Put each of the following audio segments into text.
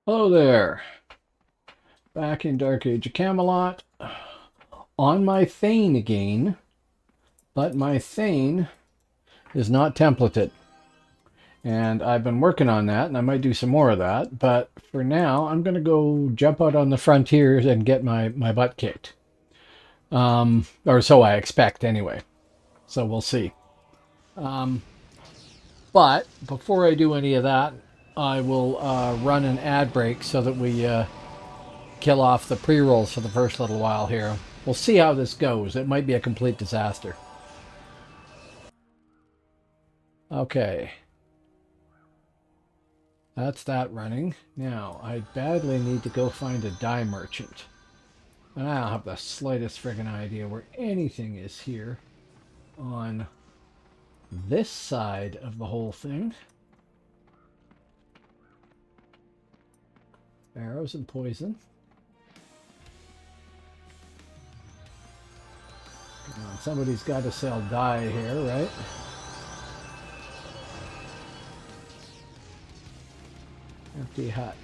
Hello there, back in Dark Age of Camelot, on my Thane again, but my Thane is not templated. And I've been working on that, and I might do some more of that, but for now, I'm going to go jump out on the frontiers and get my butt kicked. Or so I expect anyway, so we'll see. Um, but before I do any of that, I will run an ad break so that we kill off the pre-rolls for the first little while here. We'll see how this goes. It might be a complete disaster. Okay. That's that running. Now, I badly need to go find a dye merchant. And I don't have the slightest friggin' idea where anything is here on this side of the whole thing. Arrows and poison. Come on, somebody's got to sell dye here, right? Empty hut.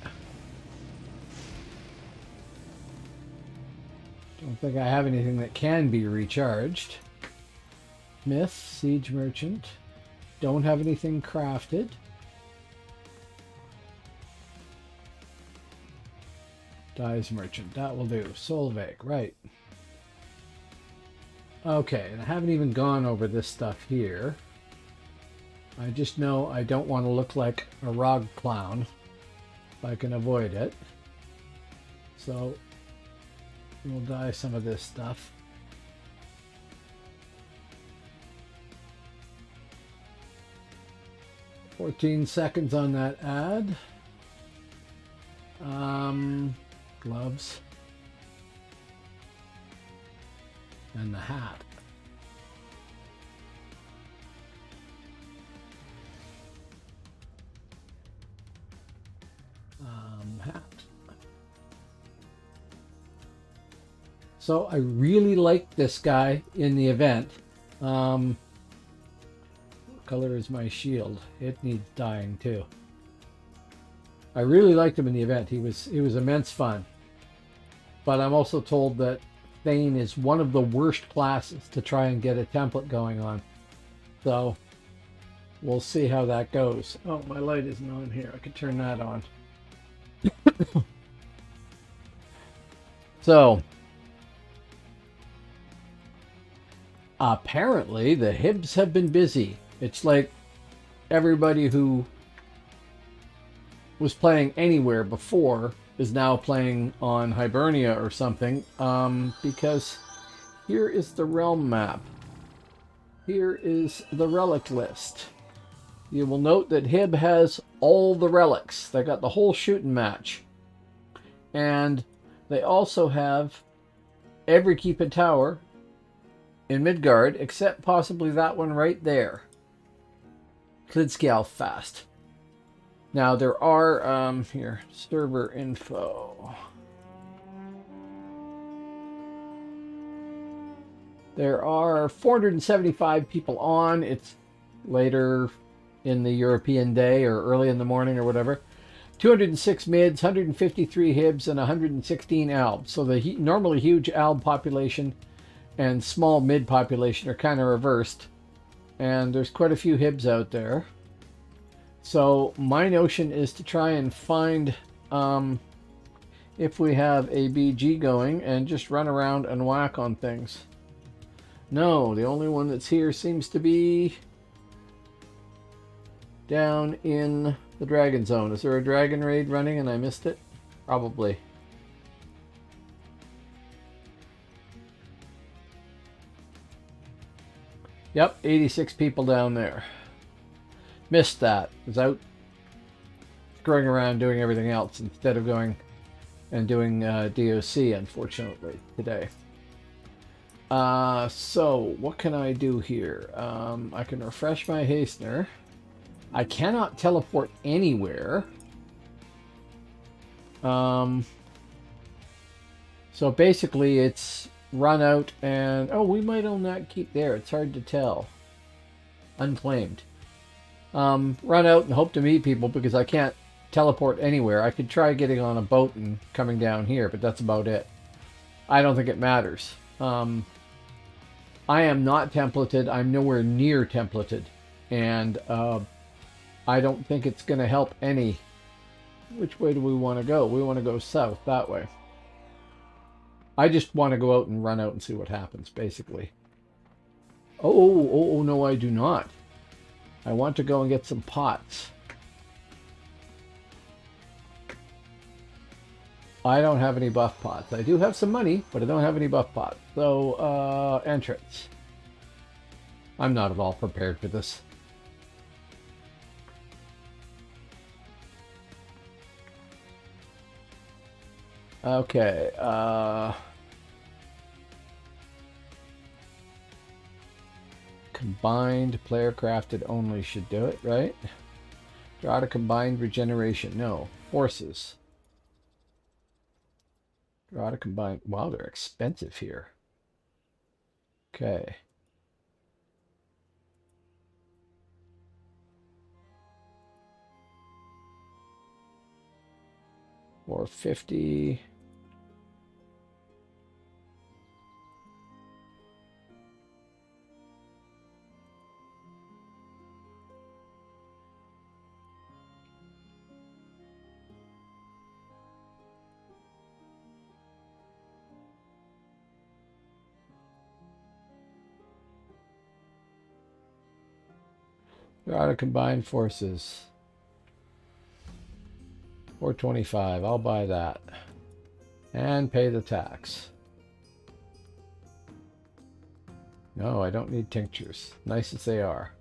Don't think I have anything that can be recharged. Myth, siege merchant. Don't have anything crafted. Dyes merchant. That will do. Solveig, right. Okay, and I haven't even gone over this stuff here. I just know I don't want to look like a rog clown if I can avoid it. So we'll dye some of this stuff. $14 on that ad. Gloves. And the hat. Hat. So I really like this guy in the event. What color is my shield? It needs dyeing too. I really liked him in the event. He was immense fun. But I'm also told that Thane is one of the worst classes to try and get a template going on. So we'll see how that goes. Oh, my light isn't on here. I could turn that on. So apparently the Hibs have been busy. It's like everybody who was playing anywhere before is now playing on Hibernia or something, because here is the realm map. Here is the relic list. You will note that Hib has all the relics. They got the whole shooting match. And they also have every keep and tower in Midgard, except possibly that one right there. Klidskjalf fast. Now there are, here, server info. There are 475 people on. It's later in the European day or early in the morning or whatever. 206 mids, 153 hibs, and 116 albs. So the normally huge alb population and small mid population are kind of reversed. And there's quite a few hibs out there. So my notion is to try and find if we have a BG going and just run around and whack on things. No, the only one that's here seems to be down in the Dragon Zone. Is there a Dragon Raid running and I missed it? Probably. Yep, 86 people down there. Missed that. Was out screwing around doing everything else instead of going and doing DAOC, unfortunately, today. So what can I do here? I can refresh my hastener. I cannot teleport anywhere. So basically it's run out and... Oh, we might own that keep there. It's hard to tell. Unclaimed. Run out and hope to meet people because I can't teleport anywhere. I could try getting on a boat and coming down here, but that's about it. I don't think it matters. I am not templated. I'm nowhere near templated. And I don't think it's going to help any. Which way do we want to go? We want to go south, that way. I just want to go out and run out and see what happens, basically. Oh, no, I do not. I want to go and get some pots. I don't have any buff pots. I do have some money, but I don't have any buff pots. So, entrance. I'm not at all prepared for this. Okay, combined player crafted only should do it, right? Draw to combined regeneration. No. Horses. Draw to combine. Wow, they're expensive here. Okay. Or 50. Draw to combine forces. 425. I'll buy that. And pay the tax. No, I don't need tinctures. Nice as they are.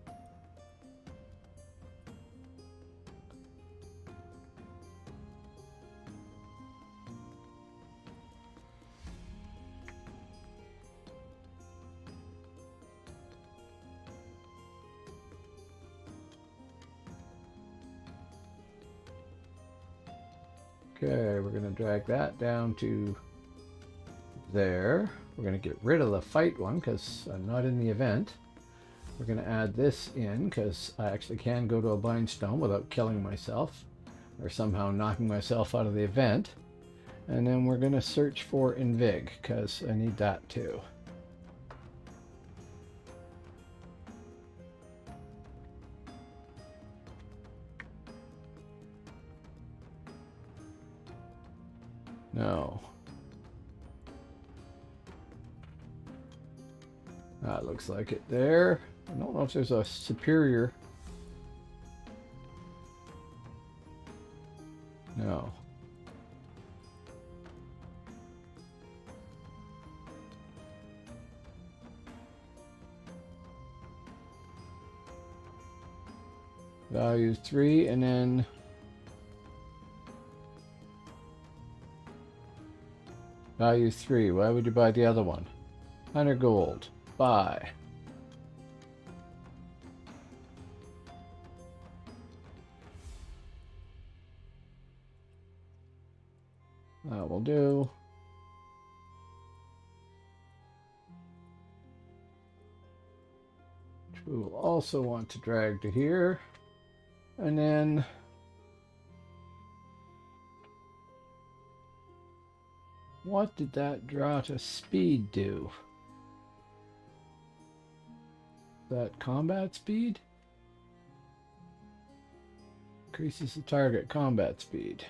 Okay, we're going to drag that down to there. We're going to get rid of the fight one because I'm not in the event. We're going to add this in because I actually can go to a bind stone without killing myself or somehow knocking myself out of the event. And then we're going to search for Invig because I need that too. No. That looks like it there. I don't know if there's a superior. No. Value 3 and then value 3. Why would you buy the other one? 100 gold. Buy. That will do. Which we will also want to drag to here. And then what did that draw to speed do? That combat speed? Increases the target combat speed.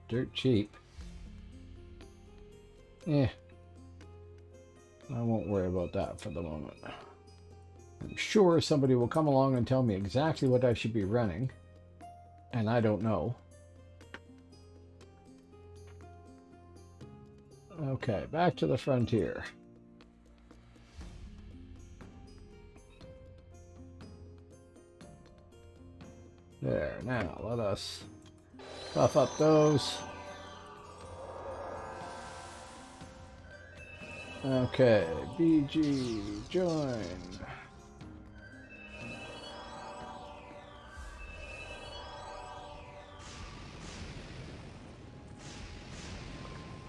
Dirt cheap. I won't worry about that for the moment. I'm sure somebody will come along and tell me exactly what I should be running. And I don't know. Okay, back to the frontier. There, now let us buff up those. Okay, BG, join.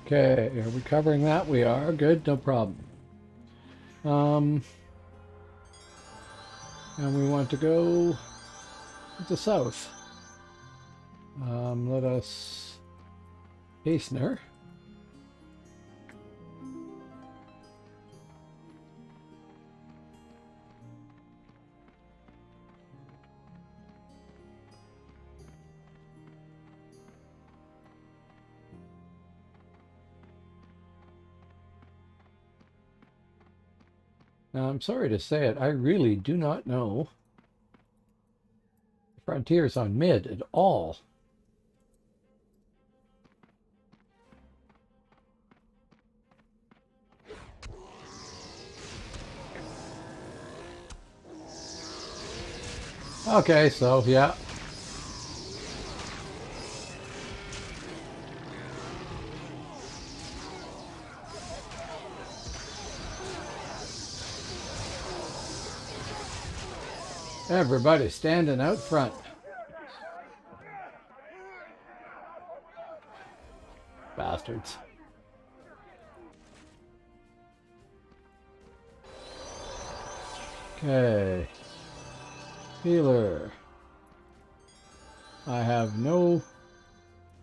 Okay, are we covering that? We are. Good, no problem. And we want to go to the south. Let us hasten her. Now, I'm sorry to say it, I really do not know the frontiers on mid at all. Okay, so yeah. Everybody standing out front. Bastards. Okay. Healer. I have no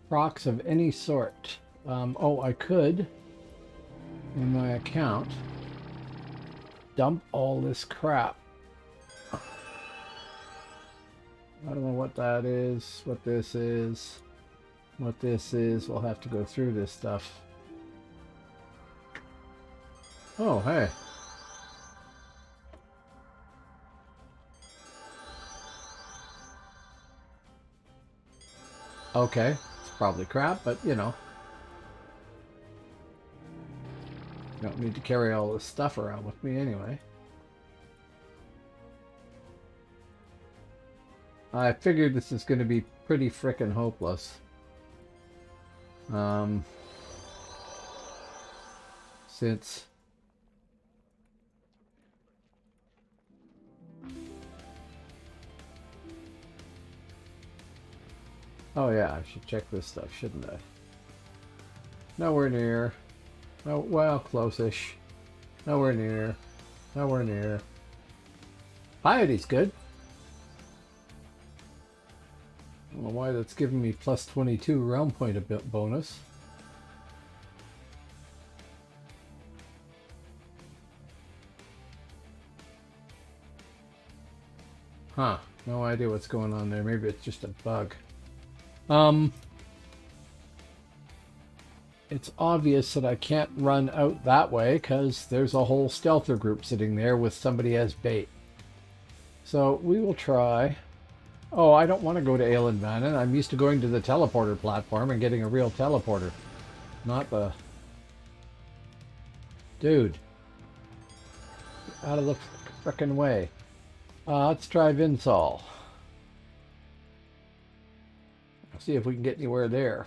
procs of any sort. Oh, I could, in my account, dump all this crap. I don't know what that is, what this is, what this is. We'll have to go through this stuff. Oh, hey. Okay, it's probably crap, but you know. Don't need to carry all this stuff around with me anyway. I figured this is going to be pretty frickin' hopeless. Since oh yeah, I should check this stuff, shouldn't I? Nowhere near. Oh, well, close-ish. Nowhere near. Nowhere near. Piety's good. I don't know why that's giving me plus 22 realm point a bit bonus. Huh. No idea what's going on there. Maybe it's just a bug. It's obvious that I can't run out that way because there's a whole stealther group sitting there with somebody as bait. So we will try. Oh, I don't want to go to Ailenvanen. I'm used to going to the teleporter platform and getting a real teleporter. Not the... Dude. Out of the frickin' way. Let's try Vinsol. See if we can get anywhere there.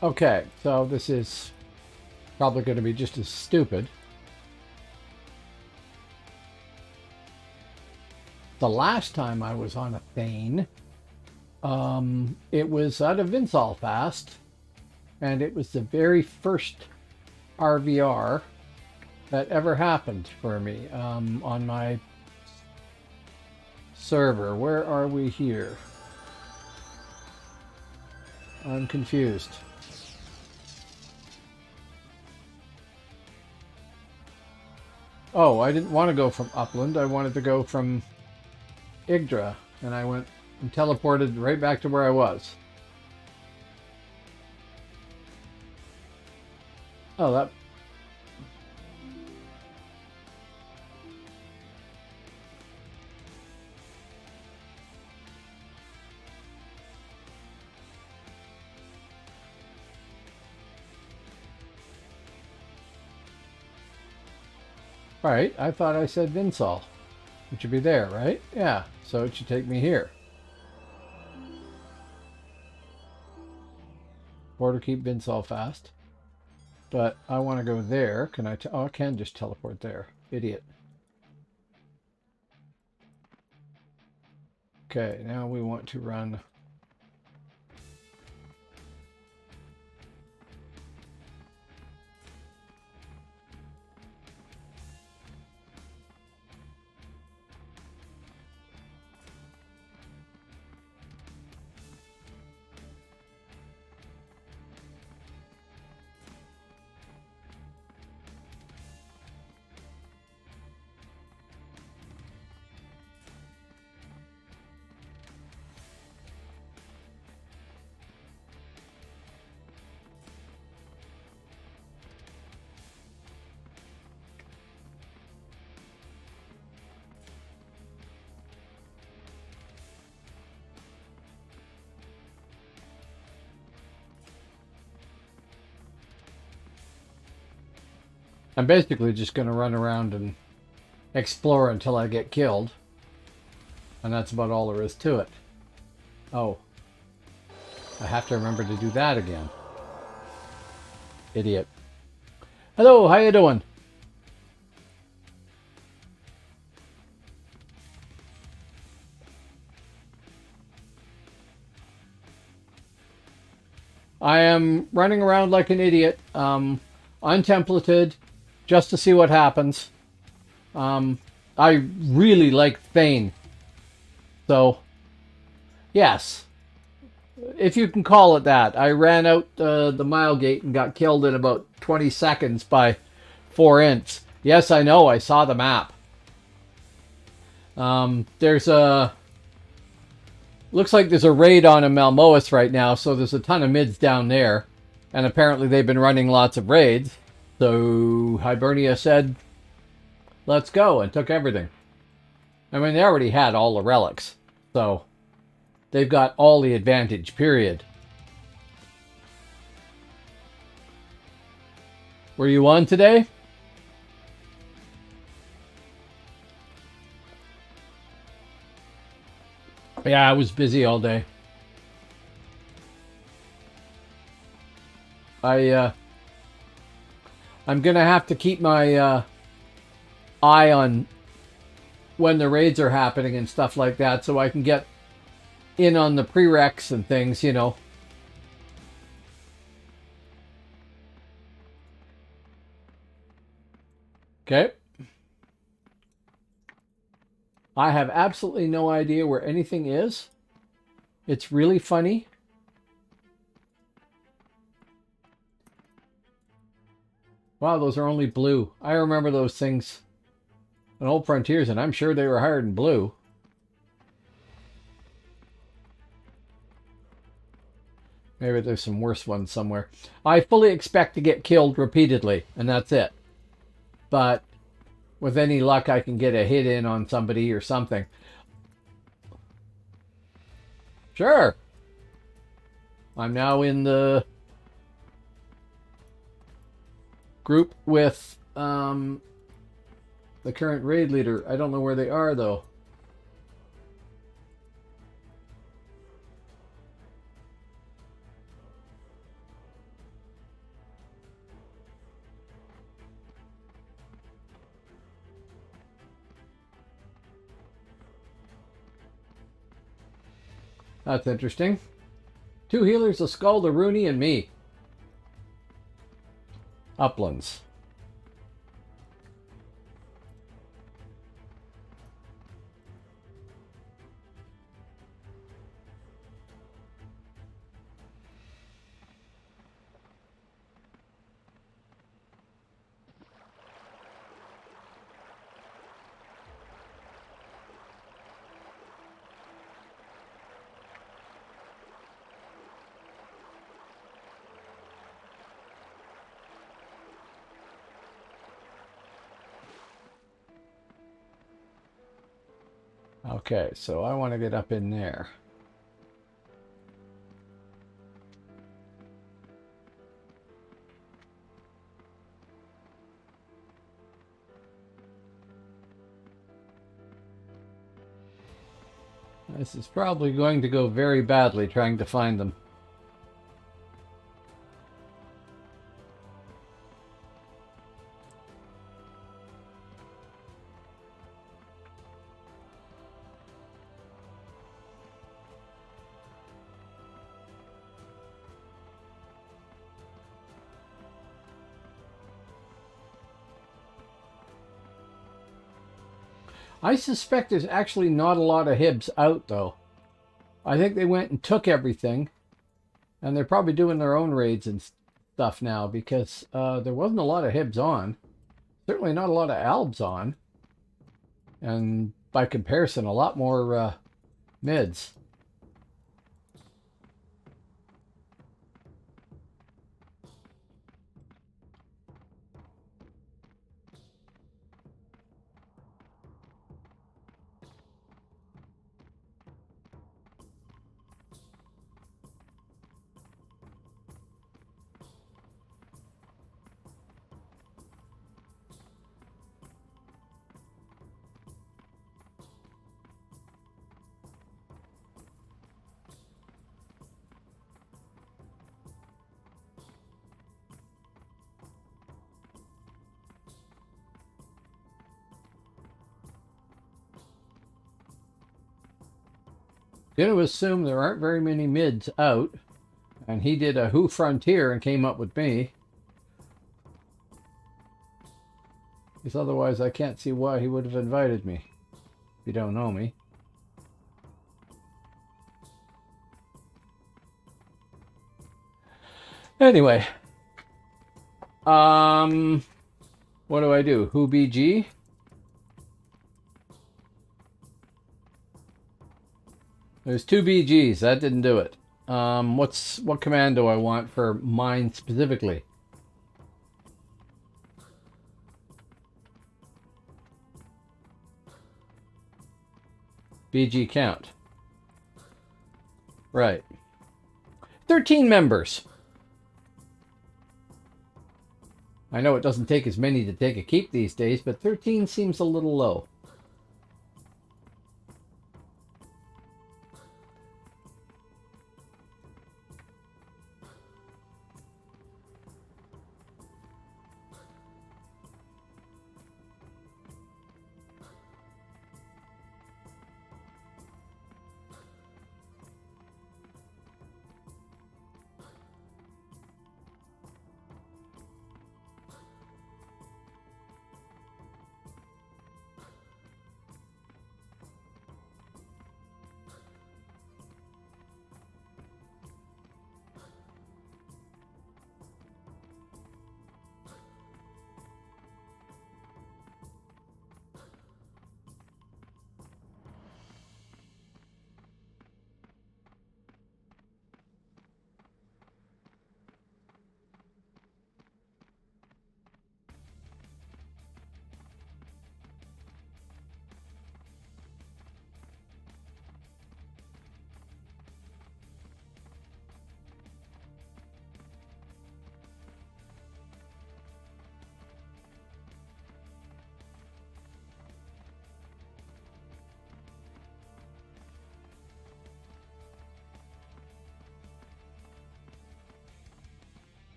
Okay, so this is probably going to be just as stupid. The last time I was on a Thane, it was out of Vinsol Fast, and it was the very first RVR that ever happened for me on my server. Where are we here? I'm confused. Oh, I didn't want to go from Upland. I wanted to go from Yggdra, and I went and teleported right back to where I was. Oh, that... Alright, I thought I said Vinsol. It should be there, right? Yeah, so it should take me here. Border keep been so fast. But I want to go there. Can I? Oh, I can just teleport there. Idiot. Okay, now we want to run. I'm basically just going to run around and explore until I get killed. And that's about all there is to it. Oh. I have to remember to do that again. Idiot. Hello, how you doing? I am running around like an idiot, untemplated, just to see what happens. I really like Thane. So, yes. If you can call it that. I ran out the mile gate and got killed in about 20 seconds by 4 ints. Yes, I know. I saw the map. There's a... Looks like there's a raid on in Malmois right now, so there's a ton of mids down there. And apparently they've been running lots of raids. So Hibernia said, let's go, and took everything. I mean, they already had all the relics. So they've got all the advantage, period. Were you on today? Yeah, I was busy all day. I'm gonna have to keep my eye on when the raids are happening and stuff like that, so I can get in on the prereqs and things, you know. Okay. I have absolutely no idea where anything is. It's really funny. Wow, those are only blue. I remember those things on Old Frontiers, and I'm sure they were hard in blue. Maybe there's some worse ones somewhere. I fully expect to get killed repeatedly, and that's it. But with any luck, I can get a hit in on somebody or something. Sure. I'm now in the group with the current raid leader. I don't know where they are, though. That's interesting. 2 healers, a Skull, a Rooney, and me. Uplands. Okay, so I want to get up in there. This is probably going to go very badly trying to find them. I suspect there's actually not a lot of Hibs out, though. I think they went and took everything, and they're probably doing their own raids and stuff now, because there wasn't a lot of Hibs on. Certainly not a lot of Albs on. And by comparison, a lot more mids. Going to assume there aren't very many mids out, and he did a Who Frontier and came up with me. Because otherwise I can't see why he would have invited me, if you don't know me. Anyway, what do I do? Who BG? There's 2 BGs. That didn't do it. What command do I want for mine specifically? BG count. Right. 13 members. I know it doesn't take as many to take a keep these days, but 13 seems a little low.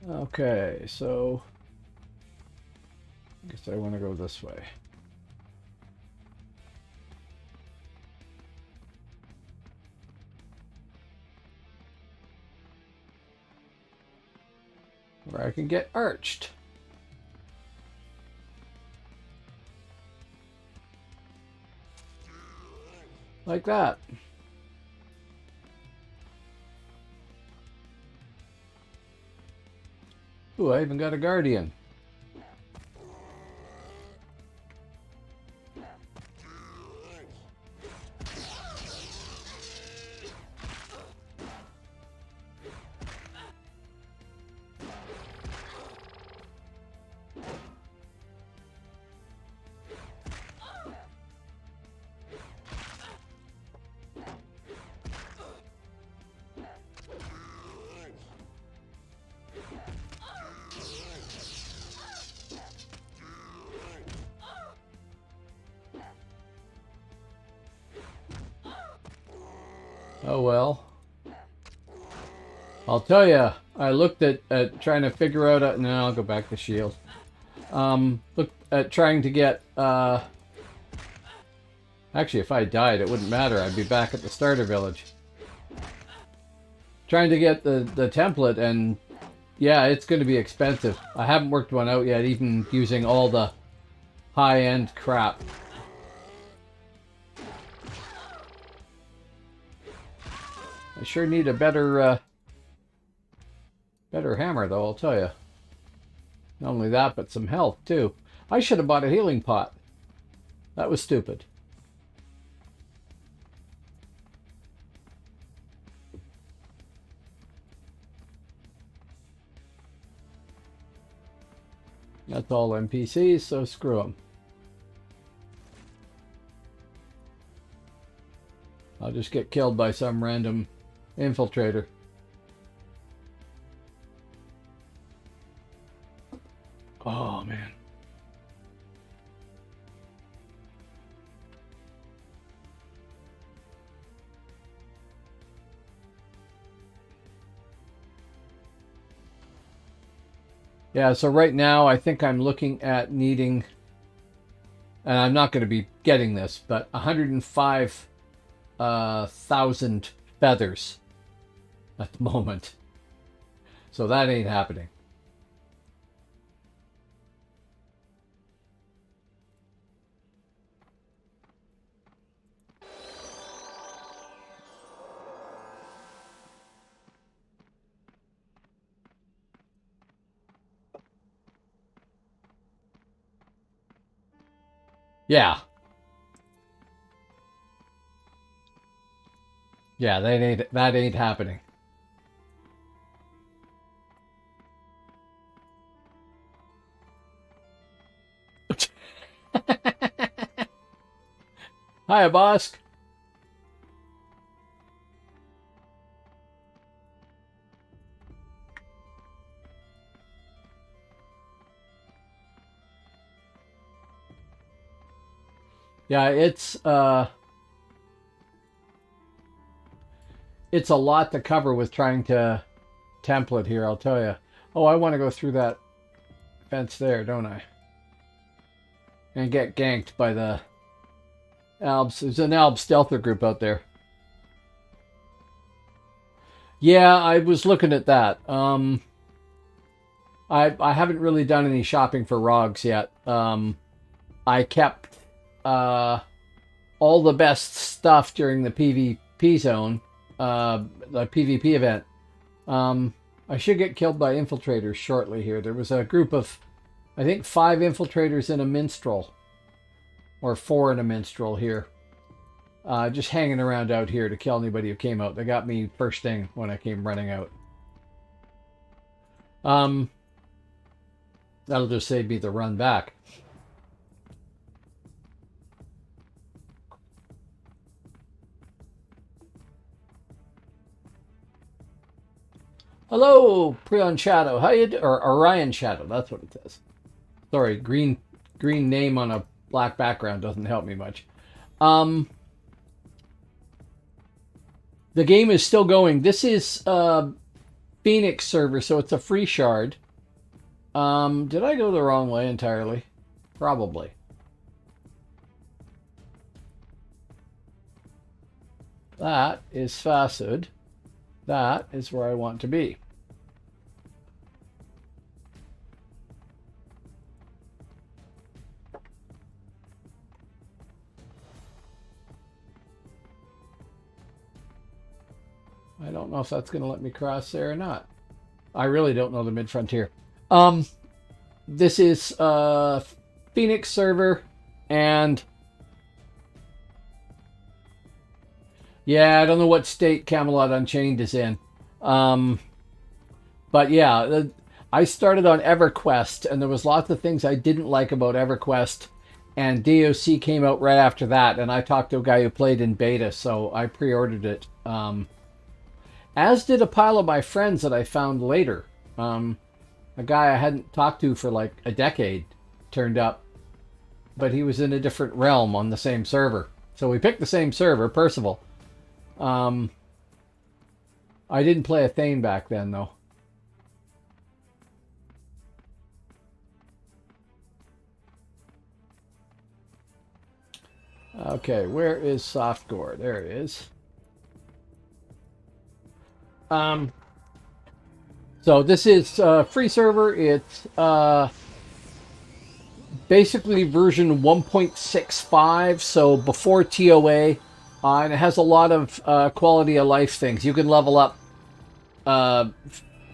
Okay, so I guess I want to go this way. Where I can get arched. Like that. Ooh, I even got a guardian. Oh well. I'll tell you, I looked at trying to figure out... no, I'll go back to shield. Looked at trying to get... actually, if I died, it wouldn't matter. I'd be back at the starter village. Trying to get the template, and yeah, it's going to be expensive. I haven't worked one out yet, even using all the high-end crap. I sure need a better better hammer, though, I'll tell you. Not only that, but some health, too. I should have bought a healing pot. That was stupid. That's all NPCs, so screw them. I'll just get killed by some random infiltrator. Oh, man. Yeah, so right now I think I'm looking at needing, and I'm not going to be getting this, but 105,000 feathers at the moment. So that ain't happening. Yeah. Yeah, that ain't happening. Hiya, boss. Yeah, it's a lot to cover with trying to template here, I'll tell you. Oh, I want to go through that fence there, don't I? And get ganked by the Albs. There's an Alb stealther group out there. Yeah, I was looking at that. I haven't really done any shopping for Rogs yet. I kept all the best stuff during the PvP zone, the PvP event. I should get killed by infiltrators shortly here. There was a group of, I think, 5 infiltrators in a minstrel. Or 4 in a minstrel here. Just hanging around out here to kill anybody who came out. They got me first thing when I came running out. That'll just save me the run back. Hello, Prion Shadow. How you or Orion Shadow? That's what it says. Sorry, green name on a black background doesn't help me much. The game is still going. This is Phoenix server, so it's a free shard. Did I go the wrong way entirely? Probably. That is Facid. That is where I want to be. I don't know if that's going to let me cross there or not. I really don't know the mid-frontier. This is Phoenix server, and yeah, I don't know what state Camelot Unchained is in. But yeah, I started on EverQuest, and there was lots of things I didn't like about EverQuest, and DAOC came out right after that, and I talked to a guy who played in beta, so I pre-ordered it. As did a pile of my friends that I found later. A guy I hadn't talked to for like a decade turned up, but he was in a different realm on the same server. So we picked the same server, Percival. I didn't play a Thane back then, though. Okay, where is Softgore? There it is. So this is free server. It's basically version 1.65. So before TOA, And it has a lot of quality of life things. You can level up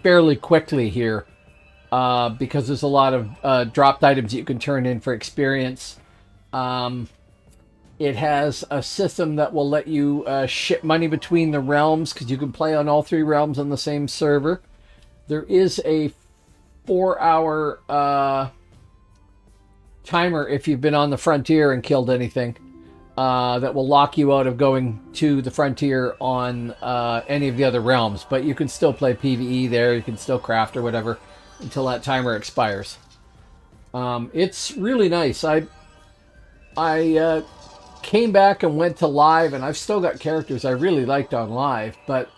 fairly quickly here because there's a lot of dropped items you can turn in for experience. It has a system that will let you ship money between the realms because you can play on all 3 realms on the same server. There is a 4-hour timer if you've been on the frontier and killed anything that will lock you out of going to the frontier on any of the other realms. But you can still play PvE there. You can still craft or whatever until that timer expires. It's really nice. I came back and went to live, and I've still got characters I really liked on live, but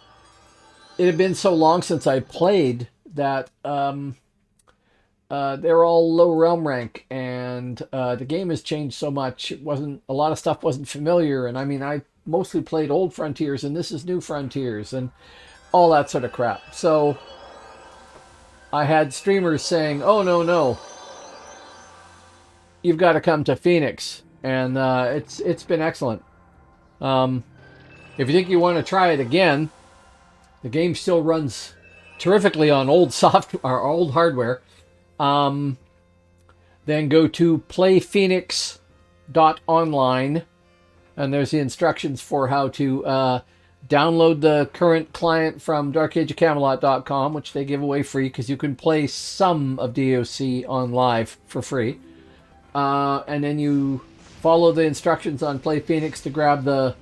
it had been so long since I played that they're all low realm rank, and the game has changed so much. A lot of stuff wasn't familiar, and I mean, I mostly played old frontiers, and this is new frontiers, and all that sort of crap. So I had streamers saying, "Oh no, you've got to come to Phoenix," and it's been excellent. If you think you want to try it again, the game still runs terrifically on old old hardware. Then go to playphoenix.online, and there's the instructions for how to download the current client from darkageofcamelot.com, which they give away free because you can play some of DAOC on live for free. And then you follow the instructions on Play Phoenix to grab the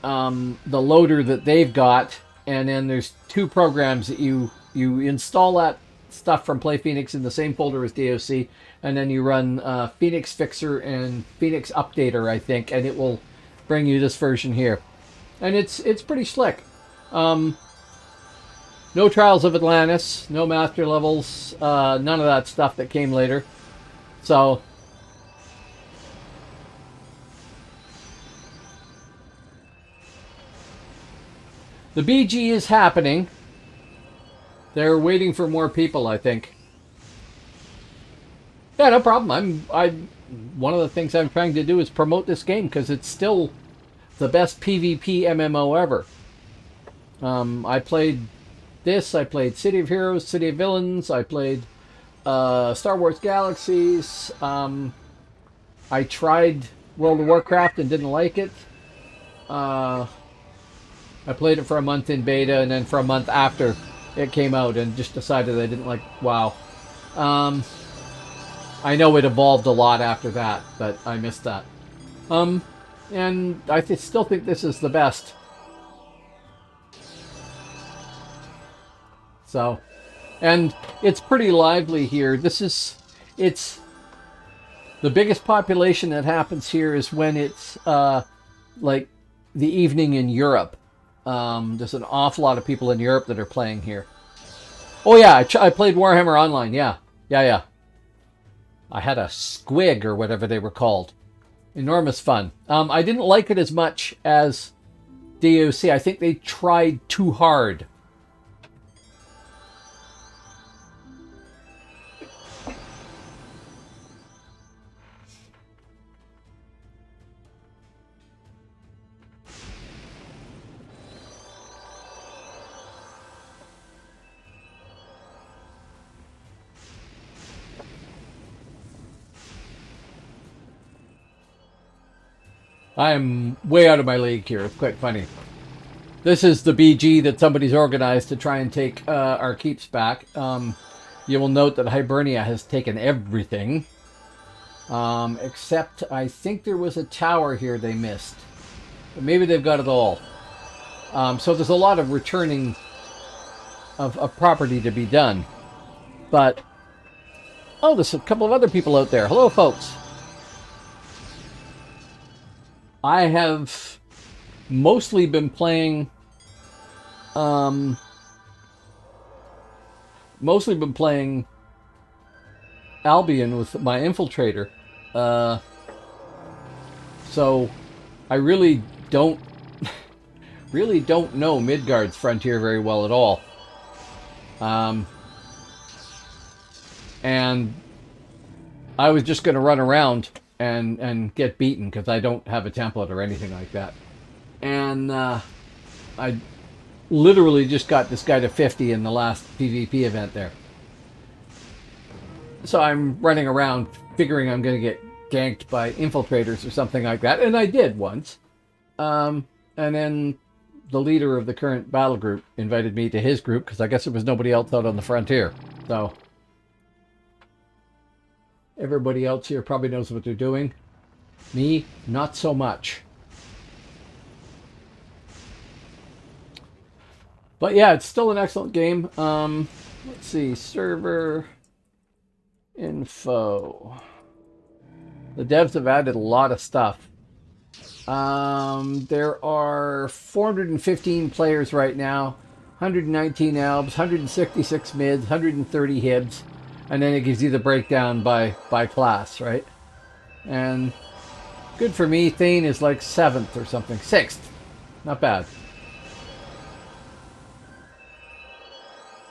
loader that they've got, and then there's 2 programs that you install that stuff from Play Phoenix in the same folder as DAOC, and then you run Phoenix Fixer and Phoenix Updater, I think, and it will bring you this version here. And it's pretty slick. No Trials of Atlantis, no master levels, none of that stuff that came later. So the BG is happening. They're waiting for more people, I think. Yeah, no problem. One of the things I'm trying to do is promote this game because it's still the best PvP MMO ever. I played this. I played City of Heroes, City of Villains. I played Star Wars Galaxies. I tried World of Warcraft and didn't like it. I played it for a month in beta, and then for a month after it came out, and just decided I didn't like WoW. I know it evolved a lot after that, but I missed that. And I still think this is the best. So, and it's pretty lively here. It's the biggest population that happens here is when it's like the evening in Europe. There's an awful lot of people in Europe that are playing here. Oh yeah, I played Warhammer Online. Yeah. I had a squig or whatever they were called. Enormous fun. I didn't like it as much as DAOC. I think they tried too hard. I'm way out of my league here. It's quite funny. This is the BG that somebody's organized to try and take our keeps back. You will note that Hibernia has taken everything. Except I think there was a tower here they missed. But maybe they've got it all. So there's a lot of returning of property to be done. But, oh, there's a couple of other people out there. Hello, folks. I have mostly been playing Albion with my infiltrator. So I really don't know Midgard's frontier very well at all. And I was just going to run around and get beaten because I don't have a template or anything like that. And I literally just got this guy to 50 in the last PvP event there. So I'm running around figuring I'm going to get ganked by infiltrators or something like that. And I did once. And then the leader of the current battle group invited me to his group because I guess there was nobody else out on the frontier. So everybody else here probably knows what they're doing. Me, not so much. But yeah, it's still an excellent game. Let's see, server info. The devs have added a lot of stuff. There are 415 players right now, 119 albs, 166 mids, 130 hibs, and then it gives you the breakdown by class, right? And good for me, Thane is like 7th or something. 6th. Not bad.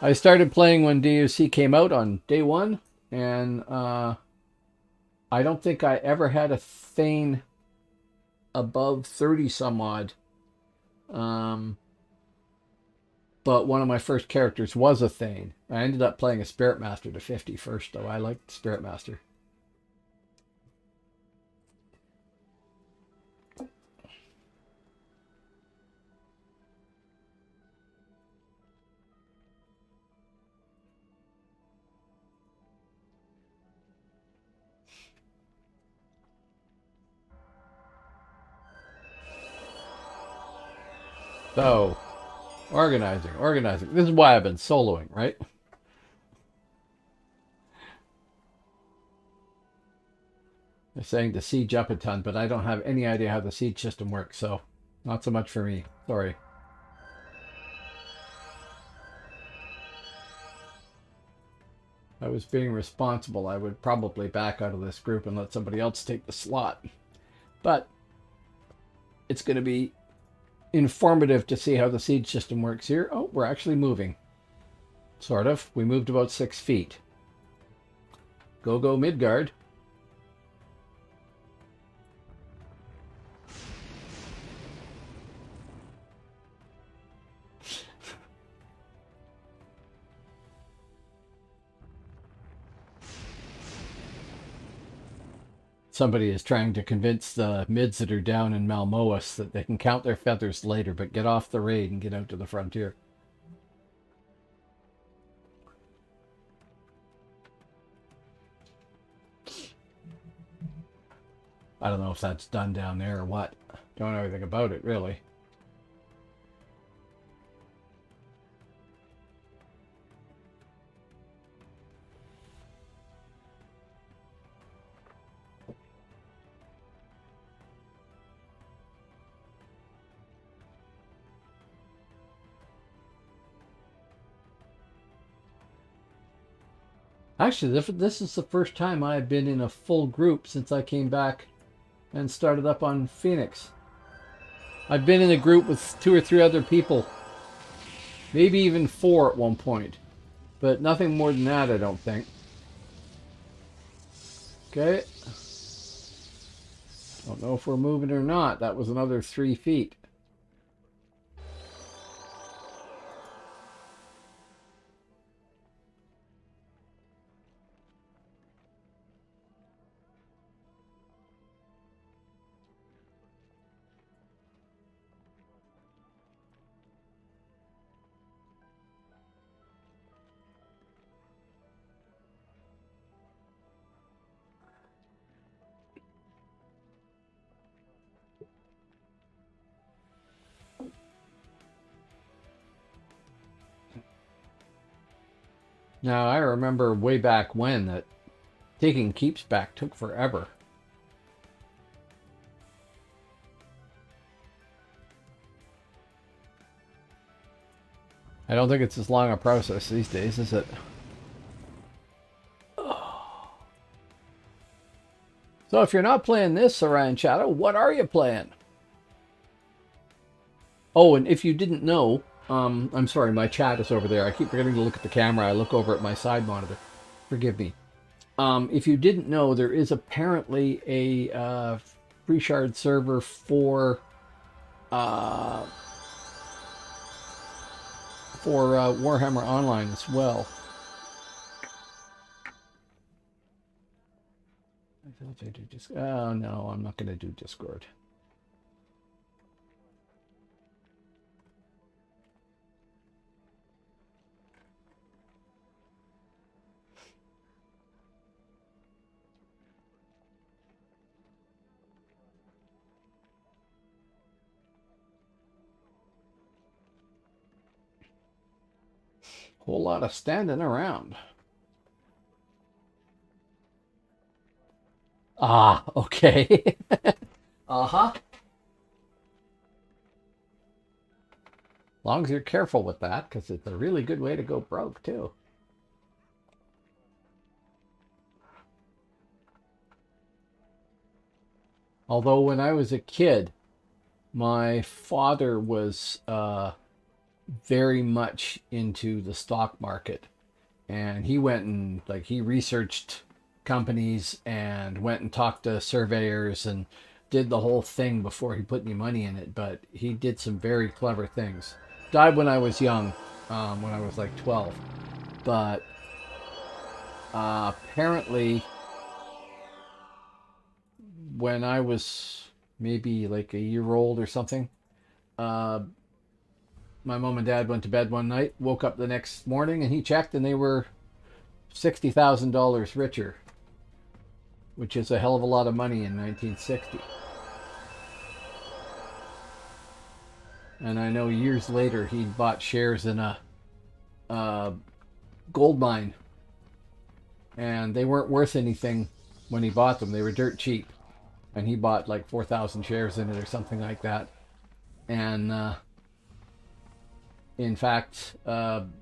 I started playing when DAOC came out on day 1, and I don't think I ever had a Thane above 30 some odd. But one of my first characters was a Thane. I ended up playing a Spirit Master to 50 first, though. I liked Spirit Master. So, organizing. This is why I've been soloing, right? They're saying to siege up a ton, but I don't have any idea how the siege system works, so not so much for me. Sorry. If I was being responsible, I would probably back out of this group and let somebody else take the slot. But it's going to be informative to see how the siege system works here. Oh, we're actually moving. Sort of. We moved about 6 feet. Go Midgard. Somebody is trying to convince the mids that are down in Malmoas that they can count their feathers later, but get off the raid and get out to the frontier. I don't know if that's done down there or what. Don't know anything about it, really. Actually, this is the first time I've been in a full group since I came back and started up on Phoenix. I've been in a group with 2 or 3 other people. Maybe even 4 at one point. But nothing more than that, I don't think. Okay. Don't know if we're moving or not. That was another 3 feet. Now, I remember way back when that taking keeps back took forever. I don't think it's as long a process these days, is it? So if you're not playing this, Orion Shadow, what are you playing? Oh, and if you didn't know, I'm sorry, my chat is over there. I keep forgetting to look at the camera. I look over at my side monitor. Forgive me. If you didn't know, there is apparently a free shard server for uh, for Warhammer Online as well. Oh no, I'm not going to do Discord. Whole lot of standing around. Ah, okay. Uh-huh. As long as you're careful with that, because it's a really good way to go broke, too. Although when I was a kid, my father was very much into the stock market. And he went and, like, he researched companies and went and talked to surveyors and did the whole thing before he put any money in it. But he did some very clever things. Died when I was young, when I was like 12. But apparently, when I was maybe like a year old or something, my mom and dad went to bed one night, woke up the next morning, and he checked, and they were $60,000 richer, which is a hell of a lot of money in 1960. And I know years later he bought shares in a gold mine, and they weren't worth anything when he bought them. They were dirt cheap, and he bought like 4,000 shares in it or something like that. And in fact, when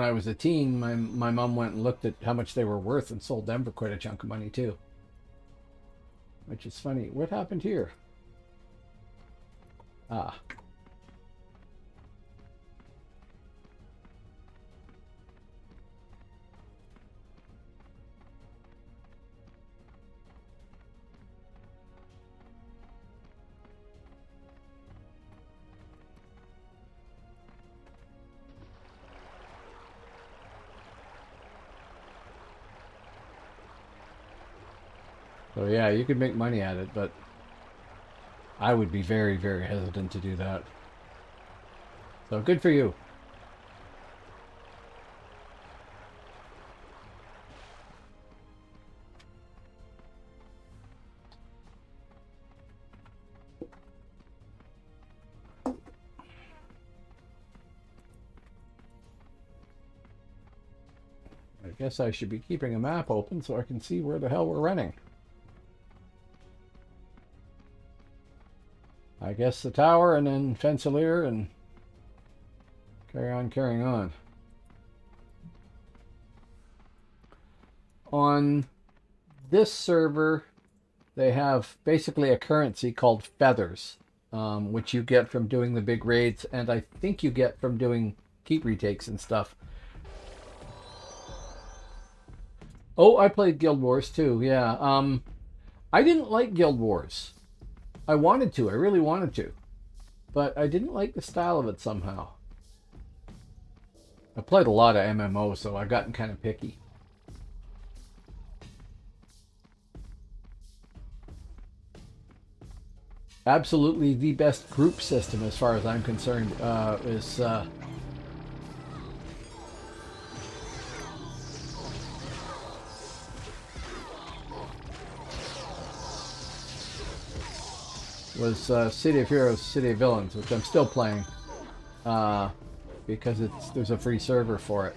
I was a teen, my mom went and looked at how much they were worth and sold them for quite a chunk of money too. Which is funny. What happened here? Ah. So yeah, you could make money at it, but I would be very, very hesitant to do that. So good for you. I guess I should be keeping a map open so I can see where the hell we're running. I guess the tower and then Fensalir and carrying on. On this server, they have basically a currency called feathers, which you get from doing the big raids, and I think you get from doing keep retakes and stuff. Oh, I played Guild Wars too, yeah. I didn't like Guild Wars. I wanted to, I really wanted to. But I didn't like the style of it somehow. I played a lot of MMO, so I gotten kind of picky. Absolutely the best group system as far as I'm concerned is City of Heroes, City of Villains, which I'm still playing because there's a free server for it.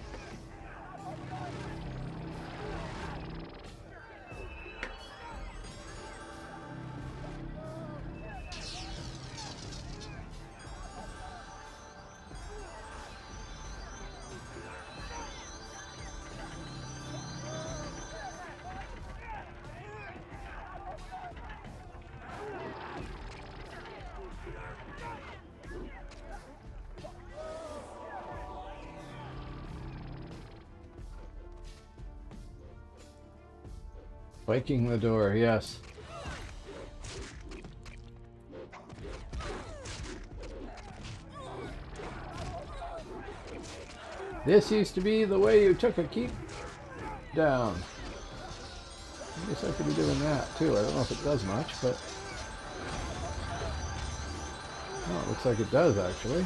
Breaking the door, yes. This used to be the way you took a keep down. I guess I could be doing that too. I don't know if it does much, but... Oh, it looks like it does actually.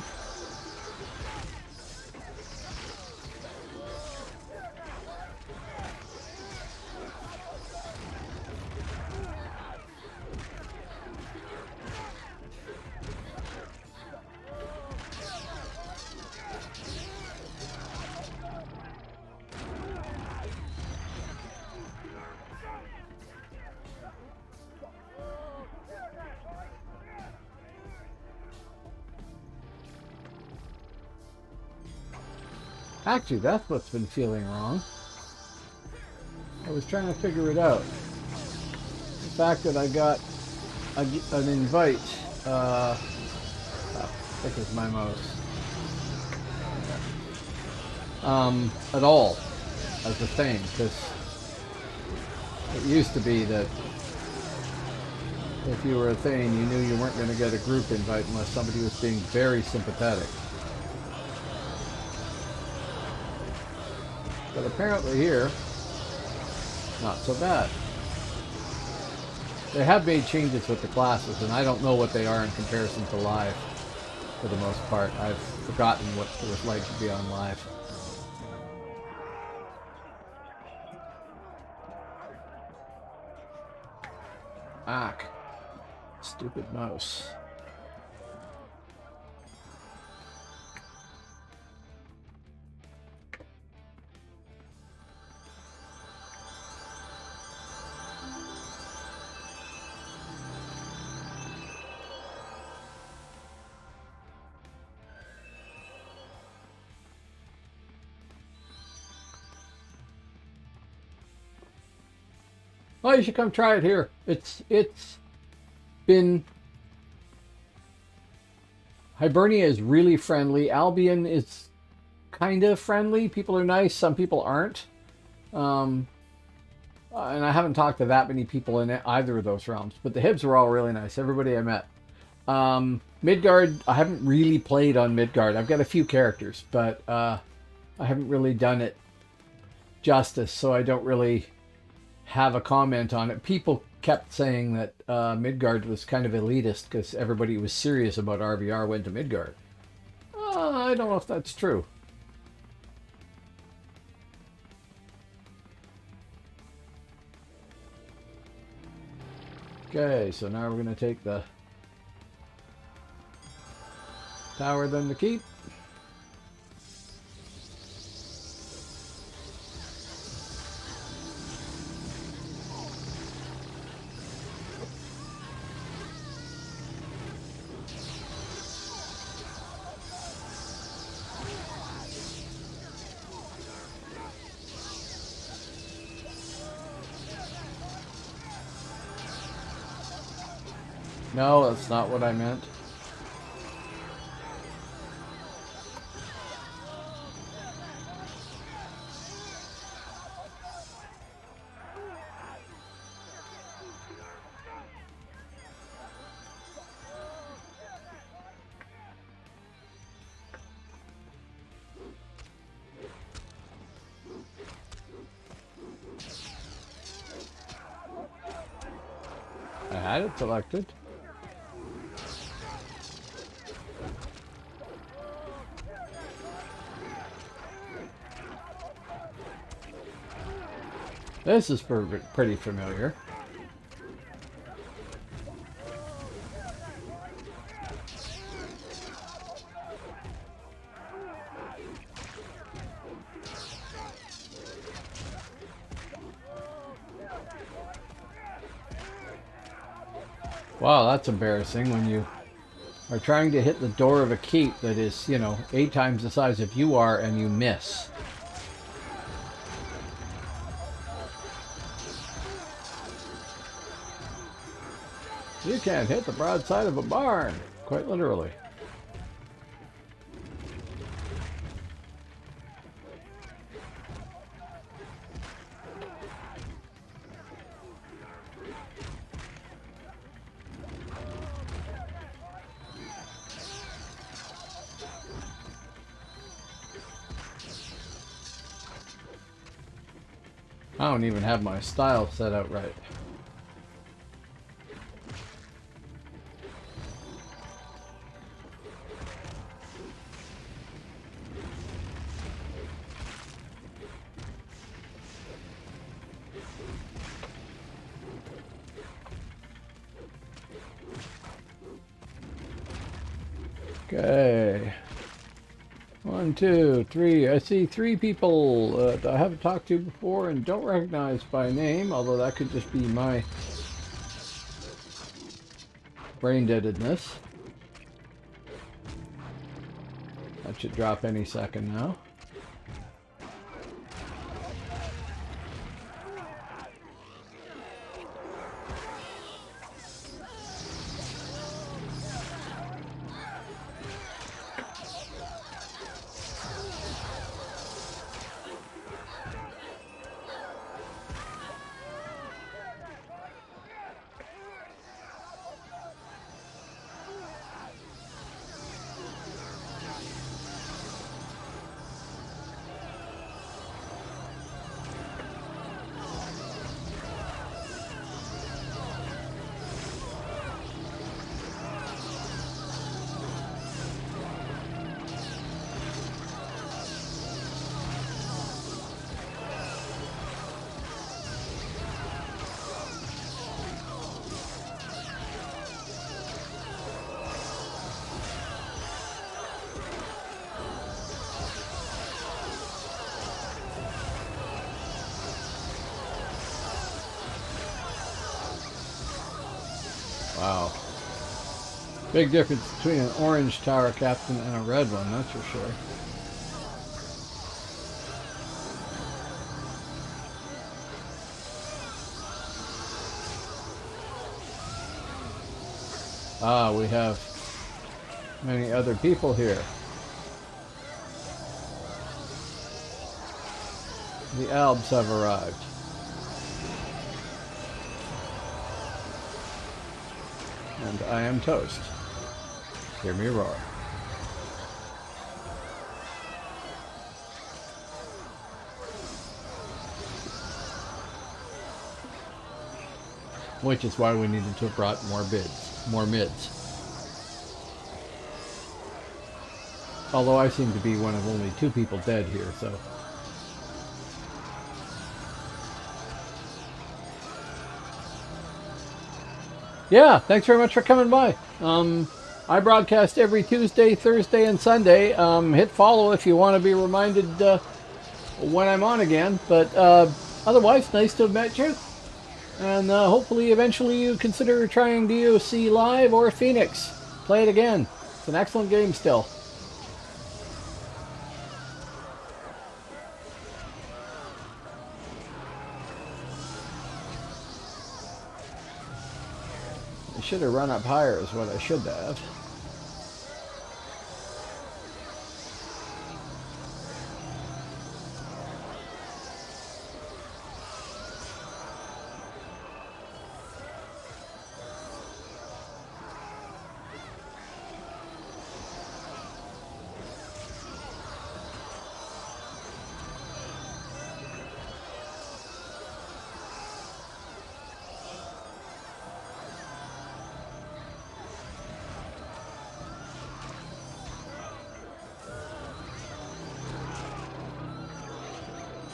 Actually, that's what's been feeling wrong. I was trying to figure it out. The fact that I got an invite, how thick is my mouse? At all, as a thing, because it used to be that if you were a Thane, you knew you weren't going to get a group invite unless somebody was being very sympathetic. But apparently here, not so bad. They have made changes with the classes, and I don't know what they are in comparison to live, for the most part. I've forgotten what it was like to be on live. Ack. Stupid mouse. Oh, you should come try it here. It's been... Hibernia is really friendly. Albion is kind of friendly. People are nice. Some people aren't. And I haven't talked to that many people in either of those realms. But the Hibs were all really nice. Everybody I met. Midgard, I haven't really played on Midgard. I've got a few characters, but I haven't really done it justice. So I don't really have a comment on it. People kept saying that Midgard was kind of elitist because everybody was serious about RVR went to Midgard. I don't know if that's true. Okay, so now we're going to take the tower, then the keep. No, that's not what I meant. I had it selected. This is pretty familiar. Wow, that's embarrassing when you are trying to hit the door of a keep that is, you know, 8 times the size of you are and you miss. You can't hit the broadside of a barn, quite literally. don't even have my style set out right. Okay. 1, 2, 3. I see 3 people that I haven't talked to before and don't recognize by name, although that could just be my brain deadedness. That should drop any second now. Wow. Big difference between an orange tower captain and a red one, that's for sure. Ah, we have many other people here. The Albs have arrived. And I am toast. Hear me roar. Which is why we needed to have brought more mids. Although I seem to be one of only 2 people dead here, so. Yeah, thanks very much for coming by. I broadcast every Tuesday, Thursday, and Sunday. Hit follow if you want to be reminded when I'm on again. But otherwise, nice to have met you. And hopefully, eventually, you consider trying DAOC Live or Phoenix. Play it again. It's an excellent game still. I should have run up higher is what I should have.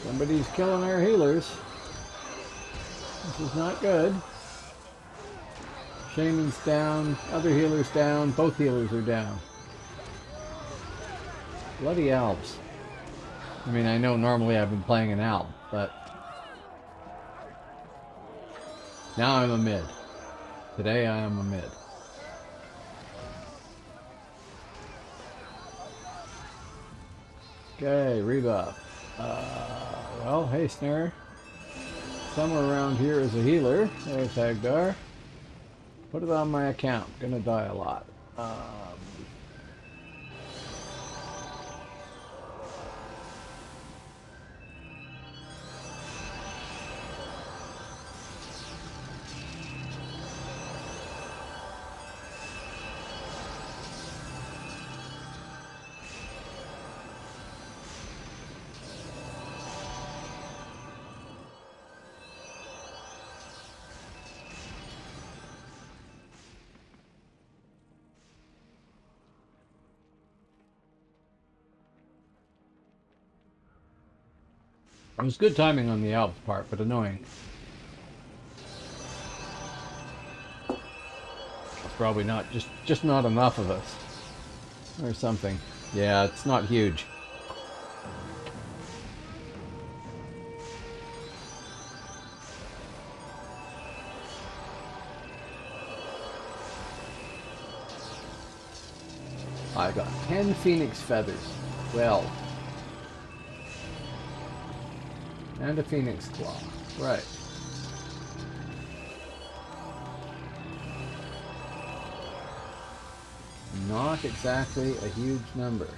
Somebody's killing our healers. This is not good. Shaman's down, other healers down, both healers are down. Bloody Alps. I mean, I know normally I've been playing an Alp, but now I'm a mid. Today I am a mid. Okay, rebuff. Well, hey, Snare. Somewhere around here is a healer. There's Hagdar. Put it on my account. Gonna die a lot. It was good timing on the Alps part, but annoying. It's probably not just not enough of us. Or something. Yeah, it's not huge. I got 10 phoenix feathers. 12. And a phoenix claw. Right. Not exactly a huge number.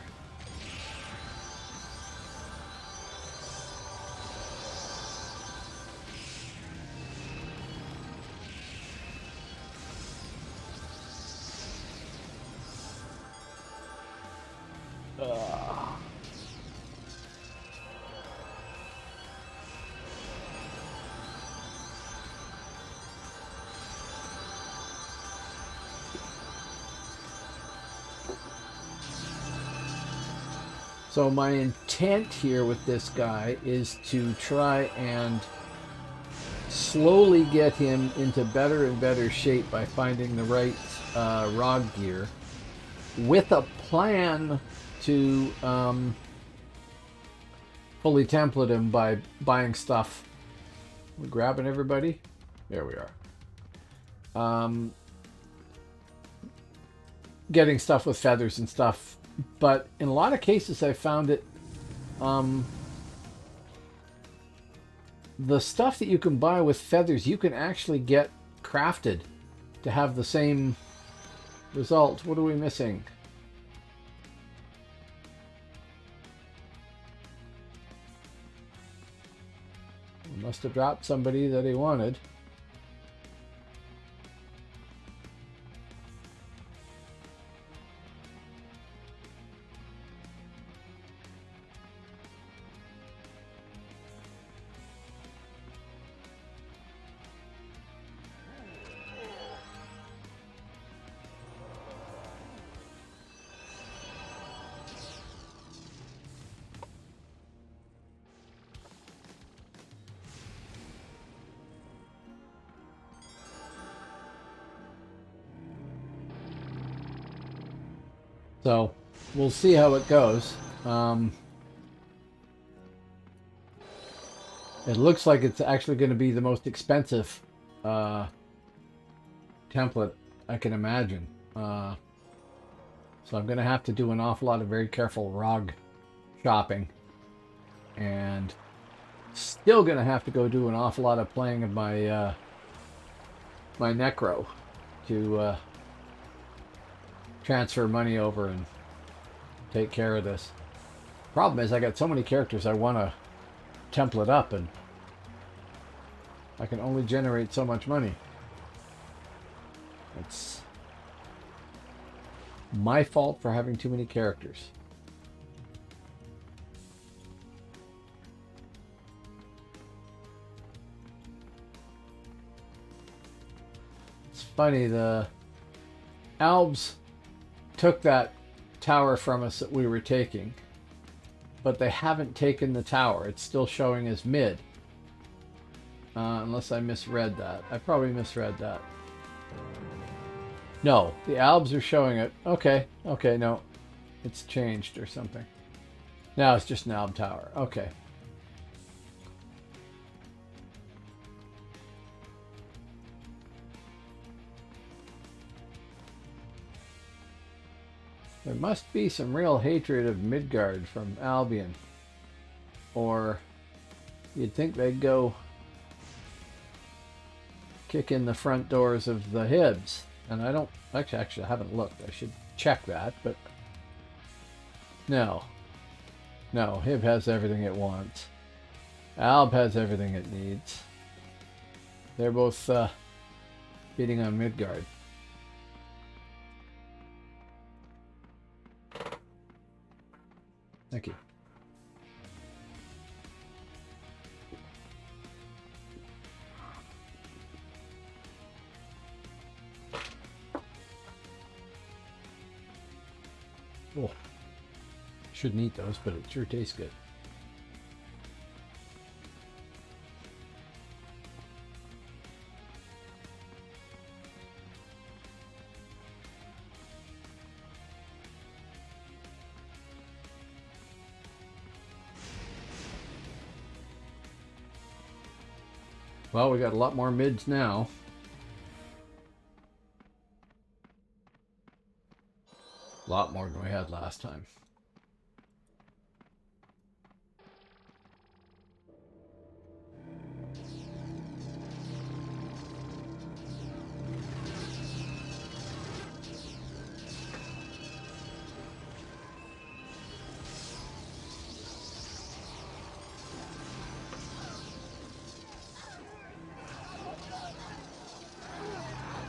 So my intent here with this guy is to try and slowly get him into better and better shape by finding the right rod gear, with a plan to fully template him by buying stuff. We're grabbing everybody. There we are. Getting stuff with feathers and stuff. But in a lot of cases, I found it, the stuff that you can buy with feathers, you can actually get crafted to have the same result. What are we missing? We must have dropped somebody that he wanted. So we'll see how it goes. It looks like it's actually going to be the most expensive template I can imagine. So I'm going to have to do an awful lot of very careful ROG shopping. And still going to have to go do an awful lot of playing of my my Necro to transfer money over and take care of this. Problem is I got so many characters I want to template up, and I can only generate so much money. It's my fault for having too many characters. It's funny, the Albs took that tower from us that we were taking, but they haven't taken the tower. It's still showing as mid. Unless I misread that. I probably misread that. No, the Albs are showing it. Okay, okay, no. It's changed or something. Now it's just an Alb tower. Okay. There must be some real hatred of Midgard from Albion. Or you'd think they'd go kick in the front doors of the Hibs. And I don't... Actually, I haven't looked. I should check that, but... No. No, Hib has everything it wants. Alb has everything it needs. They're both beating on Midgard. Thank you. Oh, shouldn't eat those, but it sure tastes good. Well, we got a lot more mids now. A lot more than we had last time.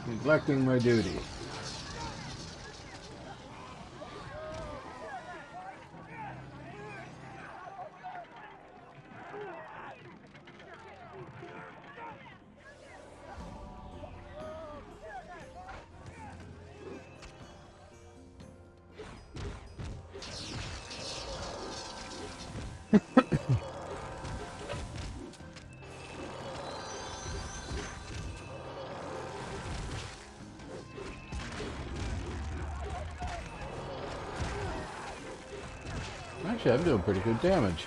Neglecting my duty. Actually, I'm doing pretty good damage.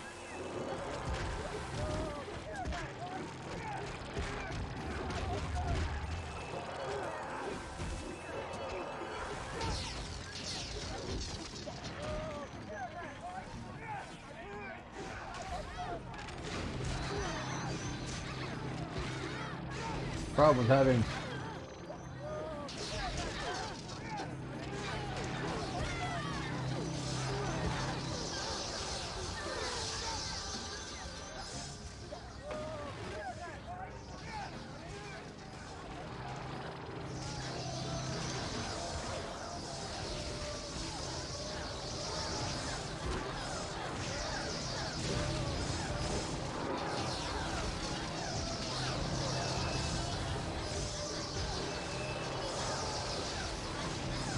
Problem with having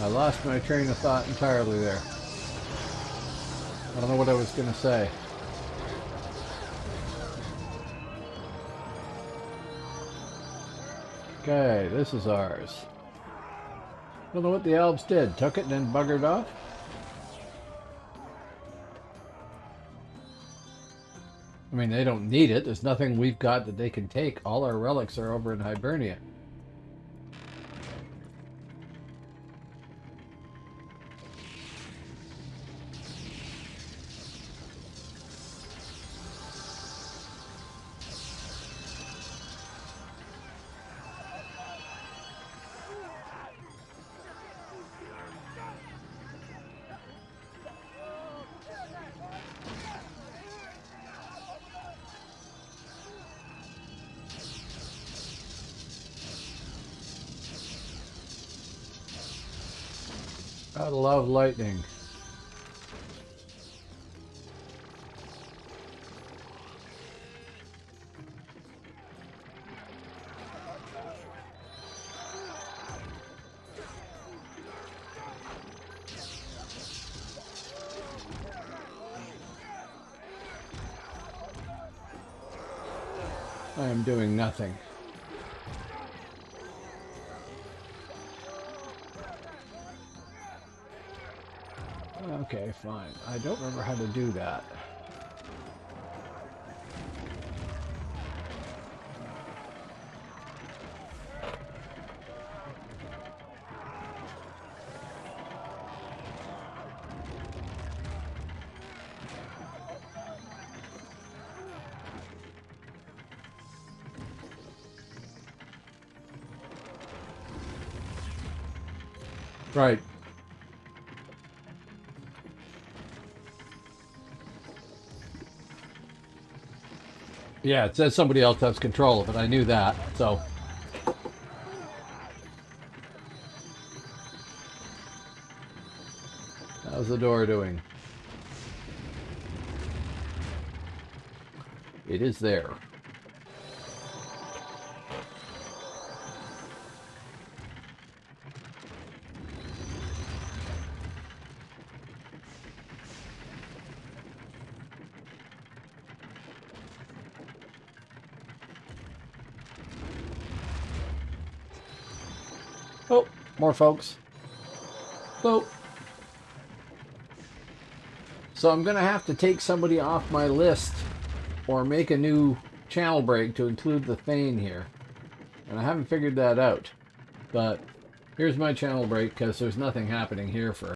I lost my train of thought entirely there. I don't know what I was going to say. Okay, this is ours. Don't know what the elves did. Took it and then buggered off? I mean, they don't need it. There's nothing we've got that they can take. All our relics are over in Hibernia. Gotta love lightning. I am doing nothing. Okay, fine. I don't remember how to do that. Right. Yeah, it says somebody else has control of it. I knew that, so. How's the door doing? It is there. Oh, more folks. So I'm going to have to take somebody off my list or make a new channel break to include the Thane here. And I haven't figured that out. But here's my channel break because there's nothing happening here for...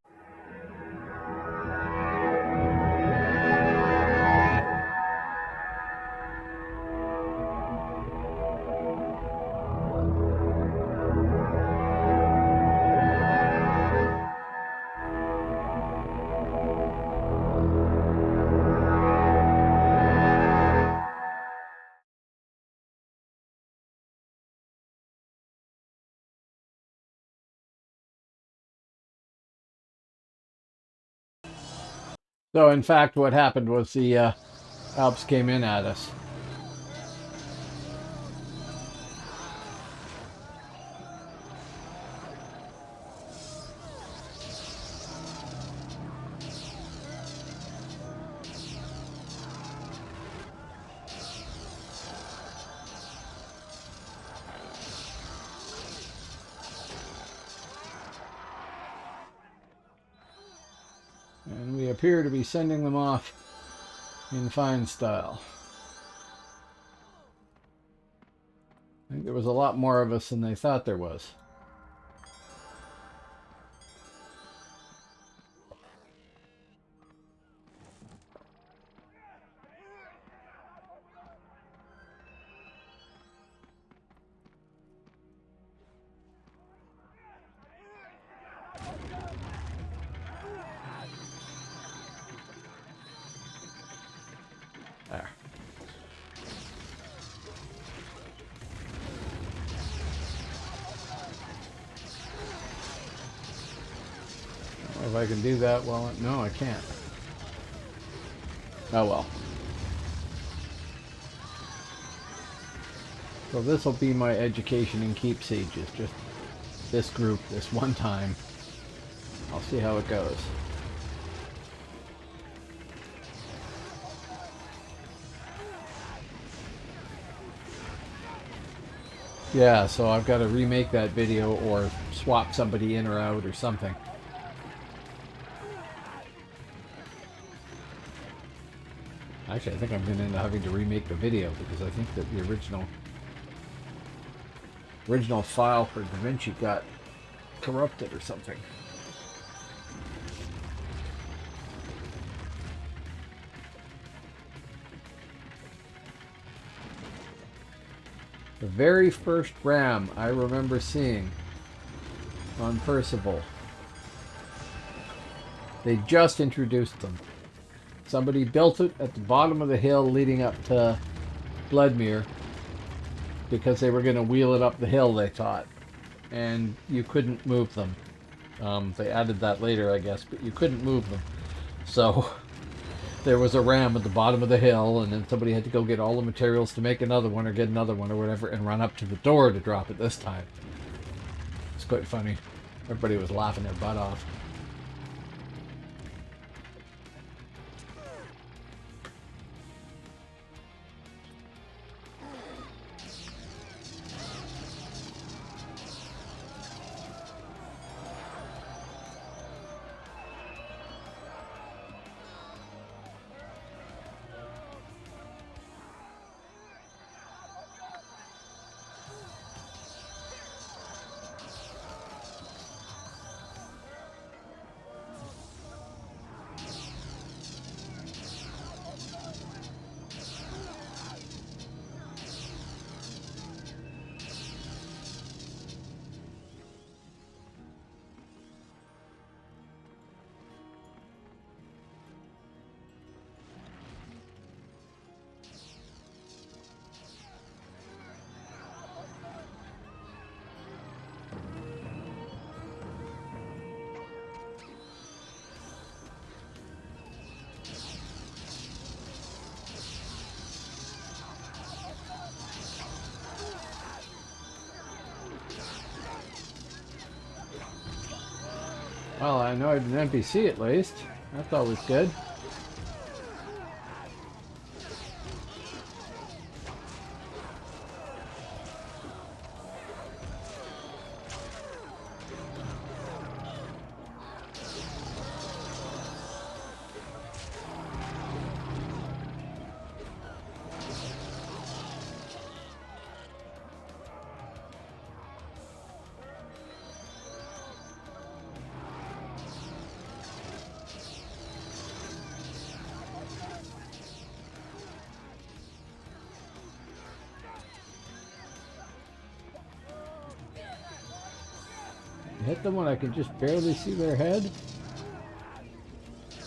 So in fact what happened was the Alps came in at us. And we appear to be sending them off in fine style. I think there was a lot more of us than they thought there was. There. If I can do that, well, no, I can't. Oh well. So this will be my education in keep sieges. Just this group, this one time. I'll see how it goes. Yeah, so I've got to remake that video or swap somebody in or out or something. Actually, I think I'm going to end up having to remake the video because I think that the original file for DaVinci got corrupted or something. The very first RAM I remember seeing on Percival, they just introduced them. Somebody built it at the bottom of the hill leading up to Bloodmere because they were going to wheel it up the hill, they thought. And you couldn't move them. They added that later, I guess, but you couldn't move them. So there was a ram at the bottom of the hill, and then somebody had to go get all the materials to make another one or get another one or whatever and run up to the door to drop it this time. It's quite funny. Everybody was laughing their butt off. Well, I know an NPC at least. That's always good. Hit them when I can just barely see their head?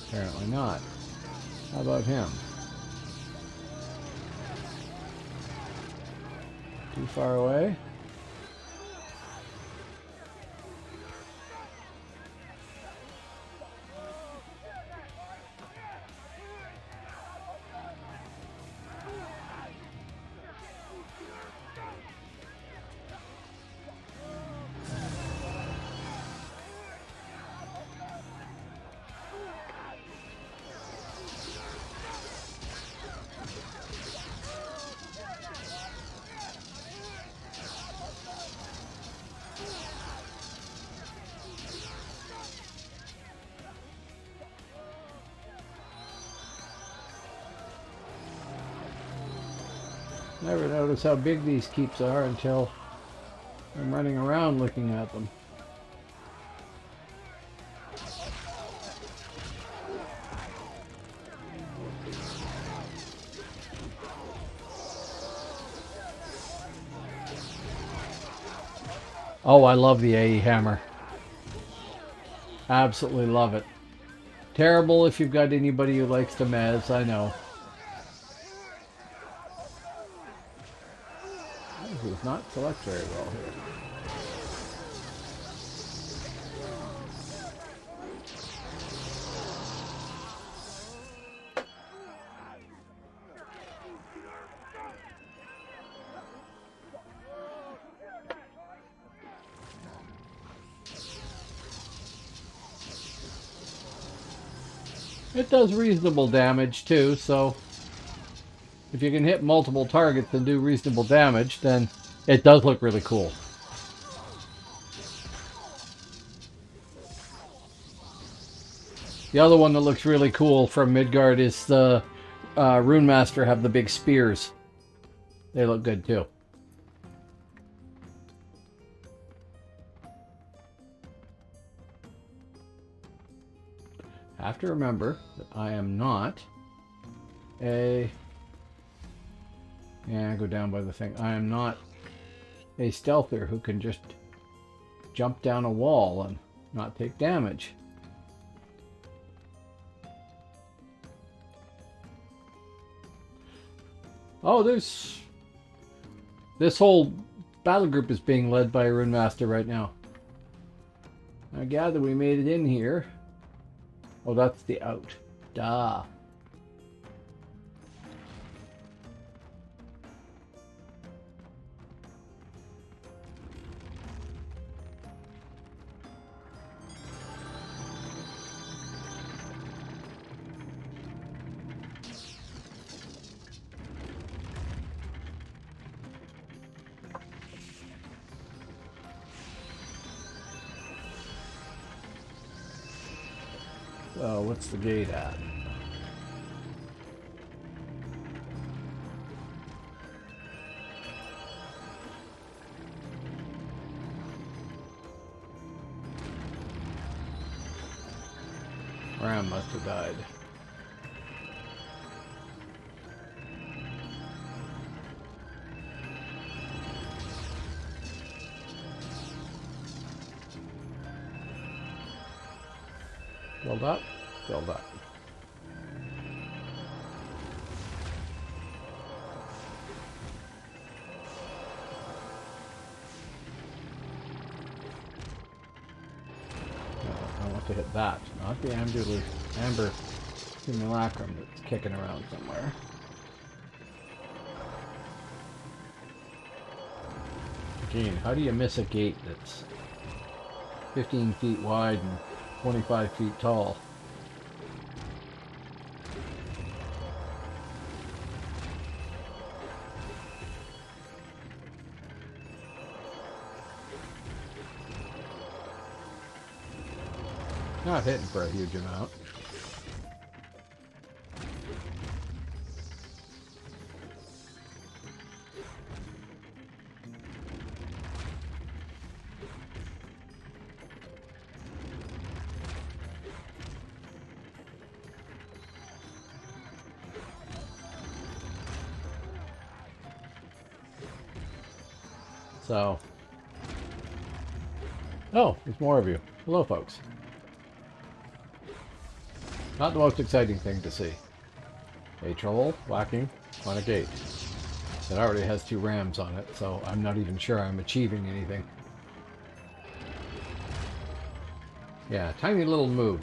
Apparently not. How about him? Too far away? Never notice how big these keeps are until I'm running around looking at them. Oh, I love the AE hammer. Absolutely love it. Terrible if you've got anybody who likes to mez, I know. This does not select very well here. It does reasonable damage too, so if you can hit multiple targets and do reasonable damage, then it does look really cool. The other one that looks really cool from Midgard is the Rune Master have the big spears. They look good too. Have to remember that I am not a... Yeah, go down by the thing. I am not a stealther who can just jump down a wall and not take damage. Oh, there's... This whole battle group is being led by a Rune Master right now. I gather we made it in here. Oh, that's the out. Duh. So, what's the gate at? Ram must have died. Build up, build up. I want to hit that, not the amber simulacrum that's kicking around somewhere. Gene, how do you miss a gate that's 15 feet wide and 25 feet tall? Not hitting for a huge amount. So, Oh, there's more of you. Hello, folks. Not the most exciting thing to see. A troll whacking on a gate. It already has 2 rams on it, so I'm not even sure I'm achieving anything. Yeah, tiny little move.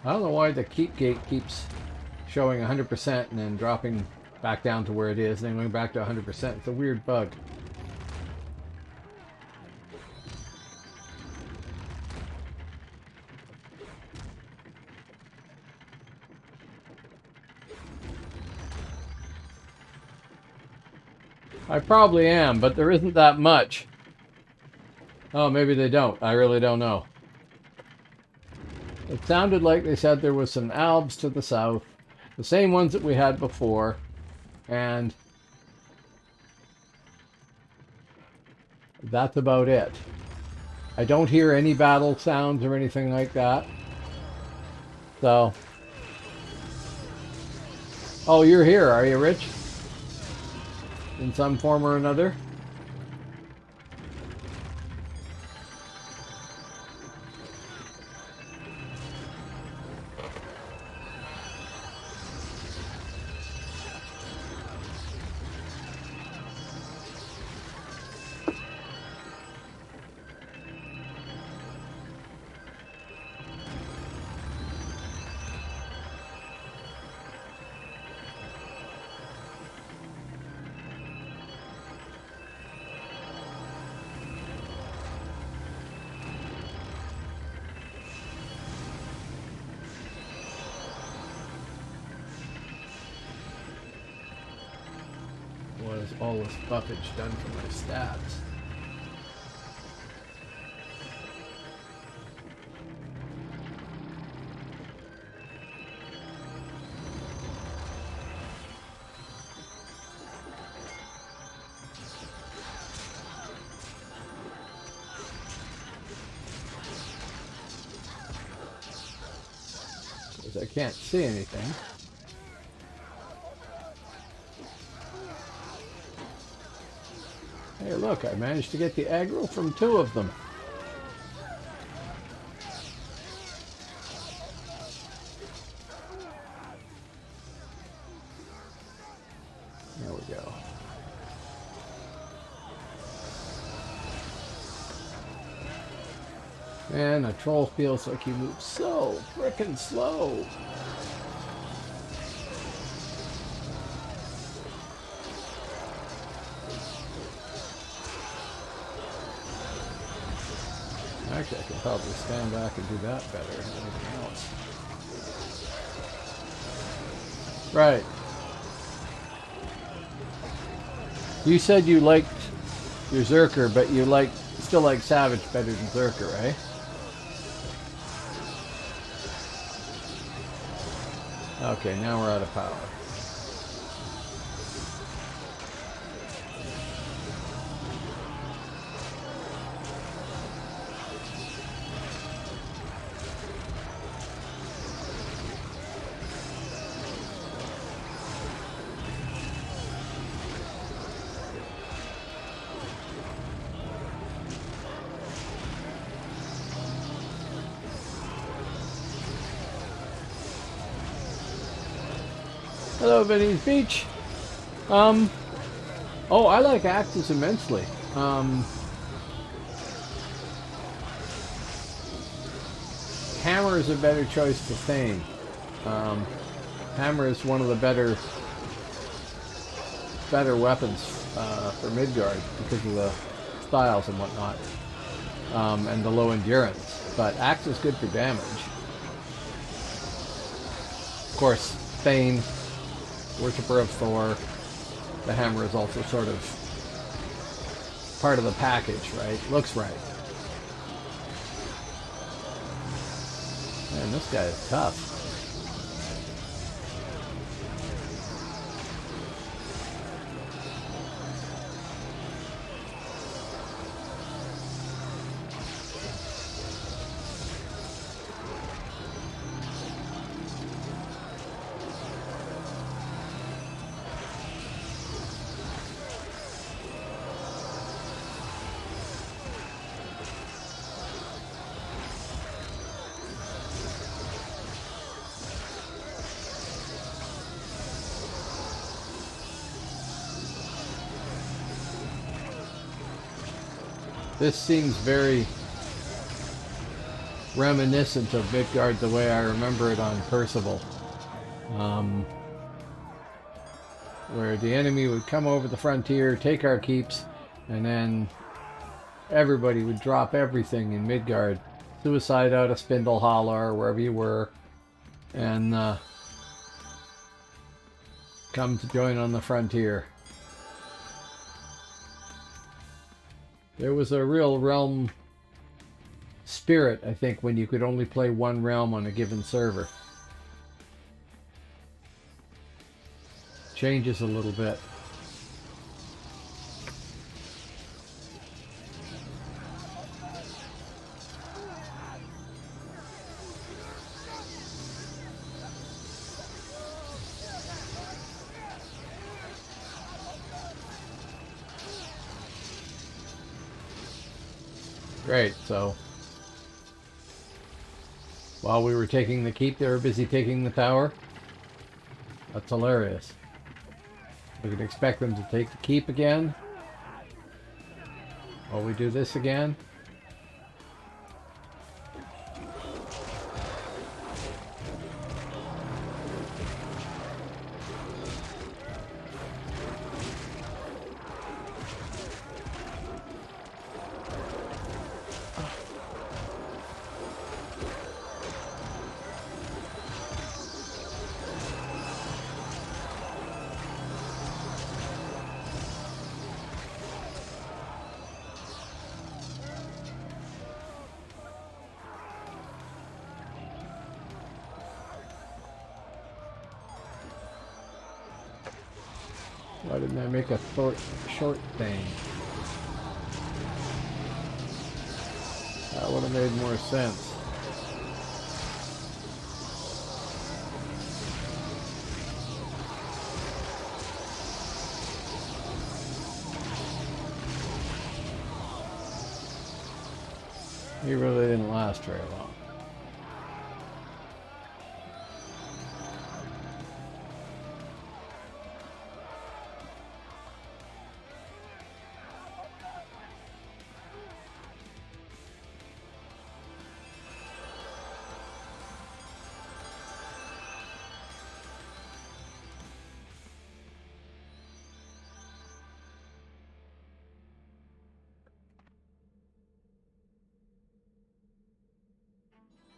I don't know why the keep gate keeps showing 100% and then dropping back down to where it is, and then going back to 100%. It's a weird bug. I probably am, but there isn't that much. Oh, maybe they don't. I really don't know. It sounded like they said there was some albs to the south, the same ones that we had before, and that's about it. I don't hear any battle sounds or anything like that. So, oh, you're here, are you, Rich? In some form or another? What has all this buffage done for my stats? Because I can't see anything. Hey, look, I managed to get the aggro from 2 of them. There we go. Man, a troll feels like he moves so frickin' slow. Actually, I could probably stand back and do that better than anything else. Right. You said you liked your Zerker, but you still like Savage better than Zerker, right? Okay, now we're out of power. Hello, Vinny's Beach. Oh, I like Axis immensely. Hammer is a better choice to Thane. Hammer is one of the better weapons for Midgard because of the styles and whatnot, and the low endurance. But Axe is good for damage. Of course, Thane, worshipper of Thor. The hammer is also sort of part of the package, right? Looks right. Man, this guy is tough. This seems very reminiscent of Midgard the way I remember it on Percival. Where the enemy would come over the frontier, take our keeps, and then everybody would drop everything in Midgard. Suicide out of Spindle Hollow or wherever you were, and come to join on the frontier. There was a real realm spirit, I think, when you could only play one realm on a given server. Changes a little bit. Great, so while we were taking the keep, they were busy taking the tower. That's hilarious. We can expect them to take the keep again. While we do this again. Why didn't I make a short thing? That would have made more sense. He really didn't last very long.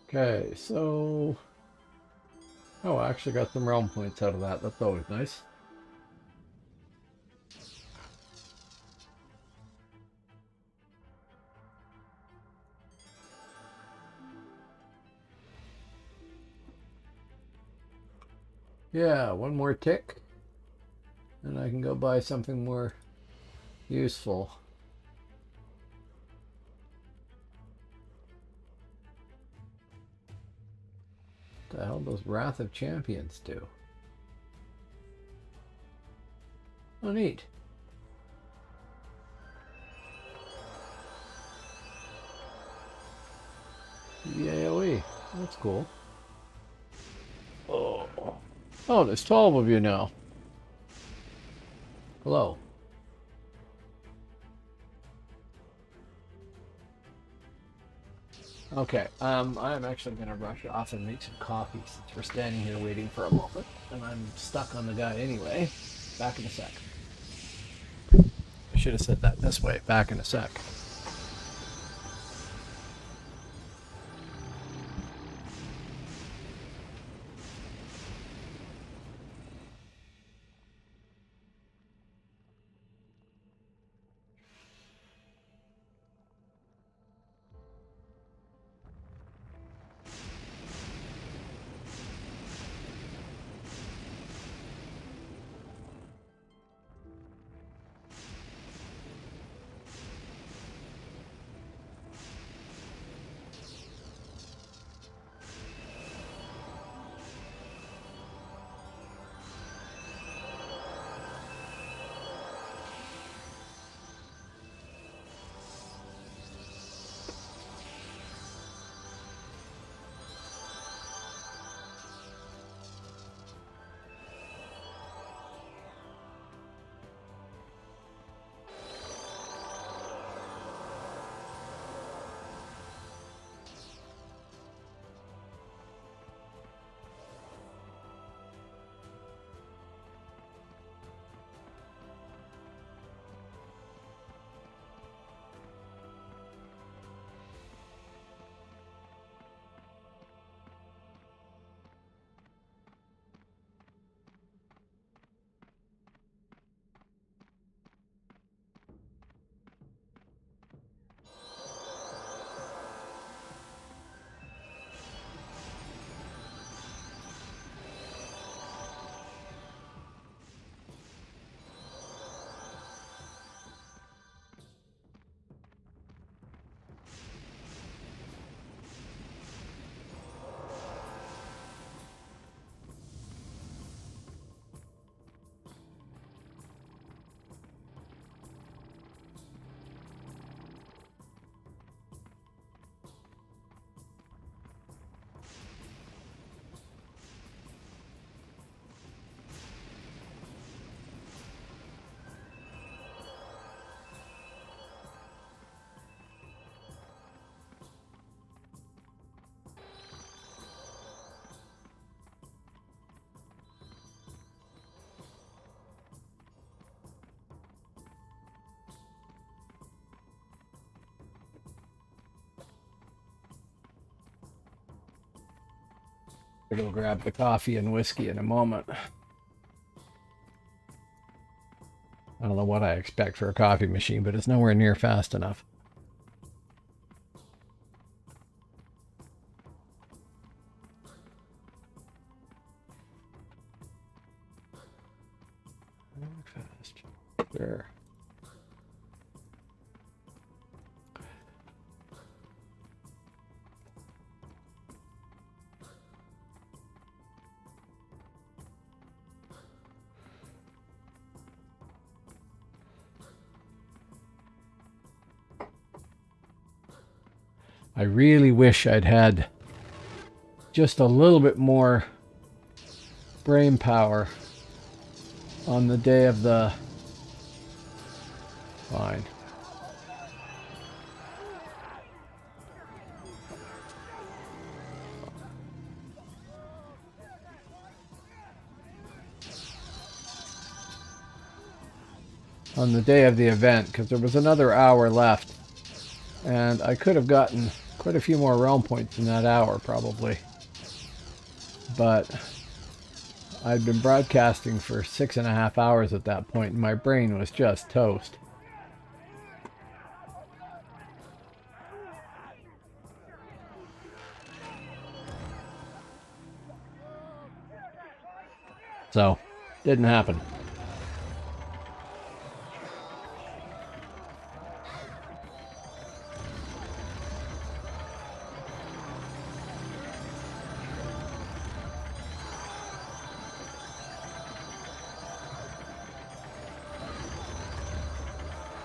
Okay, so... Oh, I actually got some realm points out of that. That's always nice. Yeah, one more tick. And I can go buy something more useful. What the hell does Wrath of Champions do? Oh, neat. The AoE. That's cool. Oh. Oh, there's 12 of you now. Hello. Okay, I'm actually going to rush off and make some coffee since we're standing here waiting for a moment, and I'm stuck on the guy anyway. Back in a sec. I should have said that this way. Back in a sec. I'll go grab the coffee and whiskey in a moment. I don't know what I expect for a coffee machine, but it's nowhere near fast enough. Fast. There. I really wish I'd had just a little bit more brain power on the day of the... Fine. On the day of the event, because there was another hour left, and I could have gotten quite a few more realm points in that hour, probably. But I'd been broadcasting for 6.5 hours at that point, and my brain was just toast. So, didn't happen.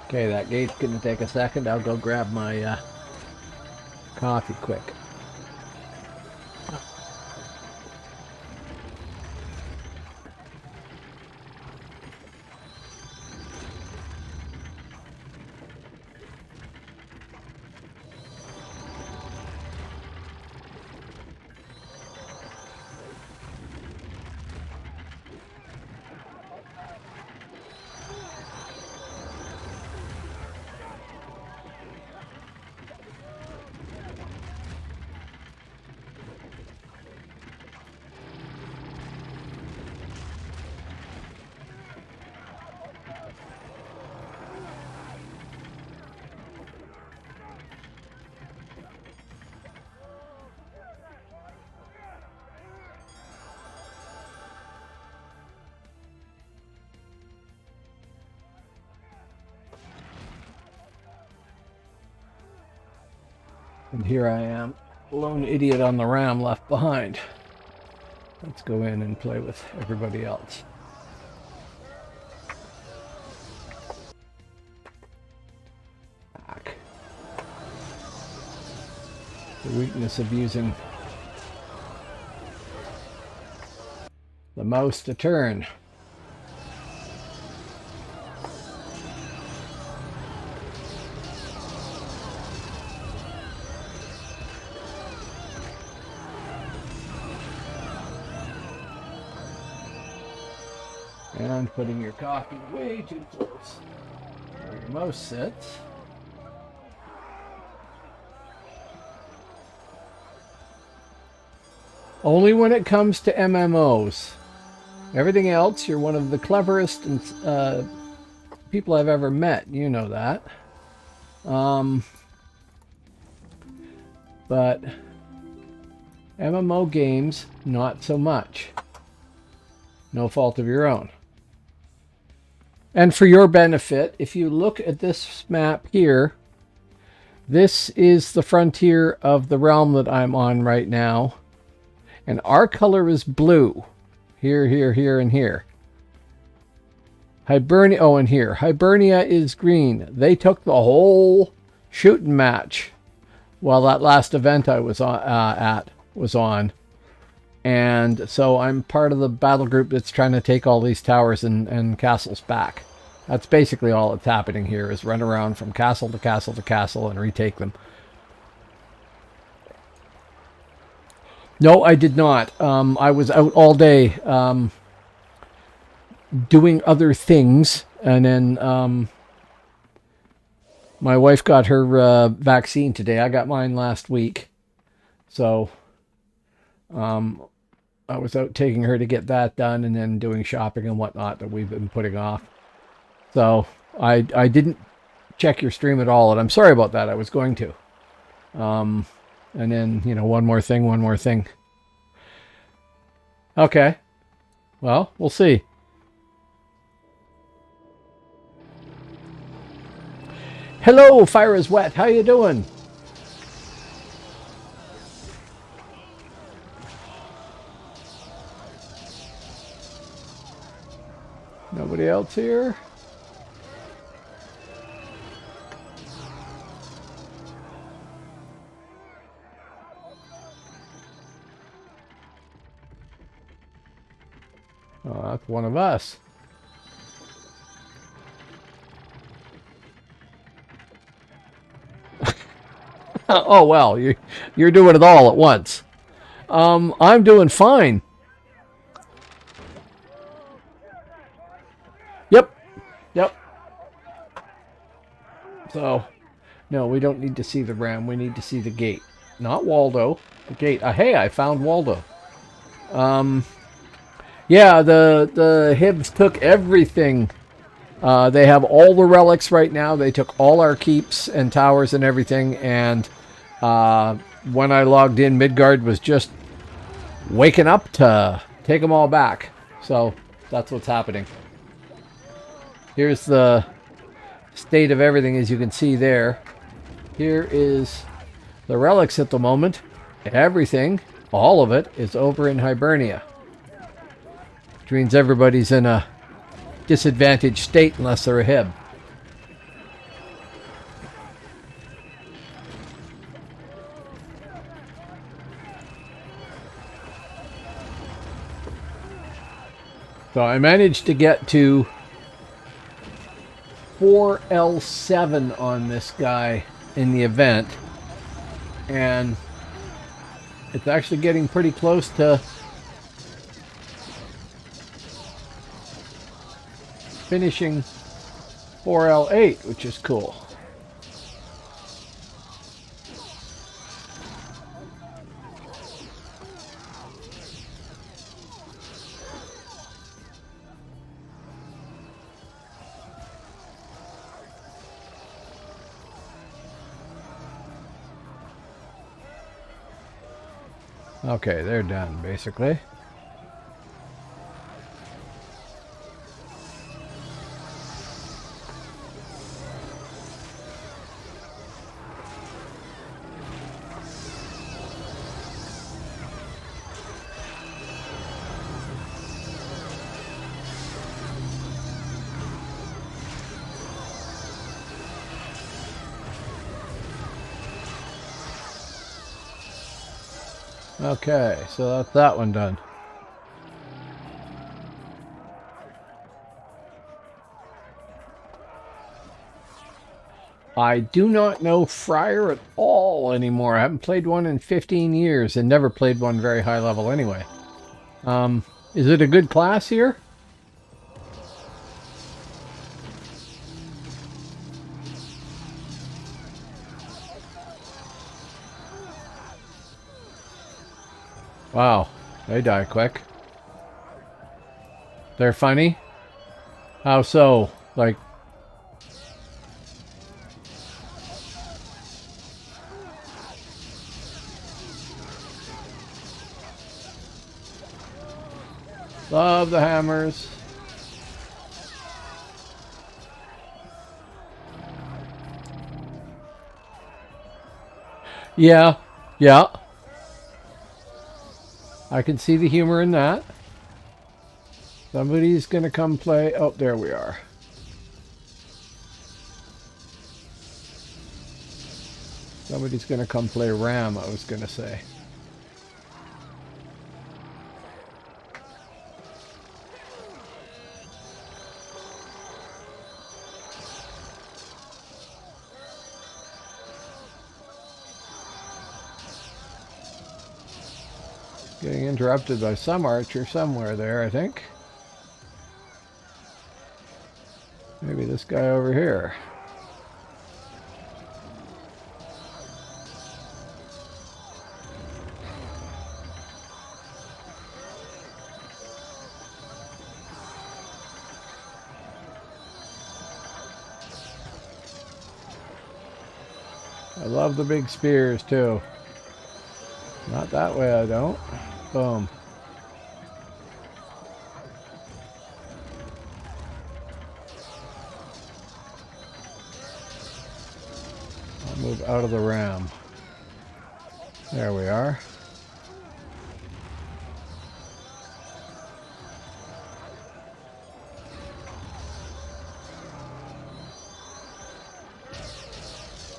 Okay, that gate's gonna take a second. I'll go grab my coffee quick. And here I am, lone idiot on the ram left behind. Let's go in and play with everybody else. Back. The weakness of using the mouse to turn. And putting your coffee way too close where your mouse sits. Only when it comes to MMOs. Everything else, you're one of the cleverest and, people I've ever met. You know that. But MMO games, not so much. No fault of your own. And for your benefit, if you look at this map here, this is the frontier of the realm that I'm on right now. And our color is blue. Here, here, here, and here. Hibernia, oh, and here. Hibernia is green. They took the whole shooting match while that last event I was on, And so I'm part of the battle group that's trying to take all these towers and castles back. That's basically all that's happening here, is run around from castle to castle to castle and retake them. No, I did not. I was out all day doing other things, and then my wife got her vaccine today. I got mine last week. So I was out taking her to get that done and then doing shopping and whatnot that we've been putting off. So I didn't check your stream at all, and I'm sorry about that. I was going to. And then, you know, one more thing. Okay. Well, we'll see. Hello, Fire is Wet. How you doing? Nobody else here? Oh, that's one of us. Oh, well, you're doing it all at once. I'm doing fine. Yep. So, no, we don't need to see the ram. We need to see the gate. Not Waldo. The gate. Hey, I found Waldo. Yeah, the Hibs took everything. They have all the relics right now. They took all our keeps and towers and everything. And when I logged in, Midgard was just waking up to take them all back. So that's what's happening. Here's the state of everything, as you can see there. Here is the relics at the moment. Everything, all of it, is over in Hibernia. Which means everybody's in a disadvantaged state unless they're a Hib. So I managed to get to R4L7 on this guy in the event, and it's actually getting pretty close to finishing R4L8, which is cool. Okay, they're done, basically. Okay, so that's that one done. I do not know Friar at all anymore. I haven't played one in 15 years and never played one very high level anyway. Is it a good class here? Wow, they die quick. They're funny? How so? Like... Love the hammers. Yeah. I can see the humor in that. Somebody's going to come play... Oh, there we are. Somebody's going to come play Ram, I was going to say. Getting interrupted by some archer somewhere there, I think. Maybe this guy over here. I love the big spears too. Not that way, I don't. Boom. I'll move out of the ram. There we are.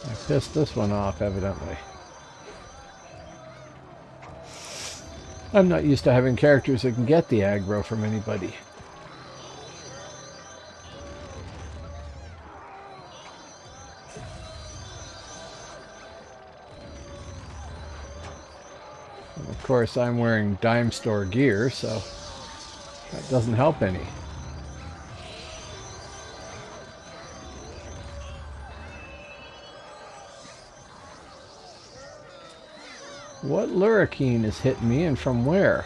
I pissed this one off, evidently. I'm not used to having characters that can get the aggro from anybody. And of course, I'm wearing dime store gear, so that doesn't help any. What lurricane is hitting me and from where?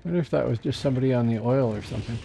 I wonder if that was just somebody on the oil or something.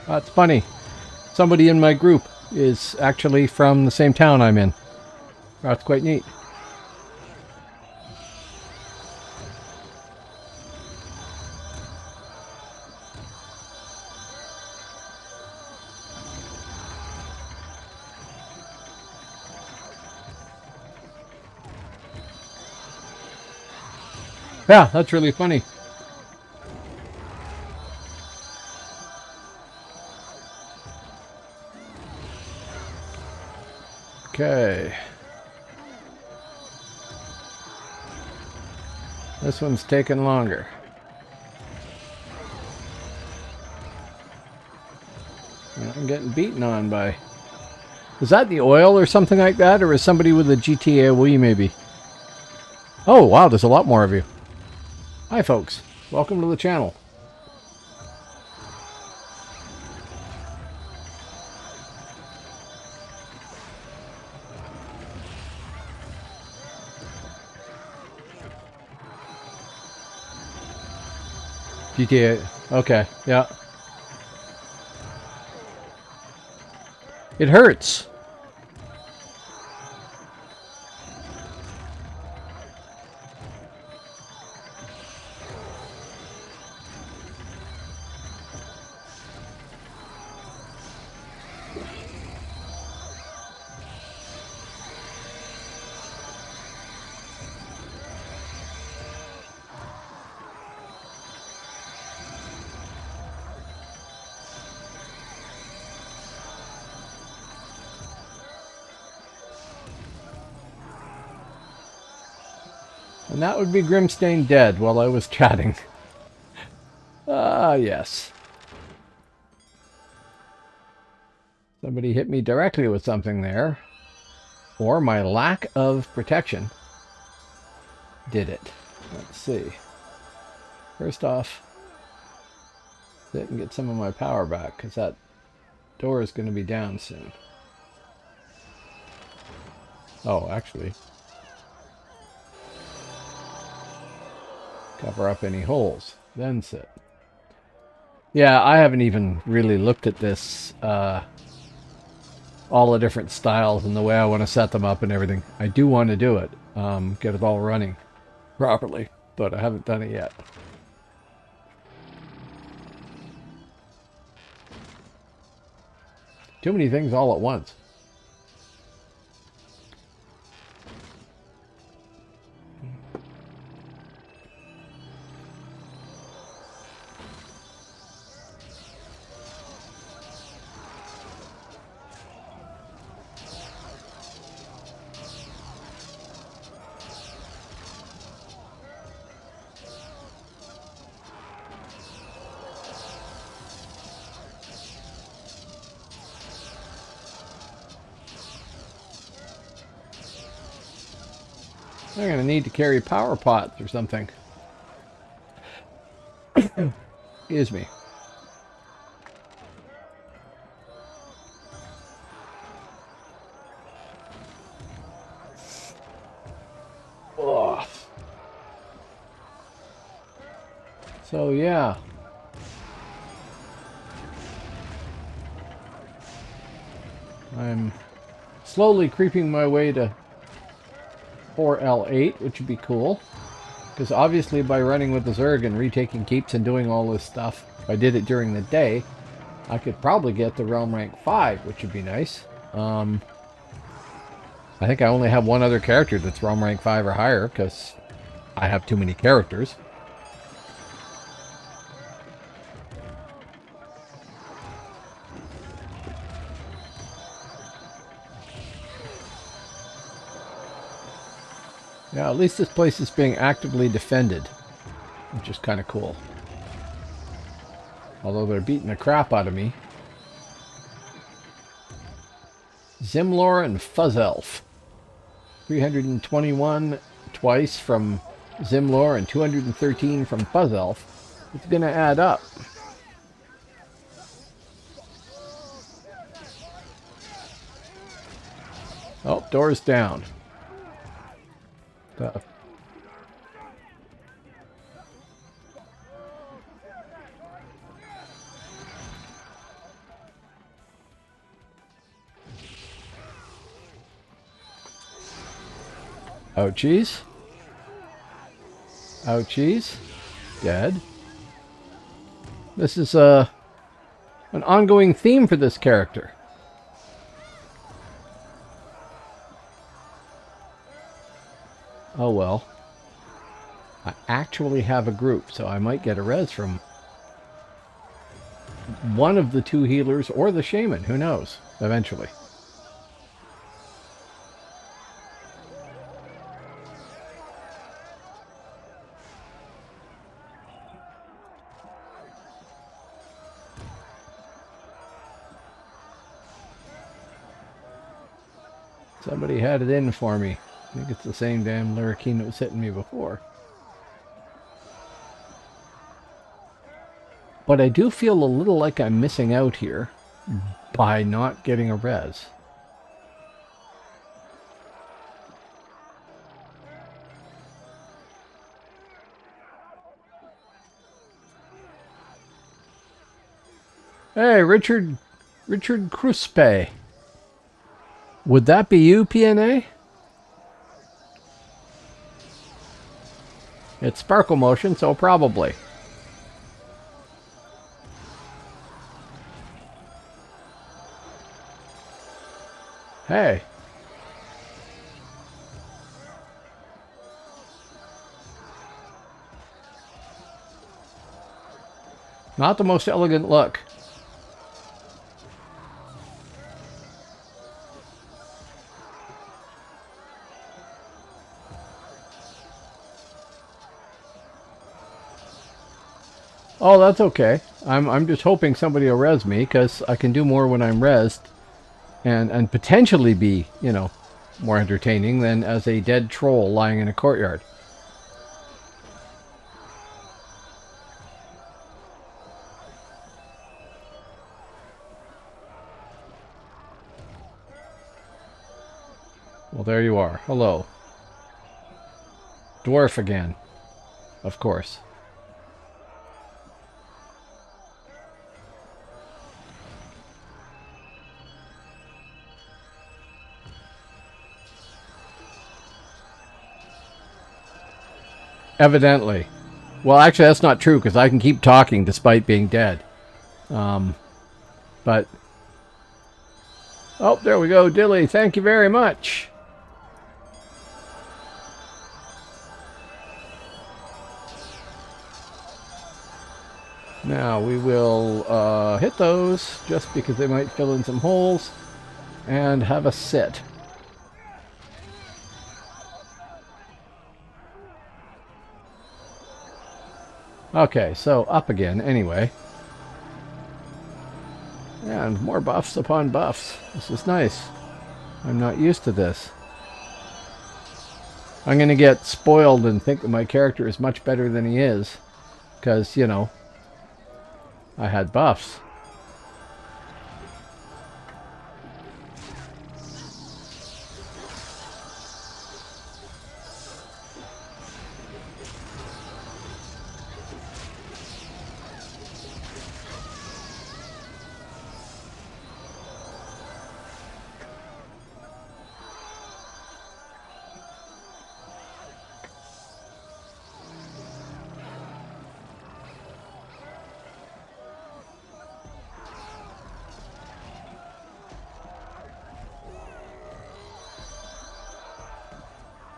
That's funny. Somebody in my group is actually from the same town I'm in. That's quite neat. Yeah, that's really funny. Okay. This one's taking longer. I'm getting beaten on by... Is that the oil or something like that? Or is somebody with a GTA Wii maybe? Oh, wow, there's a lot more of you. Hi, folks. Welcome to the channel. GTA. Okay, yeah. It hurts. And that would be Grimstain dead while I was chatting. Ah, yes. Somebody hit me directly with something there. Or my lack of protection did it. Let's see. First off, sit and get some of my power back, because that door is going to be down soon. Oh, actually. Cover up any holes, then sit. Yeah, I haven't even really looked at this, all the different styles and the way I want to set them up and everything. I do want to do it, get it all running properly, but I haven't done it yet. Too many things all at once. I'm going to need to carry power pots or something. Excuse me. Oh. So, yeah. I'm slowly creeping my way to R4L7, which would be cool. Because obviously by running with the Zerg and retaking keeps and doing all this stuff, if I did it during the day, I could probably get to Realm Rank 5, which would be nice. I think I only have one other character that's Realm Rank 5 or higher, because I have too many characters. Yeah, at least this place is being actively defended, which is kind of cool. Although they're beating the crap out of me. Zimlor and Fuzz Elf. 321 twice from Zimlor and 213 from Fuzz Elf. It's going to add up. Oh, door's down. Ouchies. Ouchies. Dead. This is an ongoing theme for this character. Oh well. I actually have a group, so I might get a res from one of the two healers or the shaman. Who knows? Eventually. Somebody had it in for me. I think it's the same damn Lurrikeen that was hitting me before. But I do feel a little like I'm missing out here by not getting a res. Hey, Richard Cruspe. Would that be you, PNA? It's Sparkle Motion, so probably. Hey. Not the most elegant look. Oh, that's okay. I'm just hoping somebody will res me, because I can do more when I'm resed, and potentially be, you know, more entertaining than as a dead troll lying in a courtyard. Well, there you are. Hello. Dwarf again. Of course. Evidently. Well, actually, that's not true, because I can keep talking despite being dead. But... Oh, there we go, Dilly. Thank you very much. Now, we will hit those, just because they might fill in some holes, and have a sit. Okay, so up again, anyway. And more buffs upon buffs. This is nice. I'm not used to this. I'm going to get spoiled and think that my character is much better than he is. Because, you know, I had buffs.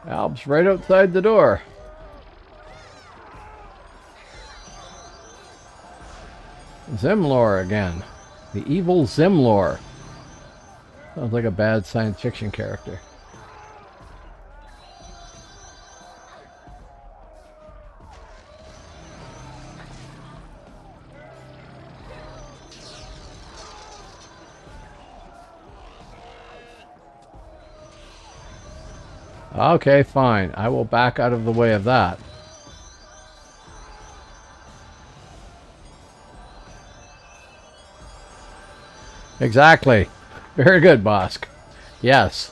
Alb's right outside the door. Zimlor again. The evil Zimlor. Sounds like a bad science fiction character. Okay, fine. I will back out of the way of that. Exactly. Very good, Bosk. Yes.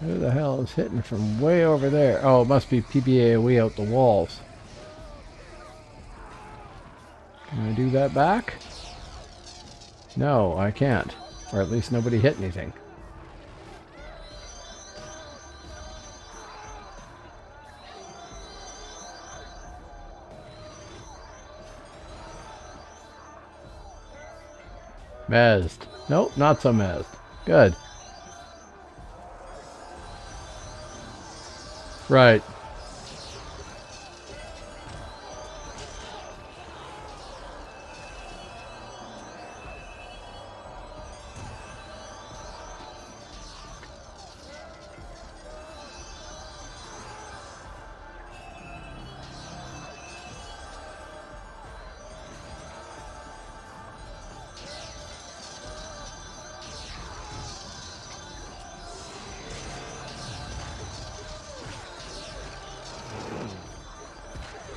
Who the hell is hitting from way over there? Oh, it must be PBAOE out the walls. Can I do that back? No, I can't. Or at least nobody hit anything. Mezzed. Nope, not so mezzed. Good. Right.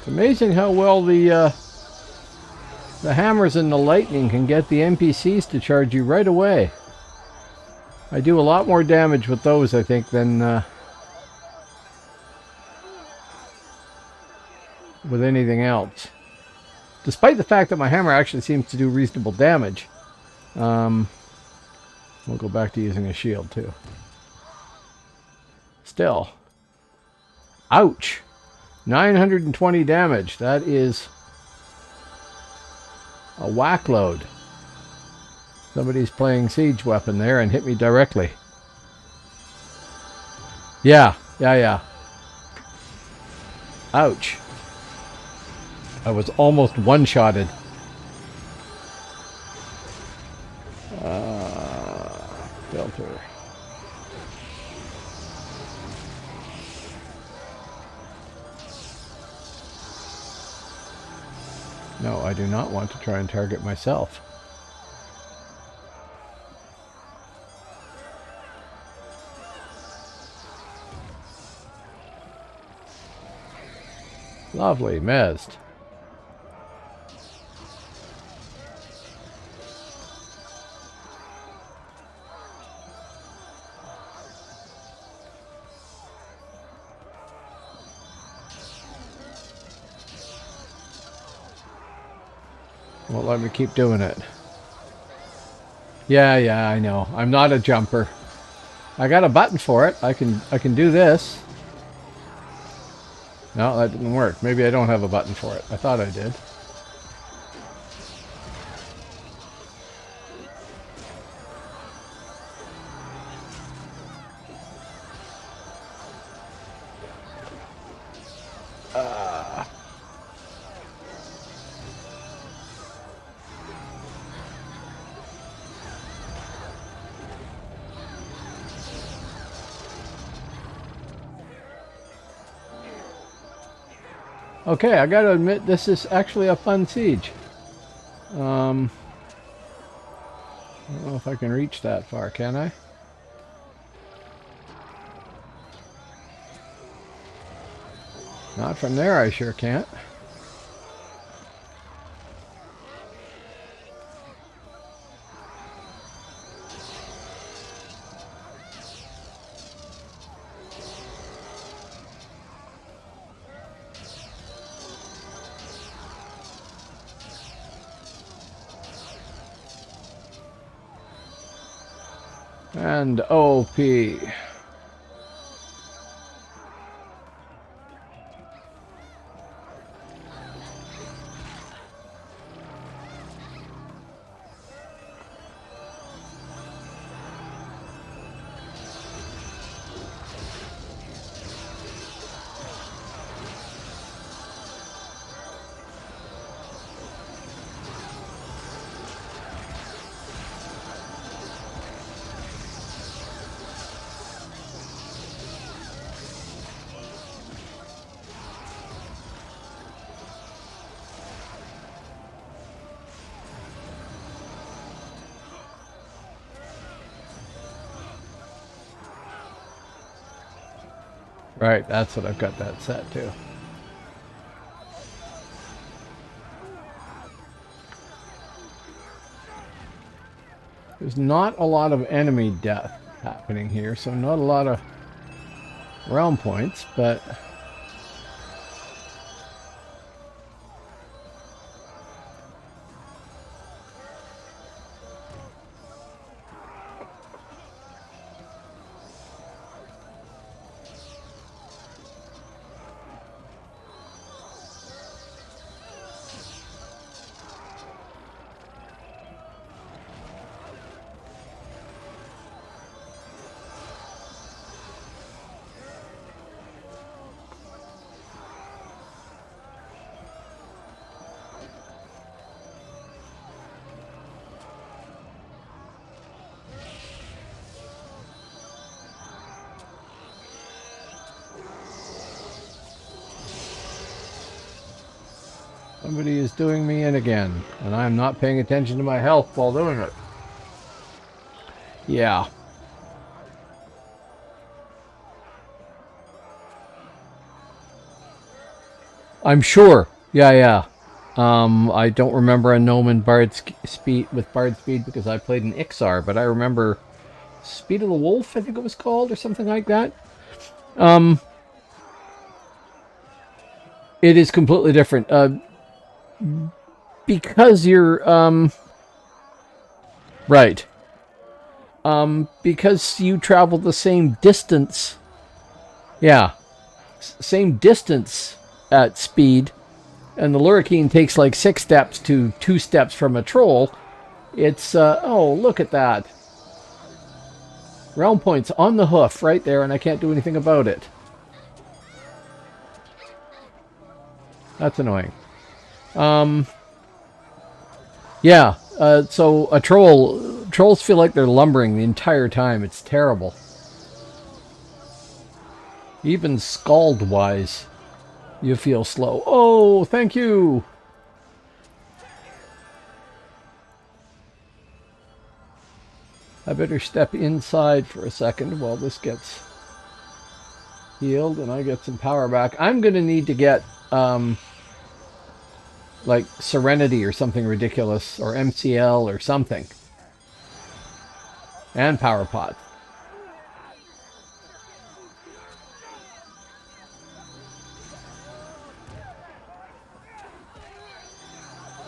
It's amazing how well the hammers and the lightning can get the NPCs to charge you right away. I do a lot more damage with those, I think, than with anything else. Despite the fact that my hammer actually seems to do reasonable damage. We'll go back to using a shield, too. Still. Ouch. 920 damage. That is a whack load. Somebody's playing siege weapon there and hit me directly. Yeah. Ouch. I was almost one-shotted. Filter. No, I do not want to try and target myself. Lovely, mezzed. Won't let me keep doing it. Yeah, I know. I'm not a jumper. I got a button for it. I can do this. No, that didn't work. Maybe I don't have a button for it. I thought I did. Okay, I gotta admit, this is actually a fun siege. I don't know if I can reach that far, can I? Not from there, I sure can't. And OP. Right, that's what I've got that set to. There's not a lot of enemy death happening here, so not a lot of realm points, but somebody is doing me in again, and I'm not paying attention to my health while doing it. Yeah. I'm sure. Yeah. I don't remember a gnome in Bard speed because I played an Ixar, but I remember Speed of the Wolf, I think it was called, or something like that. It is completely different. Because you're right. Because you travel the same distance. Yeah. same distance at speed, and the Lurrikeen takes like 6 steps to 2 steps from a troll, it's, oh, look at that. Realm points on the hoof right there, and I can't do anything about it. That's annoying. Yeah, so a trolls feel like they're lumbering the entire time. It's terrible. Even scald-wise, you feel slow. Oh, thank you! I better step inside for a second while this gets healed and I get some power back. I'm going to need to get, like, Serenity or something ridiculous, or MCL or something. And Power Pot.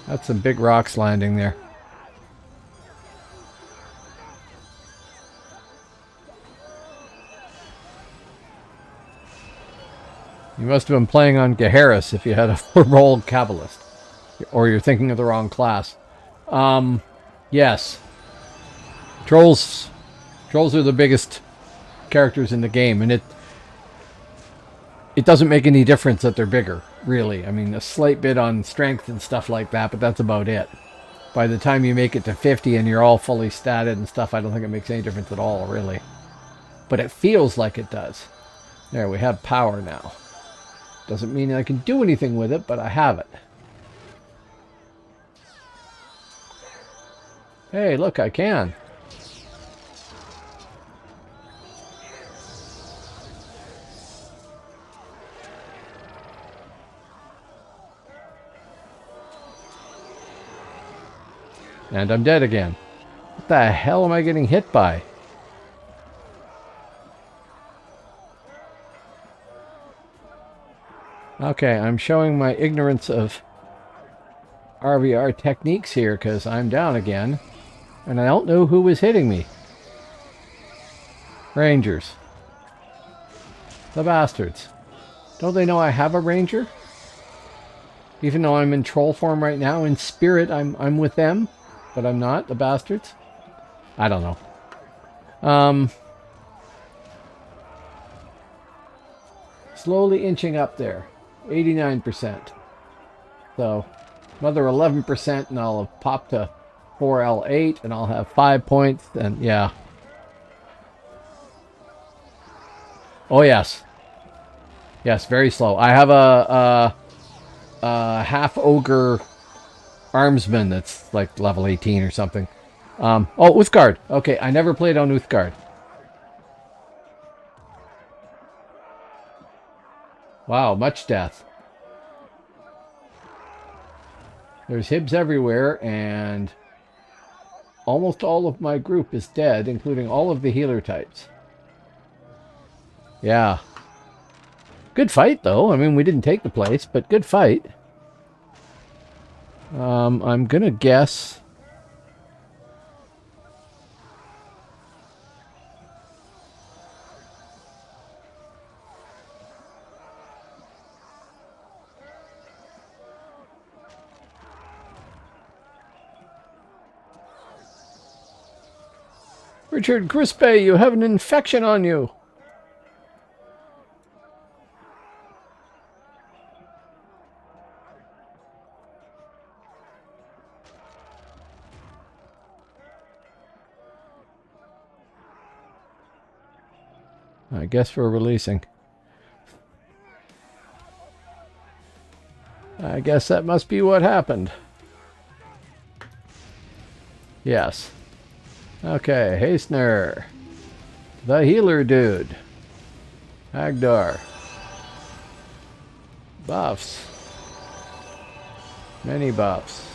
That's some big rocks landing there. You must have been playing on Gaheris if you had a full-roll Kabbalist. Or you're thinking of the wrong class. Yes. Trolls are the biggest characters in the game, and it doesn't make any difference that they're bigger, really. I mean, a slight bit on strength and stuff like that, but that's about it. By the time you make it to 50 and you're all fully statted and stuff, I don't think it makes any difference at all, really. But it feels like it does. There, we have power now. Doesn't mean I can do anything with it, but I have it. Hey, look, I can. And I'm dead again. What the hell am I getting hit by? Okay, I'm showing my ignorance of RVR techniques here because I'm down again. And I don't know who was hitting me. Rangers. The bastards. Don't they know I have a ranger? Even though I'm in troll form right now, in spirit I'm with them. But I'm not, the bastards. I don't know. Slowly inching up there. 89%. So, another 11% and I'll have popped to R4L7 and I'll have 5 points and yeah. Oh yes. Yes, very slow. I have a half ogre armsman that's like level 18 or something. Oh, Uthgard. Okay, I never played on Uthgard. Wow, much death. There's hibs everywhere, and almost all of my group is dead, including all of the healer types. Yeah. Good fight, though. I mean, we didn't take the place, but good fight. I'm gonna guess... Richard Crispe, you have an infection on you. I guess we're releasing. I guess that must be what happened. Yes. Okay, Hastener. The healer dude. Agdar. Buffs. Many buffs.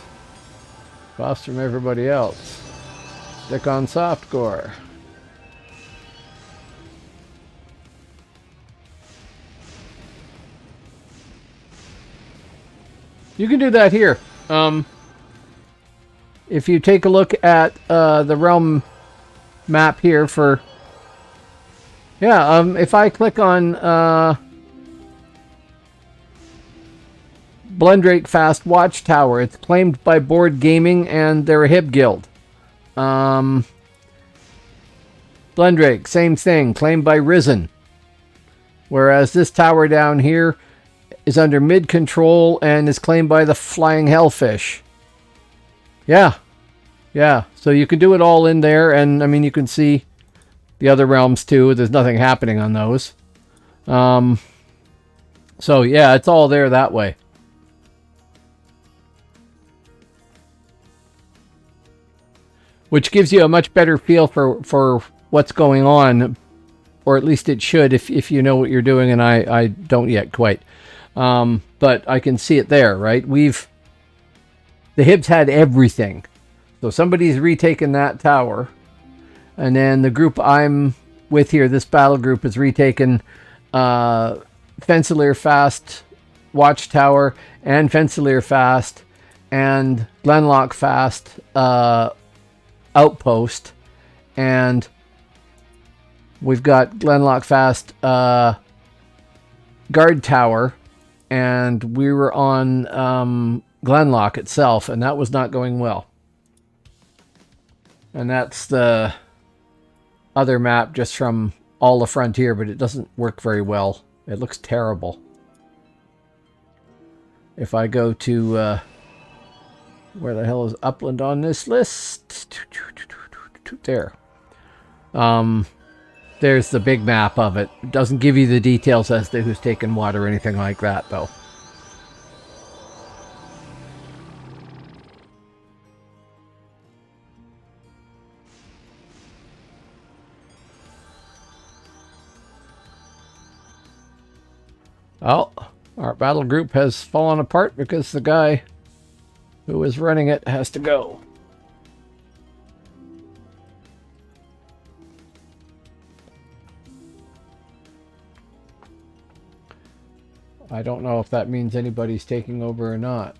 Buffs from everybody else. Stick on softcore. You can do that here. If you take a look at the realm map here for... Yeah, if I click on Blendrake Fast Watchtower. It's claimed by Board Gaming, and they're a HIB guild. Blendrake, same thing, claimed by Risen. Whereas this tower down here is under mid control and is claimed by the Flying Hellfish. Yeah. Yeah. So you can do it all in there, and I mean, you can see the other realms too. There's nothing happening on those. So yeah, it's all there that way. Which gives you a much better feel for what's going on, or at least it should if you know what you're doing, and I don't yet quite. But I can see it there, right? The Hibs had everything. So somebody's retaken that tower, and then the group I'm with here, this battle group, has retaken Fensalir Fast Watchtower and Fensalir Fast and Glenlock Fast Outpost, and we've got Glenlock Fast Guard Tower, and we were on Glenlock itself, and that was not going well. And that's the other map just from all the frontier, but it doesn't work very well. It looks terrible. If I go to where the hell is Upland on this list? There. There's the big map of it. It doesn't give you the details as to who's taken what or anything like that, though. Oh, our battle group has fallen apart because the guy who is running it has to go. I don't know if that means anybody's taking over or not.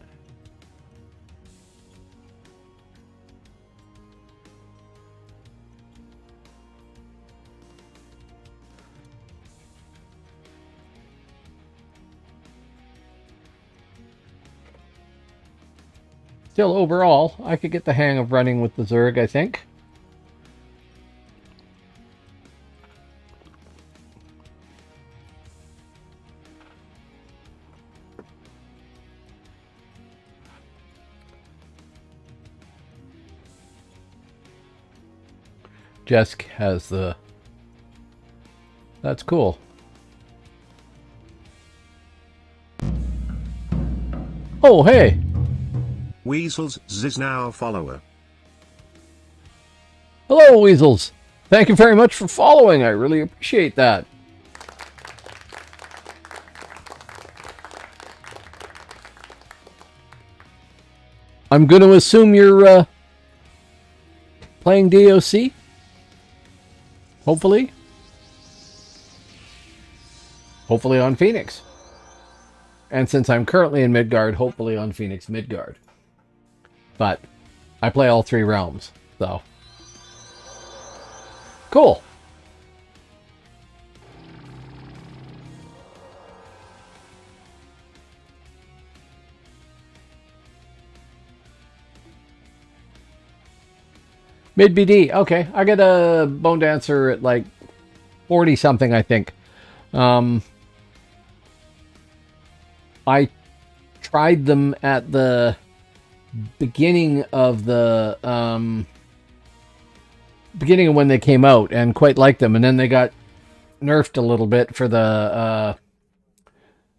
Still, overall, I could get the hang of running with the Zerg, I think. Jesk has the... That's cool. Oh, hey! Weasels is now a follower. Hello, Weasels! Thank you very much for following. I really appreciate that. I'm going to assume you're playing DAOC? Hopefully. Hopefully on Phoenix. And since I'm currently in Midgard, hopefully on Phoenix Midgard. But I play all three realms, so. Cool. Mid BD. Okay, I get a Bone Dancer at like 40 something, I think. I tried them at the beginning of the beginning of when they came out and quite liked them, and then they got nerfed a little bit for the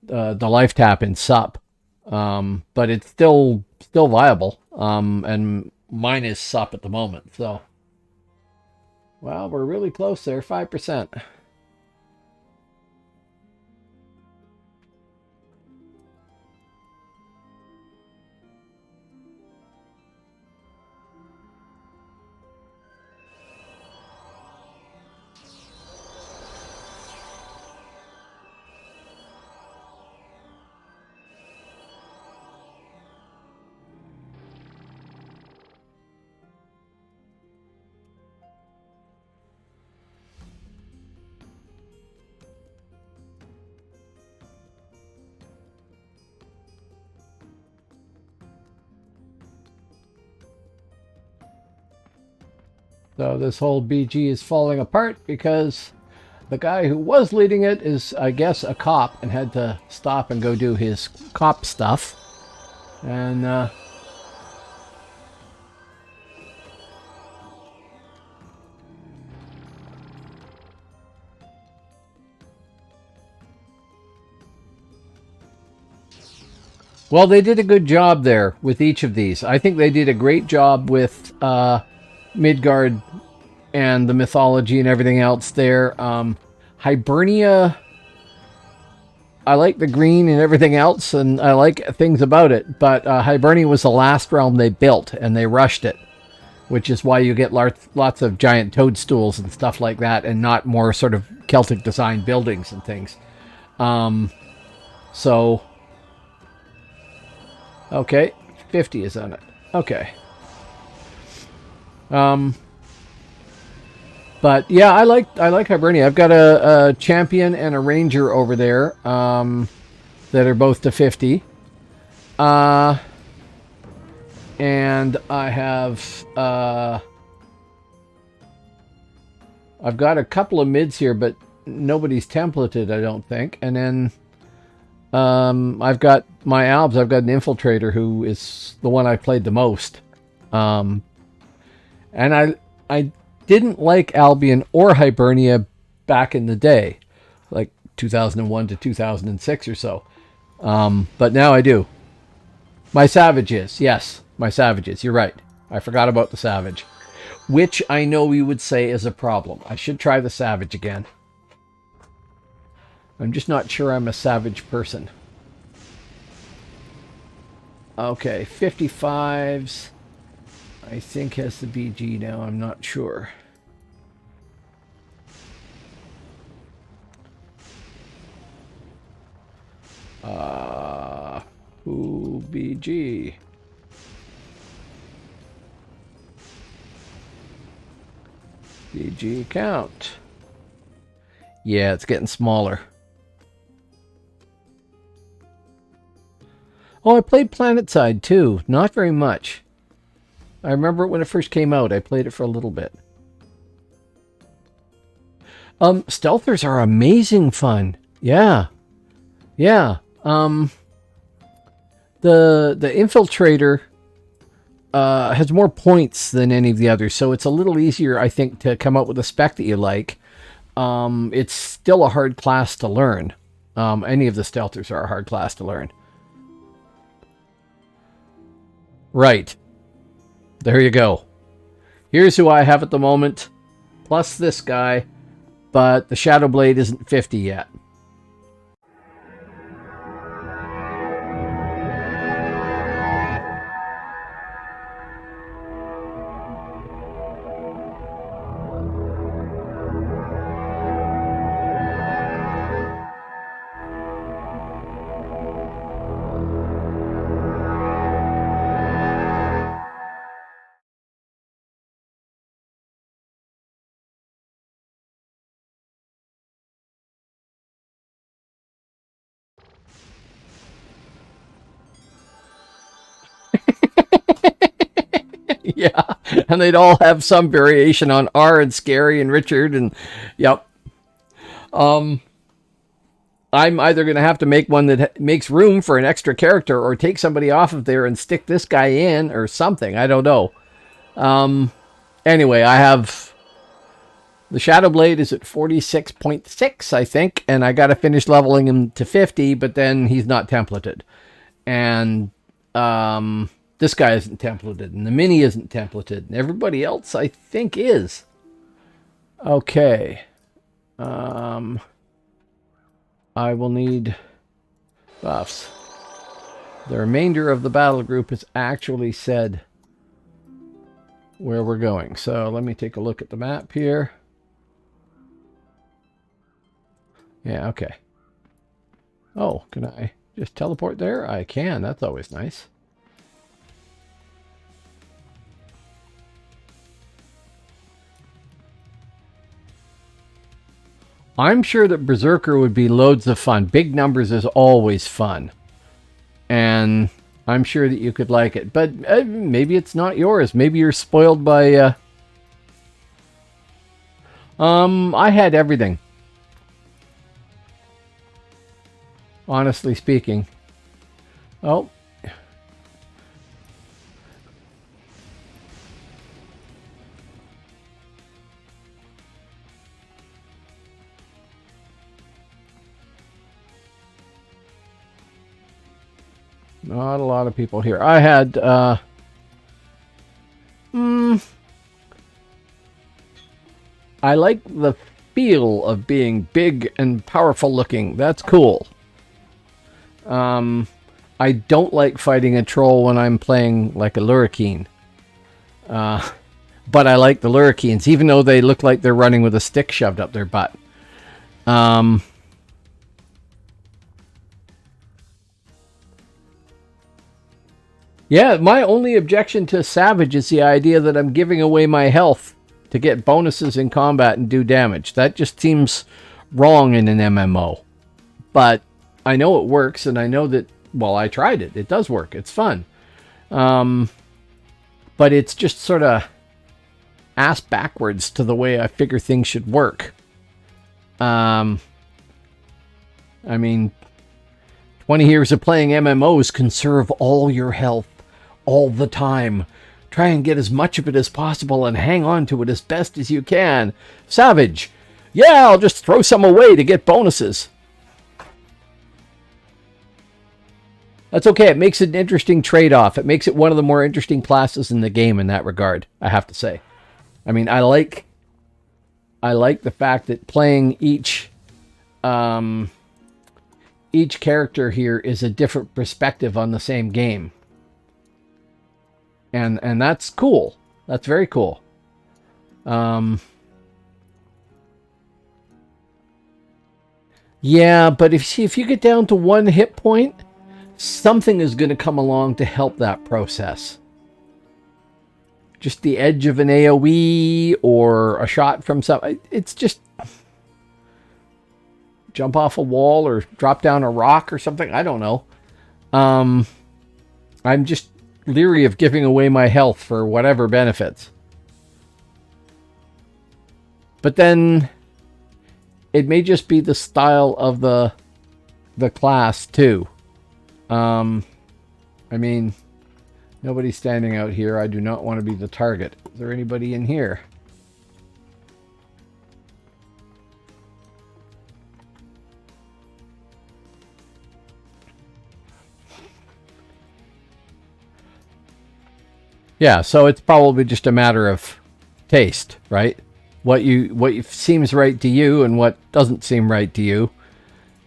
life tap in sup, but it's still viable, and mine is sup at the moment. So, well, we're really close there, 5%. So this whole BG is falling apart because the guy who was leading it is, I guess, a cop and had to stop and go do his cop stuff. And well, they did a good job there with each of these. I think they did a great job with Midgard and the mythology and everything else there. Hibernia, I like the green and everything else, and I like things about it. But Hibernia was the last realm they built, and they rushed it, which is why you get lots of giant toadstools and stuff like that, and not more sort of Celtic design buildings and things. So... Okay, 50 is on it. Okay. But yeah, I like Hibernia. I've got a champion and a ranger over there that are both to 50. And I have I've got a couple of mids here, but nobody's templated, I don't think. And then I've got my Albs. I've got an infiltrator who is the one I played the most. And I didn't like Albion or Hibernia back in the day, like 2001 to 2006 or so. But now I do. My Savages, yes, my Savages. You're right. I forgot about the Savage, which I know you would say is a problem. I should try the Savage again. I'm just not sure I'm a Savage person. Okay, 55s. I think has the BG now. I'm not sure. Ooh, BG. BG count. Yeah, it's getting smaller. Oh, I played PlanetSide too. Not very much. I remember it when it first came out. I played it for a little bit. Stealthers are amazing fun. Yeah. Yeah. The Infiltrator has more points than any of the others, so it's a little easier, I think, to come up with a spec that you like. It's still a hard class to learn. Any of the Stealthers are a hard class to learn. Right. There you go. Here's who I have at the moment, plus this guy, but the Shadow Blade isn't 50 yet. Yeah, and they'd all have some variation on R and Scary and Richard and yep. I'm either going to have to make one that makes room for an extra character or take somebody off of there and stick this guy in or something. I don't know. Anyway, I have the Shadow Blade is at 46.6, I think, and I got to finish leveling him to 50, but then he's not templated. And this guy isn't templated, and the Mini isn't templated, and everybody else, I think, is. Okay. I will need buffs. The remainder of the battle group has actually said where we're going. So let me take a look at the map here. Yeah, okay. Oh, can I just teleport there? I can. That's always nice. I'm sure that Berserker would be loads of fun. Big numbers is always fun. And I'm sure that you could like it. But maybe it's not yours. Maybe you're spoiled by I had everything. Honestly speaking. Oh. Not a lot of people here. I had, I like the feel of being big and powerful looking. That's cool. I don't like fighting a troll when I'm playing like a lurrikeen. But I like the lurrikeens, even though they look like they're running with a stick shoved up their butt. Yeah, my only objection to Savage is the idea that I'm giving away my health to get bonuses in combat and do damage. That just seems wrong in an MMO. But I know it works, and I know that, well, I tried it. It does work. It's fun. But it's just sort of ass backwards to the way I figure things should work. I mean, 20 years of playing MMOs conserve all your health all the time. Try and get as much of it as possible and hang on to it as best as you can. Savage. Yeah, I'll just throw some away to get bonuses. That's okay. It makes it an interesting trade-off. It makes it one of the more interesting classes in the game in that regard, I have to say. I mean, I like the fact that playing each character here is a different perspective on the same game. And that's cool. That's very cool. Yeah, but if you get down to 1 hit point, something is going to come along to help that process. Just the edge of an AoE or a shot from something. It's just jump off a wall or drop down a rock or something. I don't know. I'm just leery of giving away my health for whatever benefits. But then it may just be the style of the class too. I mean, nobody's standing out here. I do not want to be the target. Is there anybody in here? Yeah, so it's probably just a matter of taste, right? What seems right to you and what doesn't seem right to you.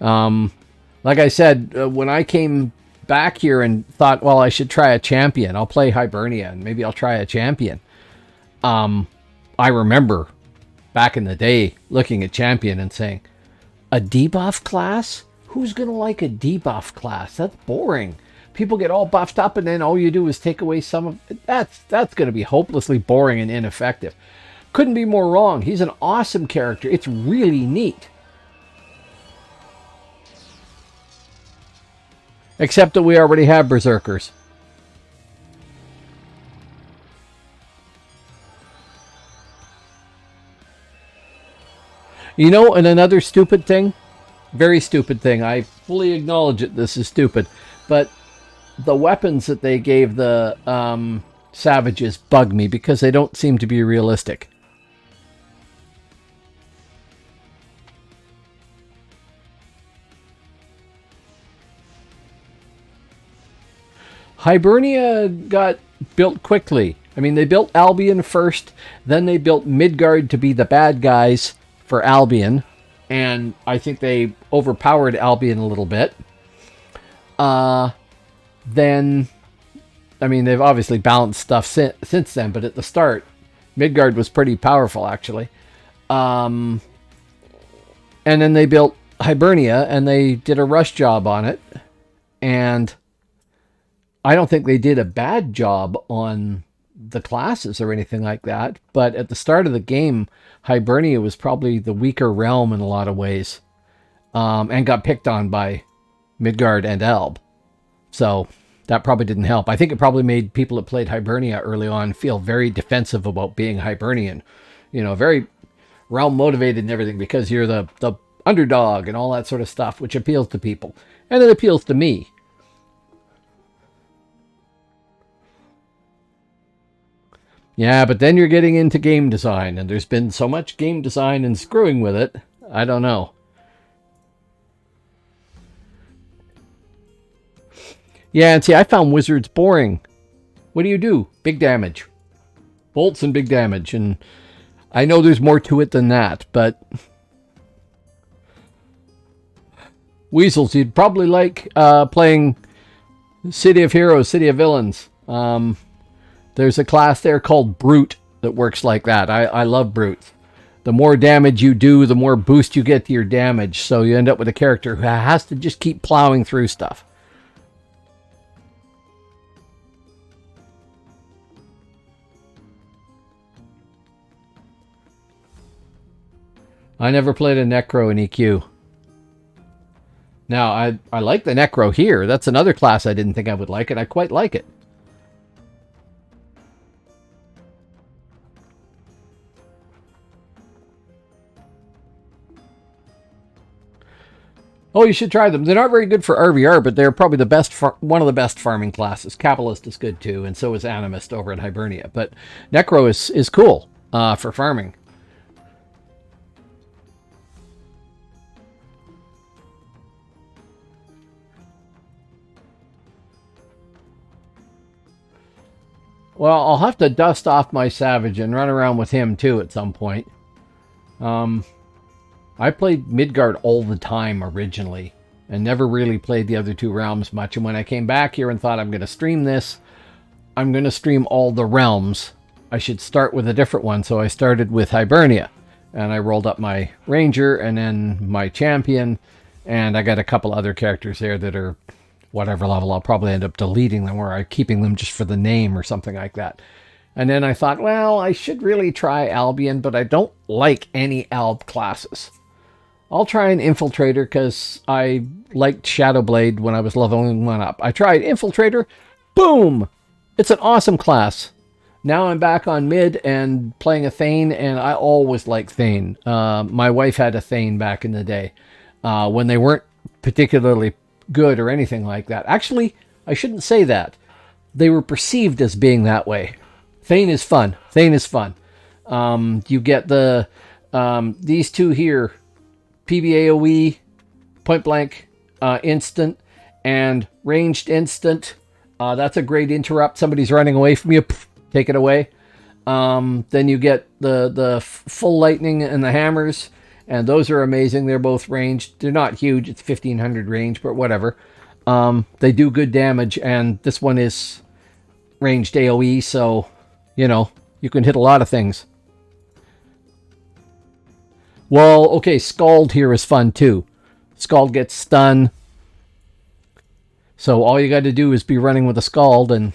Like I said, when I came back here and thought, well, I should try a champion. I'll play Hibernia and maybe I'll try a champion. I remember back in the day looking at champion and saying, a debuff class? Who's going to like a debuff class? That's boring. People get all buffed up and then all you do is take away some of it. That's going to be hopelessly boring and ineffective. Couldn't be more wrong. He's an awesome character. It's really neat. Except that we already have berserkers. You know, and another stupid thing, very stupid thing, I fully acknowledge it, this is stupid, but the weapons that they gave the savages bug me because they don't seem to be realistic. Hibernia got built quickly. I mean, they built Albion first, then they built Midgard to be the bad guys for Albion, and I think they overpowered Albion a little bit. Then, I mean, they've obviously balanced stuff since then, but at the start, Midgard was pretty powerful, actually. And then they built Hibernia, and they did a rush job on it, and I don't think they did a bad job on the classes or anything like that, but at the start of the game, Hibernia was probably the weaker realm in a lot of ways, and got picked on by Midgard and Alb. So that probably didn't help. I think it probably made people that played Hibernia early on feel very defensive about being Hibernian. You know, very realm motivated and everything because you're the underdog and all that sort of stuff, which appeals to people. And it appeals to me. Yeah, but then you're getting into game design, and there's been so much game design and screwing with it. I don't know. Yeah, and see, I found wizards boring. What do? Big damage. Bolts and big damage. And I know there's more to it than that, but... Weasels, you'd probably like playing City of Heroes, City of Villains. There's a class there called Brute that works like that. I love Brutes. The more damage you do, the more boost you get to your damage. So you end up with a character who has to just keep plowing through stuff. I never played a Necro in EQ. Now, I like the Necro here. That's another class I didn't think I would like, and I quite like it. Oh, you should try them. They're not very good for RVR, but they're probably the best, one of the best farming classes. Capitalist is good too, and so is Animist over at Hibernia. But Necro is cool for farming. Well, I'll have to dust off my Savage and run around with him too at some point. I played Midgard all the time originally and never really played the other two realms much. And when I came back here and thought I'm going to stream this, I'm going to stream all the realms. I should start with a different one. So I started with Hibernia and I rolled up my Ranger and then my Champion. And I got a couple other characters there that are whatever level. I'll probably end up deleting them or I'm keeping them just for the name or something like that. And then I thought, well, I should really try Albion, but I don't like any Alb classes. I'll try an Infiltrator because I liked Shadowblade when I was leveling one up. I tried Infiltrator. Boom! It's an awesome class. Now I'm back on mid and playing a Thane, and I always liked Thane. My wife had a Thane back in the day when they weren't particularly good or anything like that. Actually, I shouldn't say that. They were perceived as being that way. Thane is fun. Thane is fun. You get the these two here. PBAOE, point blank, instant, and ranged instant. That's a great interrupt. Somebody's running away from you, take it away. Then you get the full lightning and the hammers, and those are amazing. They're both ranged. They're not huge. It's 1500 range, but whatever. They do good damage, and this one is ranged AoE, so, you know, you can hit a lot of things. Well, okay, Scald here is fun too. Scald gets stun. So all you got to do is be running with a Scald and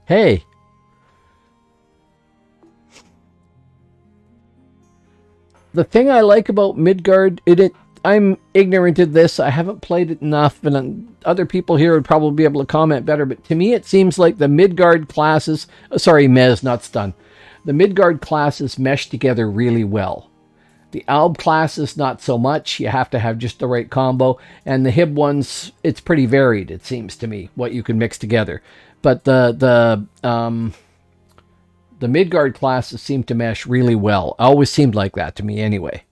hey. The thing I like about Midgard, I'm ignorant of this. I haven't played it enough, and other people here would probably be able to comment better. But to me, it seems like the Midgard classes, sorry, Mez, not stun. The Midgard classes mesh together really well. The Alb classes, not so much. You have to have just the right combo. And the Hib ones, it's pretty varied, it seems to me, what you can mix together. But the Midgard classes seem to mesh really well. Always seemed like that to me anyway.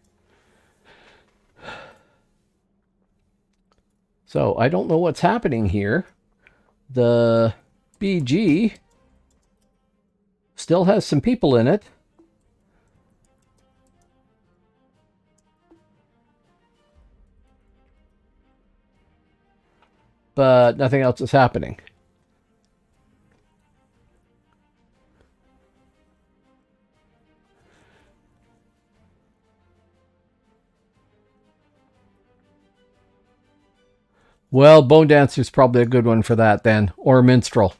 So I don't know what's happening here. The BG still has some people in it. But nothing else is happening. Well, Bone Dancer's probably a good one for that then. Or Minstrel.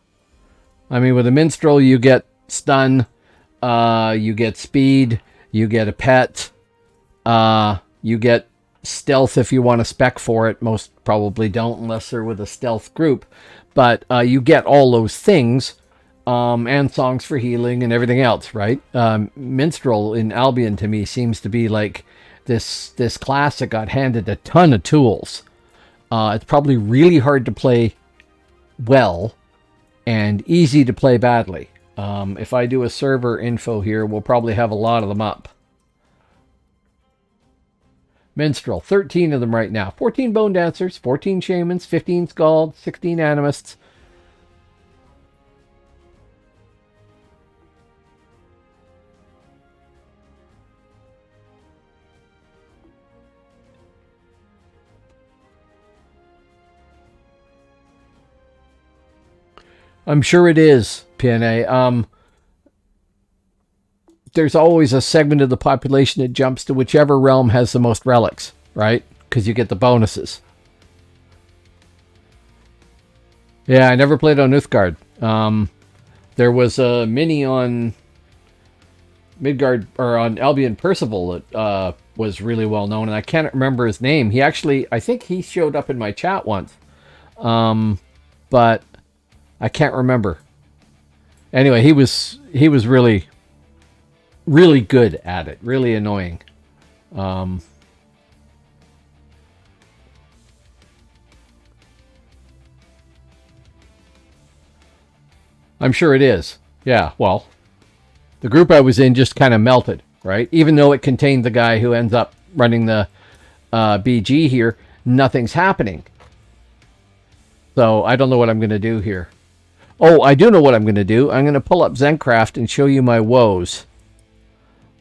I mean, with a Minstrel, you get stun, you get speed, you get a pet, you get stealth if you want to spec for it. Most probably don't unless they're with a stealth group. But you get all those things and songs for healing and everything else, right? Minstrel in Albion to me seems to be like this class that got handed a ton of tools. It's probably really hard to play well and easy to play badly. If I do a server info here, we'll probably have a lot of them up. Minstrel, 13 of them right now. 14 Bone Dancers, 14 Shamans, 15 Skalds, 16 Animists. I'm sure it is, PNA. There's always a segment of the population that jumps to whichever realm has the most relics, right? Because you get the bonuses. Yeah, I never played on Uthgard. There was a mini on Midgard, or on Albion Percival that was really well known, and I can't remember his name. He actually, I think he showed up in my chat once. But I can't remember. Anyway, he was really good at it. Really annoying. I'm sure it is. Yeah, well, the group I was in just kind of melted, right? Even though it contained the guy who ends up running the BG here, nothing's happening. So I don't know what I'm going to do here. Oh, I do know what I'm going to do. I'm going to pull up Zencraft and show you my woes.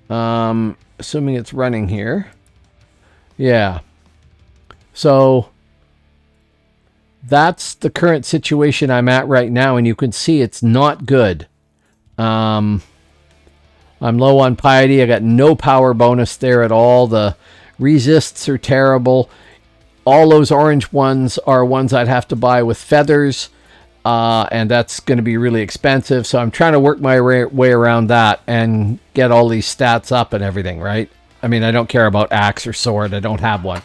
Assuming it's running here. Yeah. So that's the current situation I'm at right now, and you can see it's not good. I'm low on piety. I got no power bonus there at all. The resists are terrible. All those orange ones are ones I'd have to buy with feathers. And that's going to be really expensive. So I'm trying to work my way around that and get all these stats up and everything, right? I mean, I don't care about axe or sword. I don't have one.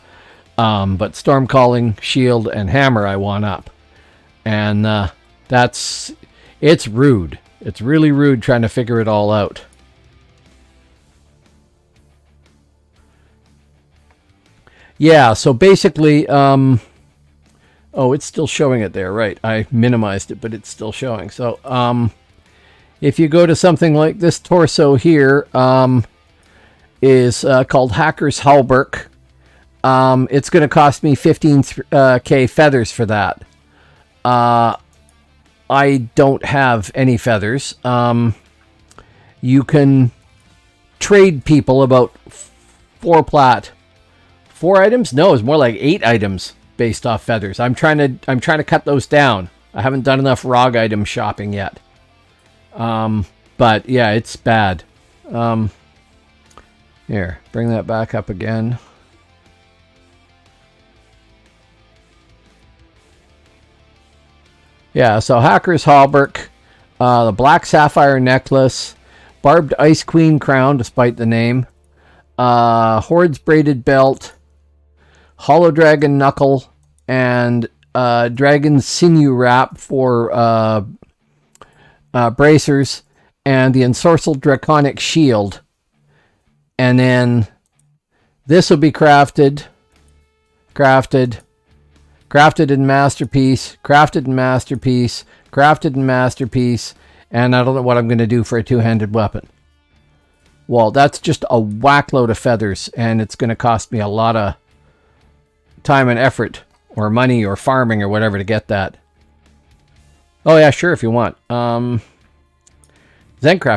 But storm calling, shield, and hammer I want up. And it's rude. It's really rude trying to figure it all out. Yeah, so basically... oh, it's still showing it there, right? I minimized it, but it's still showing. So, if you go to something like this torso here, is called Hacker's Halberg. It's going to cost me 15k feathers for that. I don't have any feathers. You can trade people about 4 items? No, it's more like 8 items. Based off feathers. I'm trying to cut those down. I haven't done enough ROG item shopping yet. But yeah, it's bad. Here, bring that back up again. Yeah, so Hacker's Halberg, the Black Sapphire Necklace, Barbed Ice Queen Crown, despite the name, Horde's Braided Belt, Hollow Dragon Knuckle, and Dragon Sinew Wrap for bracers, and the Ensorcelled Draconic Shield. And then this will be crafted in Masterpiece, crafted in Masterpiece, crafted in Masterpiece, and I don't know what I'm going to do for a two-handed weapon. Well, that's just a whackload of feathers, and it's going to cost me a lot of time and effort, or money, or farming, or whatever to get that. Oh yeah, sure, if you want. Zencraft,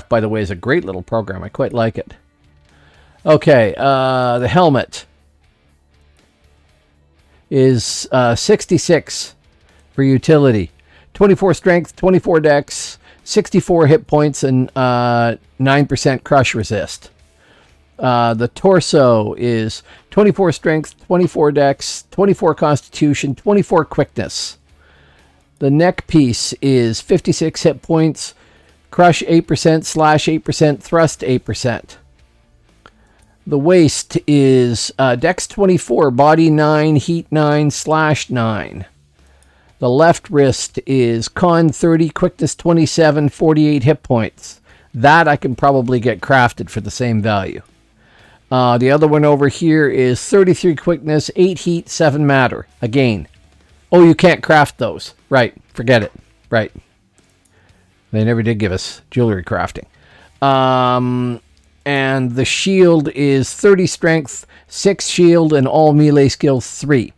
by the way, is a great little program. I quite like it. Okay, the helmet is 66 for utility. 24 strength, 24 dex, 64 hit points, and 9% crush resist. The torso is 24 strength, 24 dex, 24 constitution, 24 quickness. The neck piece is 56 hit points, crush 8%, slash 8%, thrust 8%. The waist is dex 24, body 9, heat 9, slash 9. The The left wrist is con 30, quickness 27, 48 hit points. That I can probably get crafted for the same value. The other one over here is 33 quickness, 8 heat, 7 matter. Again. Oh, you can't craft those. Right. Forget it. Right. They never did give us jewelry crafting. And the shield is 30 strength, 6 shield, and all melee skills 3.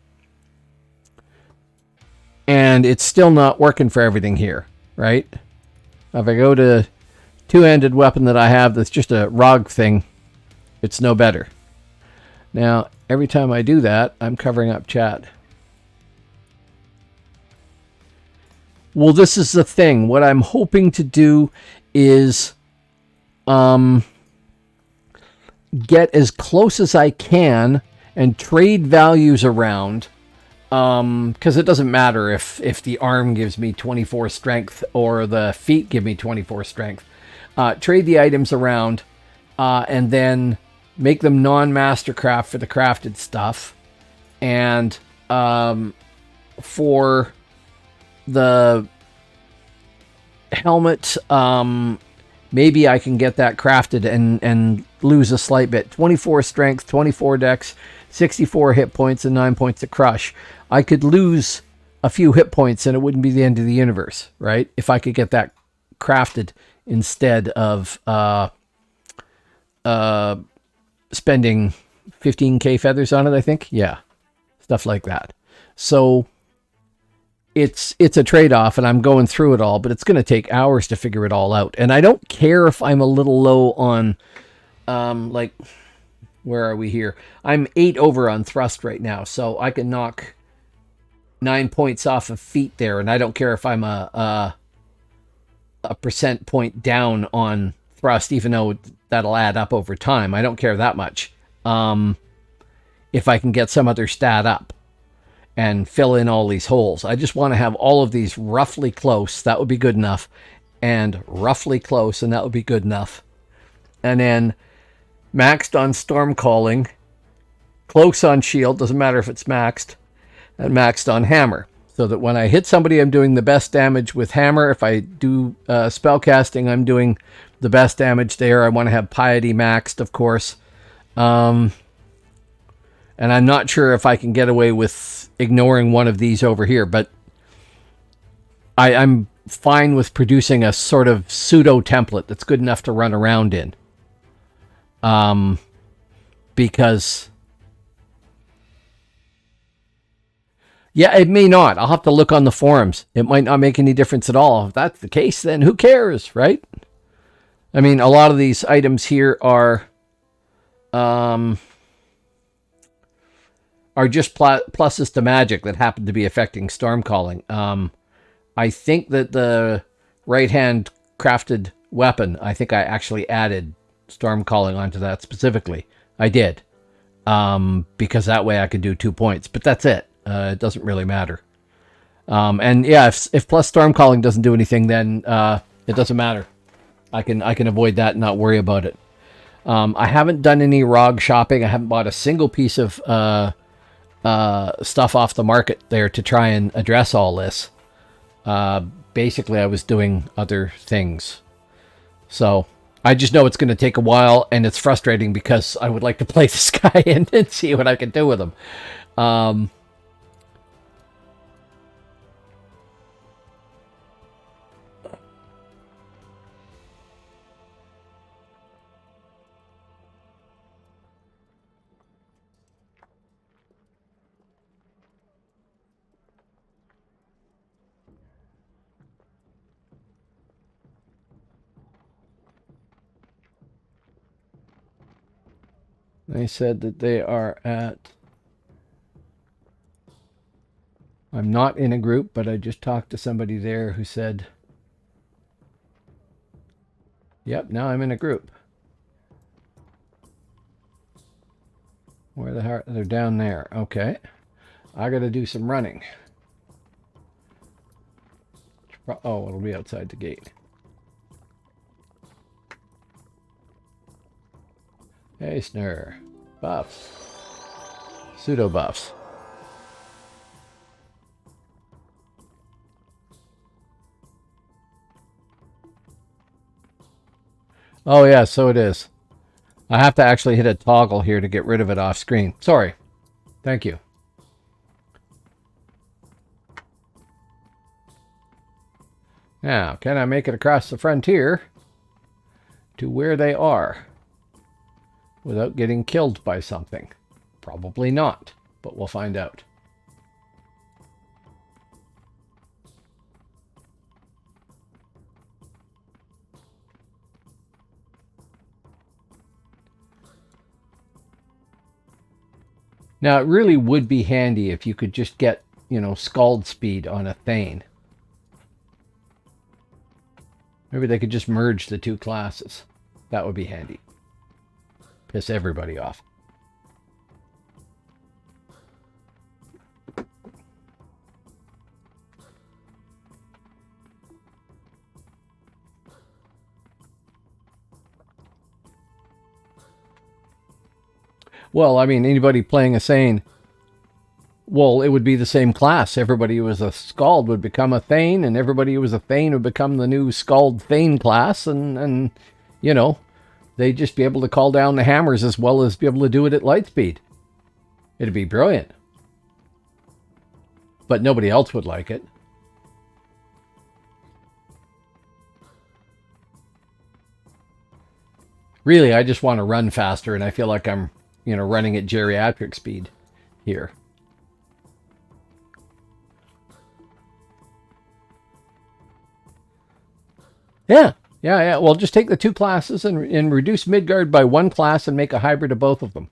And it's still not working for everything here, right? If I go to two-handed weapon that I have that's just a ROG thing, it's no better. Now, every time I do that, I'm covering up chat. Well, this is the thing. What I'm hoping to do is get as close as I can and trade values around, because it doesn't matter if the arm gives me 24 strength or the feet give me 24 strength. Trade the items around and then make them non-mastercraft for the crafted stuff. And for the helmet, maybe I can get that crafted and lose a slight bit. 24 strength, 24 dex, 64 hit points, and 9 points to crush. I could lose a few hit points and it wouldn't be the end of the universe, right? If I could get that crafted instead of spending 15k feathers on it, I think. Yeah, stuff like that. So it's a trade-off, and I'm going through it all, but it's going to take hours to figure it all out. And I don't care if I'm a little low on, like, where are we here? I'm 8 over on thrust right now, so I can knock 9 points off of feet there, and I don't care if I'm a percent point down on thrust, even though that'll add up over time. I don't care that much. If I can get some other stat up and fill in all these holes. I just want to have all of these roughly close. That would be good enough. And roughly close, and that would be good enough. And then maxed on storm calling, close on shield, doesn't matter if it's maxed, and maxed on hammer. So that when I hit somebody, I'm doing the best damage with hammer. If I do spell casting, I'm doing the best damage there. I want to have piety maxed, of course. And I'm not sure if I can get away with ignoring one of these over here, but I'm fine with producing a sort of pseudo template that's good enough to run around in. Because yeah, it may not. I'll have to look on the forums. It might not make any difference at all. If that's the case, then who cares, right? I mean, a lot of these items here are just pluses to magic that happen to be affecting storm calling. I think that the right-hand crafted weapon, I think I actually added storm calling onto that specifically. I did. Because that way I could do 2 points. But that's it. It doesn't really matter. And yeah, if plus storm calling doesn't do anything, then it doesn't matter. I can avoid that and not worry about it. I haven't done any ROG shopping. I haven't bought a single piece of stuff off the market there to try and address all this. Basically, I was doing other things. So I just know it's going to take a while, and it's frustrating because I would like to play this guy and see what I can do with him. They said that they are at... I'm not in a group, but I just talked to somebody there who said... Yep, now I'm in a group. Where the heck? They're down there. Okay. I got to do some running. Oh, it'll be outside the gate. Hey, Snur. Buffs. Pseudo buffs. Oh, yeah, so it is. I have to actually hit a toggle here to get rid of it off screen. Sorry. Thank you. Now, can I make it across the frontier to where they are without getting killed by something? Probably not, but we'll find out. Now, it really would be handy if you could just get, you know, scald speed on a Thane. Maybe they could just merge the two classes. That would be handy. Piss everybody off. Well, I mean, anybody playing a Thane, well, it would be the same class. Everybody who was a Scald would become a Thane, and everybody who was a Thane would become the new Scald Thane class, and you know, they'd just be able to call down the hammers as well as be able to do it at light speed. It'd be brilliant. But nobody else would like it. Really, I just want to run faster, and I feel like I'm, you know, running at geriatric speed here. Yeah. Well, just take the two classes and reduce Midgard by one class and make a hybrid of both of them.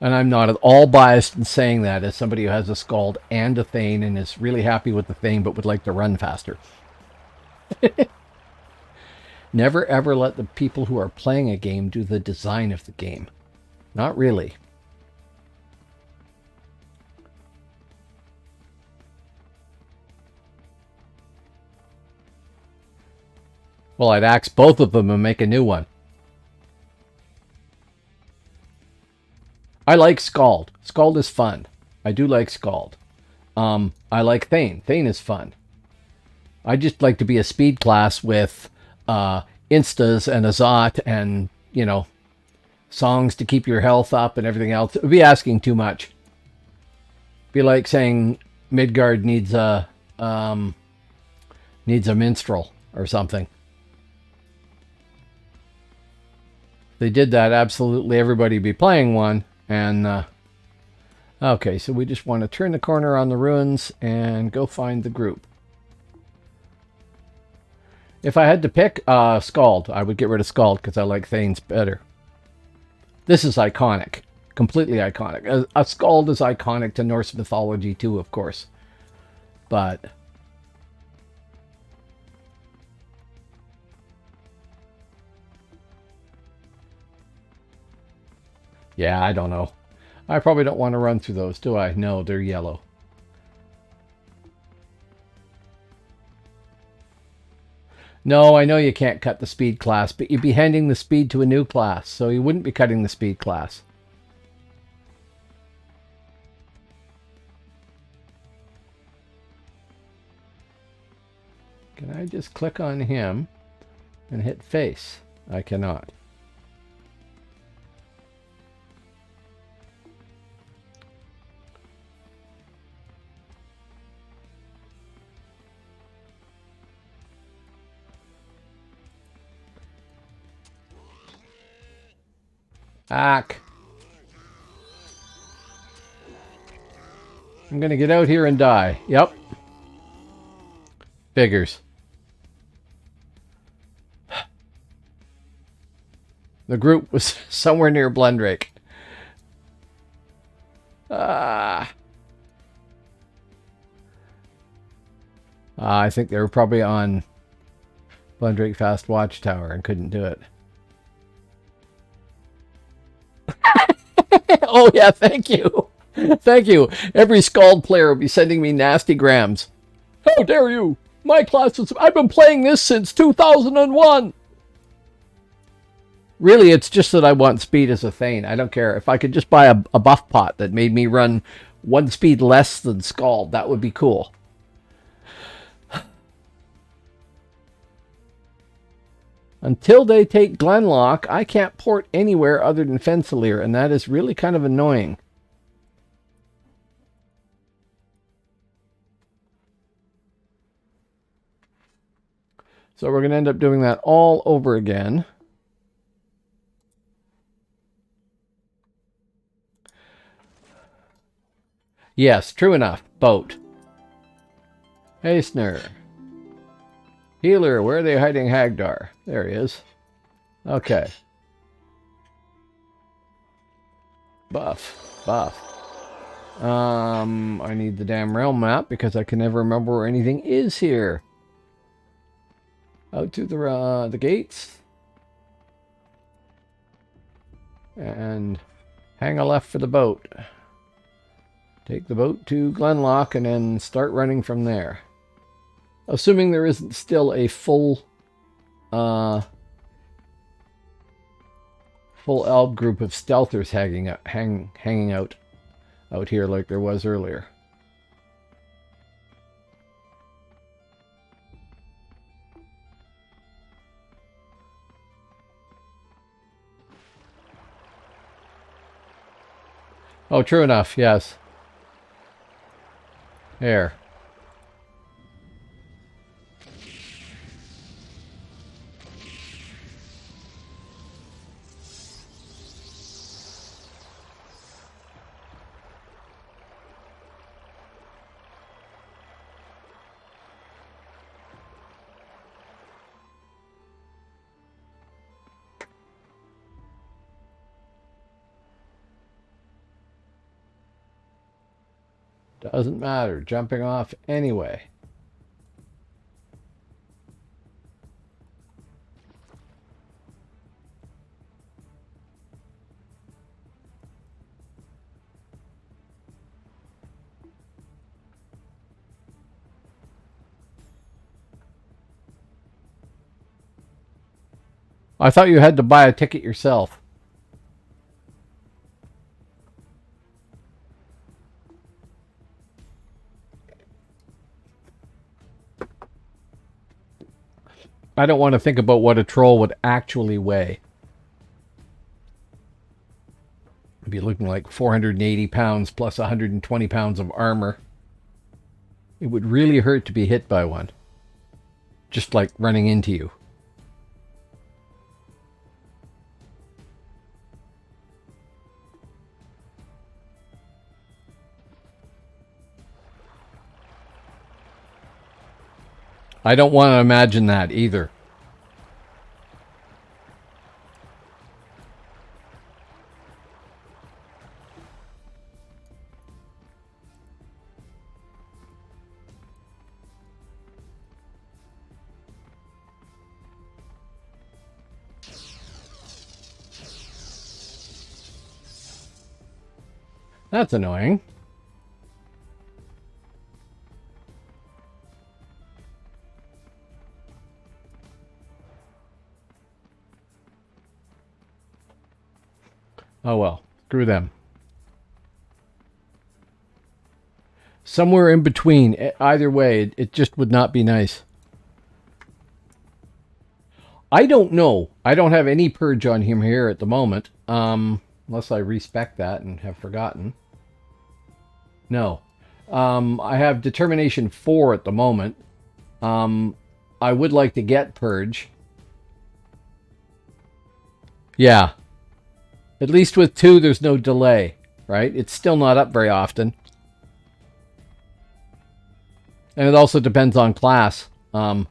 And I'm not at all biased in saying that as somebody who has a Scald and a Thane and is really happy with the Thane but would like to run faster. Never ever let the people who are playing a game do the design of the game. Not really. Well, I'd axe both of them and make a new one. I like Scald. Scald is fun. I do like Scald. I like Thane. Thane is fun. I just like to be a speed class with instas and azot and, you know, songs to keep your health up and everything else. It would be asking too much. Be like saying Midgard needs a minstrel or something. If they did that, absolutely everybody would be playing one. And okay, so we just want to turn the corner on the ruins and go find the group. If I had to pick Scald, I would get rid of Scald because I like Thanes better. This is iconic. Completely iconic. A Scald is iconic to Norse mythology too, of course. But yeah, I don't know. I probably don't want to run through those, do I? No, they're yellow. No, I know you can't cut the speed class, but you'd be handing the speed to a new class, so you wouldn't be cutting the speed class. Can I just click on him and hit face? I cannot. Ack. I'm gonna get out here and die. Yep. Figures. The group was somewhere near Blendrake. I think they were probably on Blendrake Fast Watchtower and couldn't do it. Oh yeah, thank you. Thank you. Every Scald player will be sending me nasty grams. How dare you? My class is... I've been playing this since 2001. Really, it's just that I want speed as a Thane. I don't care. If I could just buy a buff pot that made me run one speed less than Scald, that would be cool. Until they take Glenlock, I can't port anywhere other than Fensalir, and that is really kind of annoying. So we're going to end up doing that all over again. Yes, true enough. Boat. Hastener. Healer, where are they hiding Hagdar? There he is. Okay. Buff. I need the damn realm map because I can never remember where anything is here. Out to the gates. And hang a left for the boat. Take the boat to Glenlock and then start running from there. Assuming there isn't still a full elb group of stealthers hanging out here like there was earlier. Oh, true enough, yes. There. Doesn't matter. Jumping off anyway. I thought you had to buy a ticket yourself. I don't want to think about what a troll would actually weigh. It'd be looking like 480 pounds plus 120 pounds of armor. It would really hurt to be hit by one. Just like running into you. I don't want to imagine that either. That's annoying. Oh well, screw them. Somewhere in between, either way, it just would not be nice. I don't know. I don't have any purge on him here at the moment. Unless I respec that and have forgotten. No. I have determination 4 at the moment. I would like to get purge. Yeah. At least with 2, there's no delay, right? It's still not up very often. And it also depends on class. I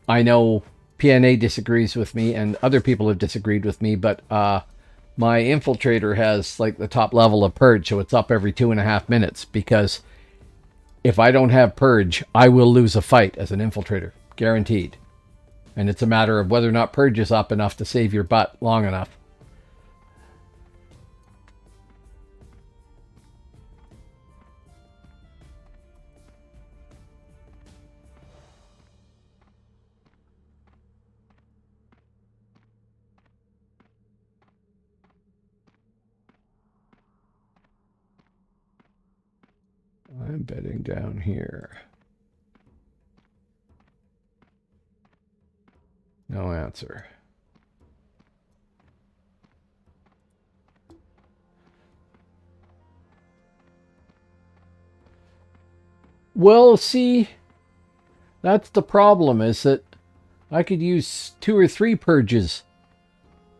know PNA disagrees with me, and other people have disagreed with me, but my infiltrator has like the top level of purge, so it's up every 2.5 minutes, because if I don't have purge, I will lose a fight as an infiltrator. Guaranteed. And it's a matter of whether or not purge is up enough to save your butt long enough. I'm bedding down here. No answer. Well, see, that's the problem, is that I could use 2 or 3 purges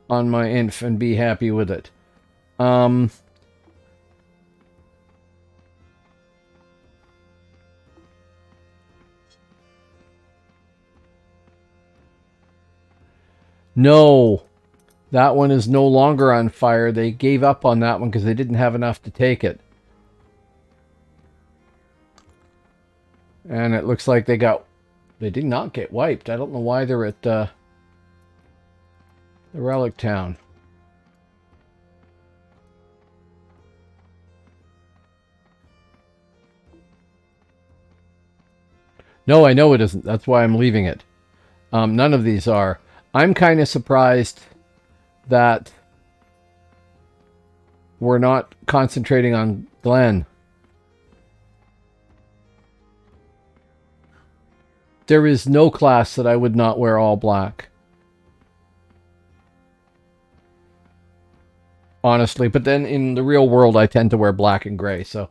on my inf and be happy with it. No, that one is no longer on fire. They gave up on that one because they didn't have enough to take it. And it looks like they did not get wiped. I don't know why they're at the relic town. No, I know it isn't. That's why I'm leaving it. None of these are. I'm kind of surprised that we're not concentrating on Glen. There is no class that I would not wear all black. Honestly, but then in the real world, I tend to wear black and gray. So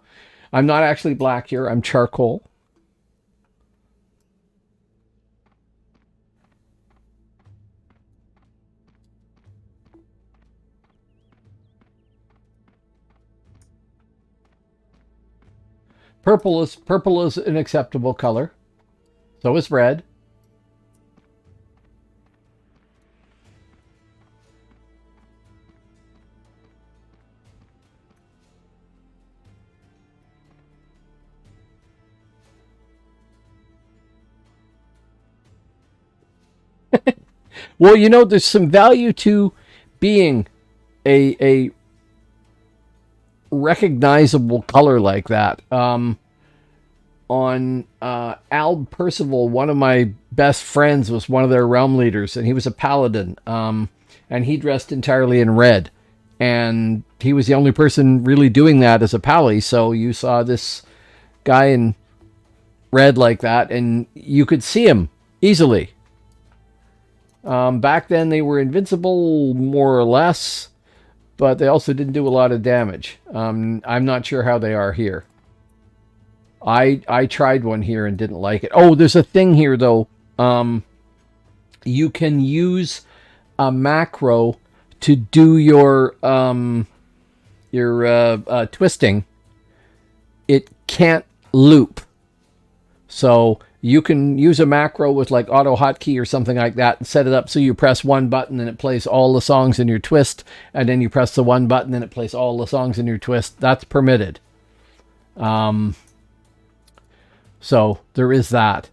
I'm not actually black here. I'm charcoal. Purple is an acceptable color. So is red. Well, you know, there's some value to being a recognizable color like that. On Al Percival, one of my best friends was one of their realm leaders, and he was a paladin, and he dressed entirely in red, and he was the only person really doing that as a pally. So you saw this guy in red like that, and you could see him easily. Back then they were invincible, more or less, but they also didn't do a lot of damage. I'm not sure how they are here. I tried one here and didn't like it. Oh, there's a thing here, though. You can use a macro to do your twisting. It can't loop. So you can use a macro with like auto hotkey or something like that and set it up so you press one button and it plays all the songs in your twist, and then you press the one button and it plays all the songs in your twist. That's permitted. So there is that.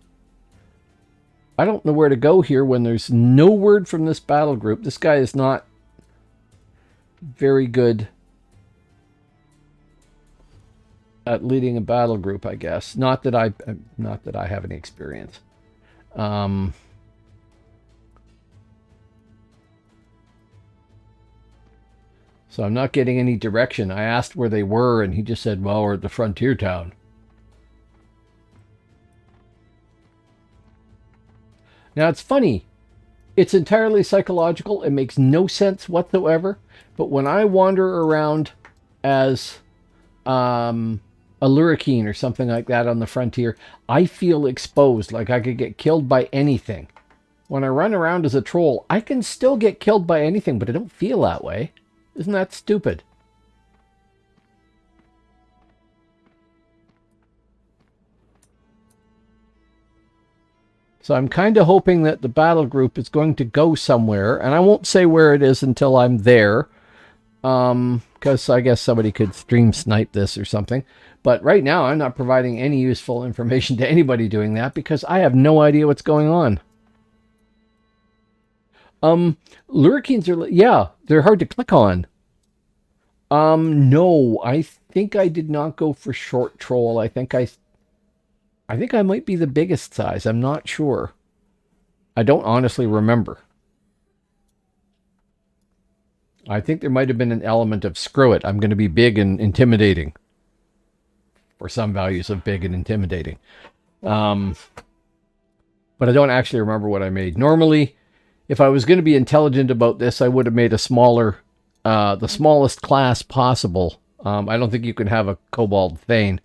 I don't know where to go here when there's no word from this battle group. This guy is not very good at leading a battle group, I guess. Not that I have any experience. So I'm not getting any direction. I asked where they were, and he just said, well, we're at the frontier town. Now, it's funny. It's entirely psychological. It makes no sense whatsoever. But when I wander around as a lurricane or something like that on the frontier, I feel exposed, like I could get killed by anything. When I run around as a troll, I can still get killed by anything, but I don't feel that way. Isn't that stupid? So I'm kind of hoping that the battle group is going to go somewhere, and I won't say where it is until I'm there, because I guess somebody could stream snipe this or something. But right now, I'm not providing any useful information to anybody doing that because I have no idea what's going on. Lurricines are, yeah, they're hard to click on. No, I think I did not go for short troll. I think I might be the biggest size. I'm not sure. I don't honestly remember. I think there might have been an element of screw it, I'm going to be big and intimidating. Or some values of big and intimidating. But I don't actually remember what I made. Normally, if I was going to be intelligent about this, I would have made a smaller, the smallest class possible. I don't think you can have a Kobold Thane.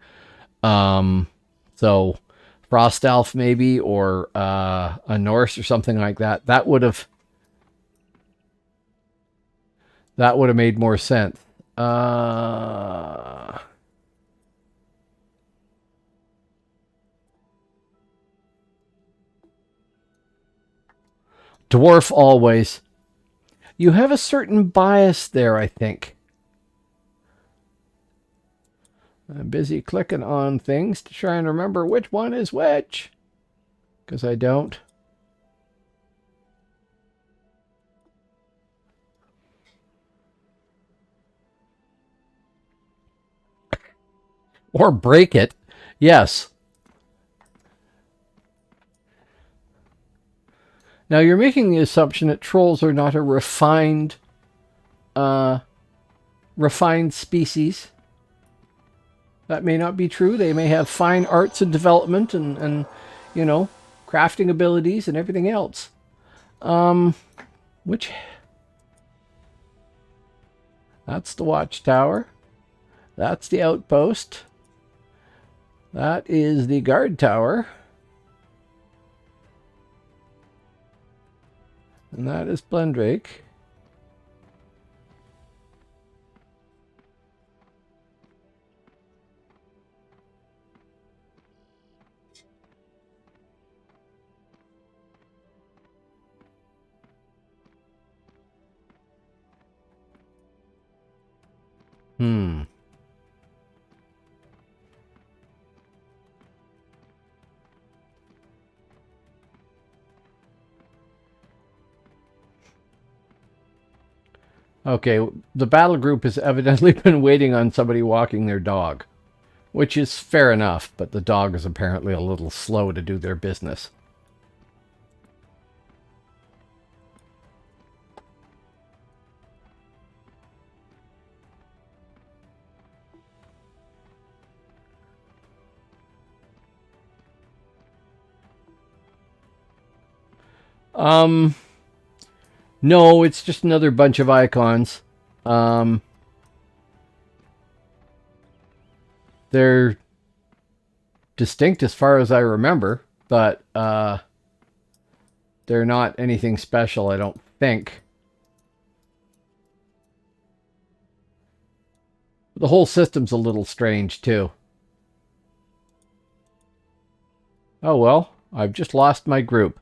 So Frost Elf maybe, or a Norse or something like that. That would have made more sense. Dwarf always. You have a certain bias there, I think. I'm busy clicking on things to try and remember which one is which. Because I don't. Or break it. Yes. Now you're making the assumption that trolls are not a refined species. That may not be true. They may have fine arts and development and you know, crafting abilities and everything else. Which... That's the watchtower. That's the outpost. That is the guard tower. And that is Blendrake. Okay, the battle group has evidently been waiting on somebody walking their dog, which is fair enough, but the dog is apparently a little slow to do their business. No, it's just another bunch of icons. They're distinct as far as I remember, but they're not anything special, I don't think. The whole system's a little strange, too. Oh well, I've just lost my group.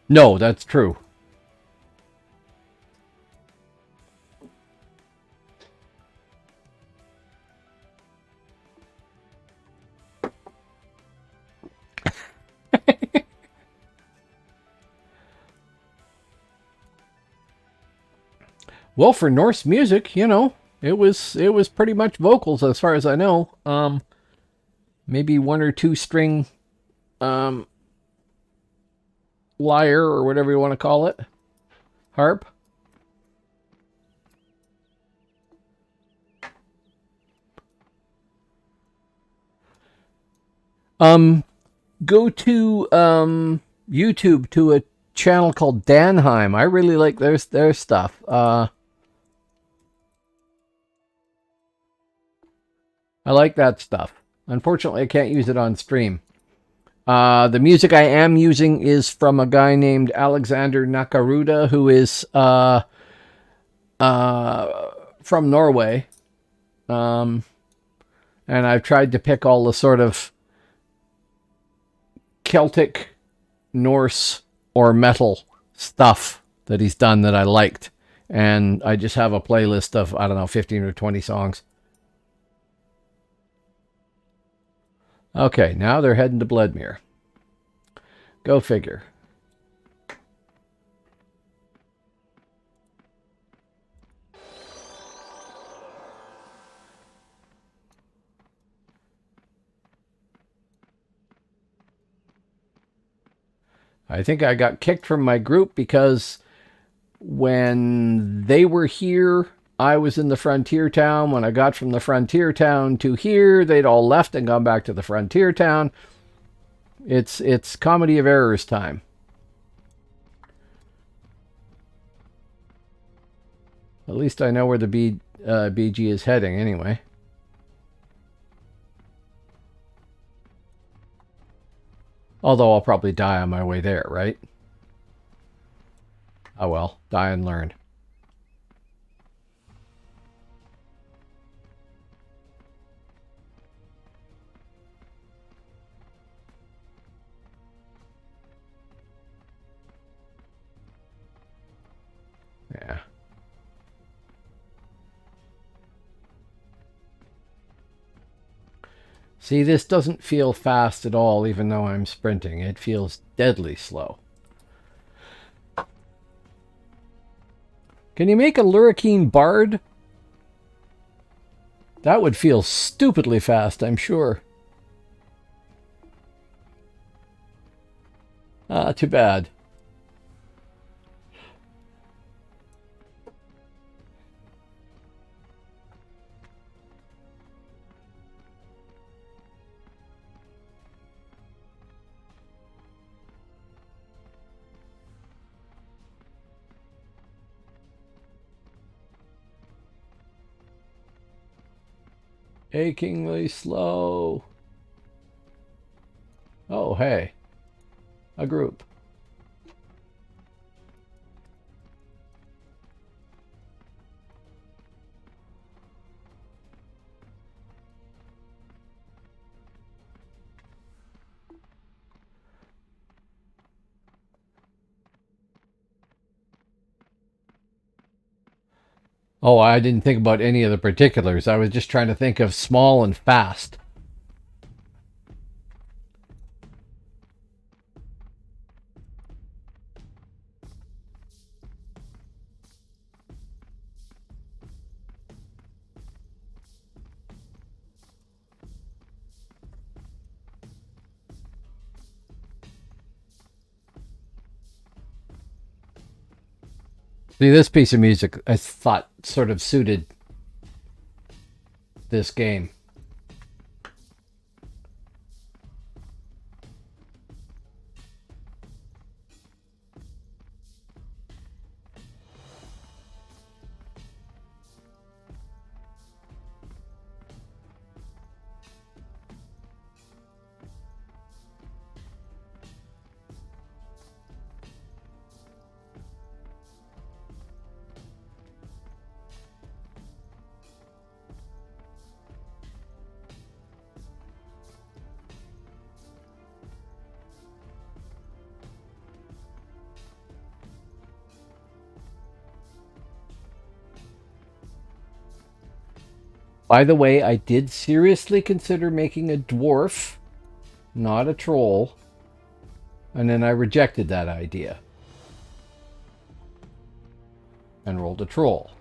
No, that's true. Well, for Norse music, you know, it was pretty much vocals as far as I know. Maybe one or two string lyre or whatever you want to call it. Harp. Go to YouTube to a channel called Danheim. I really like their stuff. I like that stuff. Unfortunately, I can't use it on stream. The music I am using is from a guy named Alexander Nakaruda, who is from Norway. And I've tried to pick all the sort of Celtic, Norse, or metal stuff that he's done that I liked. And I just have a playlist of, I don't know, 15 or 20 songs. Okay, now they're heading to Bloodmere. Go figure. I think I got kicked from my group because when they were here, I was in the frontier town. When I got from the frontier town to here, they'd all left and gone back to the frontier town. It's comedy of errors time. At least I know where the BG is heading anyway. Although I'll probably die on my way there, right? Oh well, die and learn. Yeah. See, this doesn't feel fast at all, even though I'm sprinting. It feels deadly slow. Can you make a Lurrikine Bard? That would feel stupidly fast, I'm sure. Ah, too bad. Achingly slow. Oh, hey. A group. Oh, I didn't think about any of the particulars. I was just trying to think of small and fast. See, this piece of music I thought sort of suited this game. By the way, I did seriously consider making a dwarf, not a troll, and then I rejected that idea and rolled a troll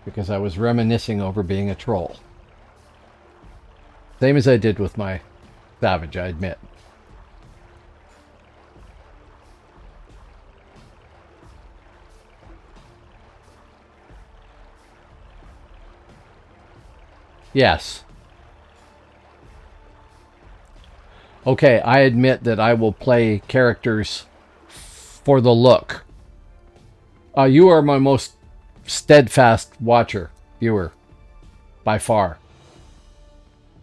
because I was reminiscing over being a troll. Same as I did with my savage, I admit. Yes. Okay, I admit that I will play characters for the look. You are my most steadfast viewer, by far.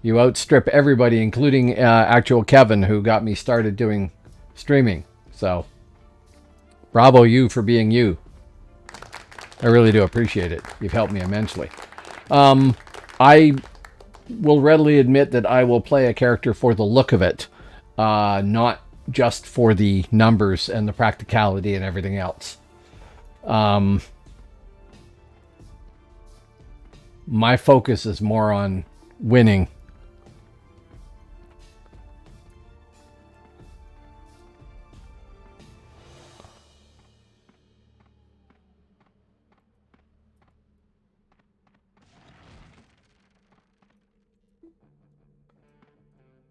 You outstrip everybody, including actual Kevin, who got me started doing streaming. So, bravo you for being you. I really do appreciate it. You've helped me immensely. I will readily admit that I will play a character for the look of it, not just for the numbers and the practicality and everything else. My focus is more on winning.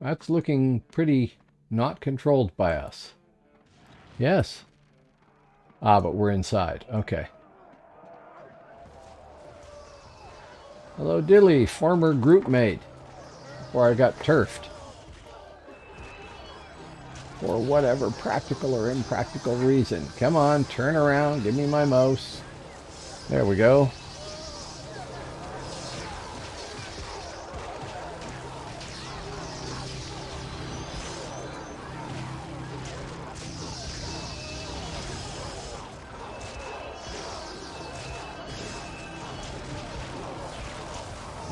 That's looking pretty not controlled by us. Yes. Ah, but we're inside. Okay. Hello, Dilly, former group mate. Before I got turfed. For whatever practical or impractical reason. Come on, turn around, give me my mouse. There we go.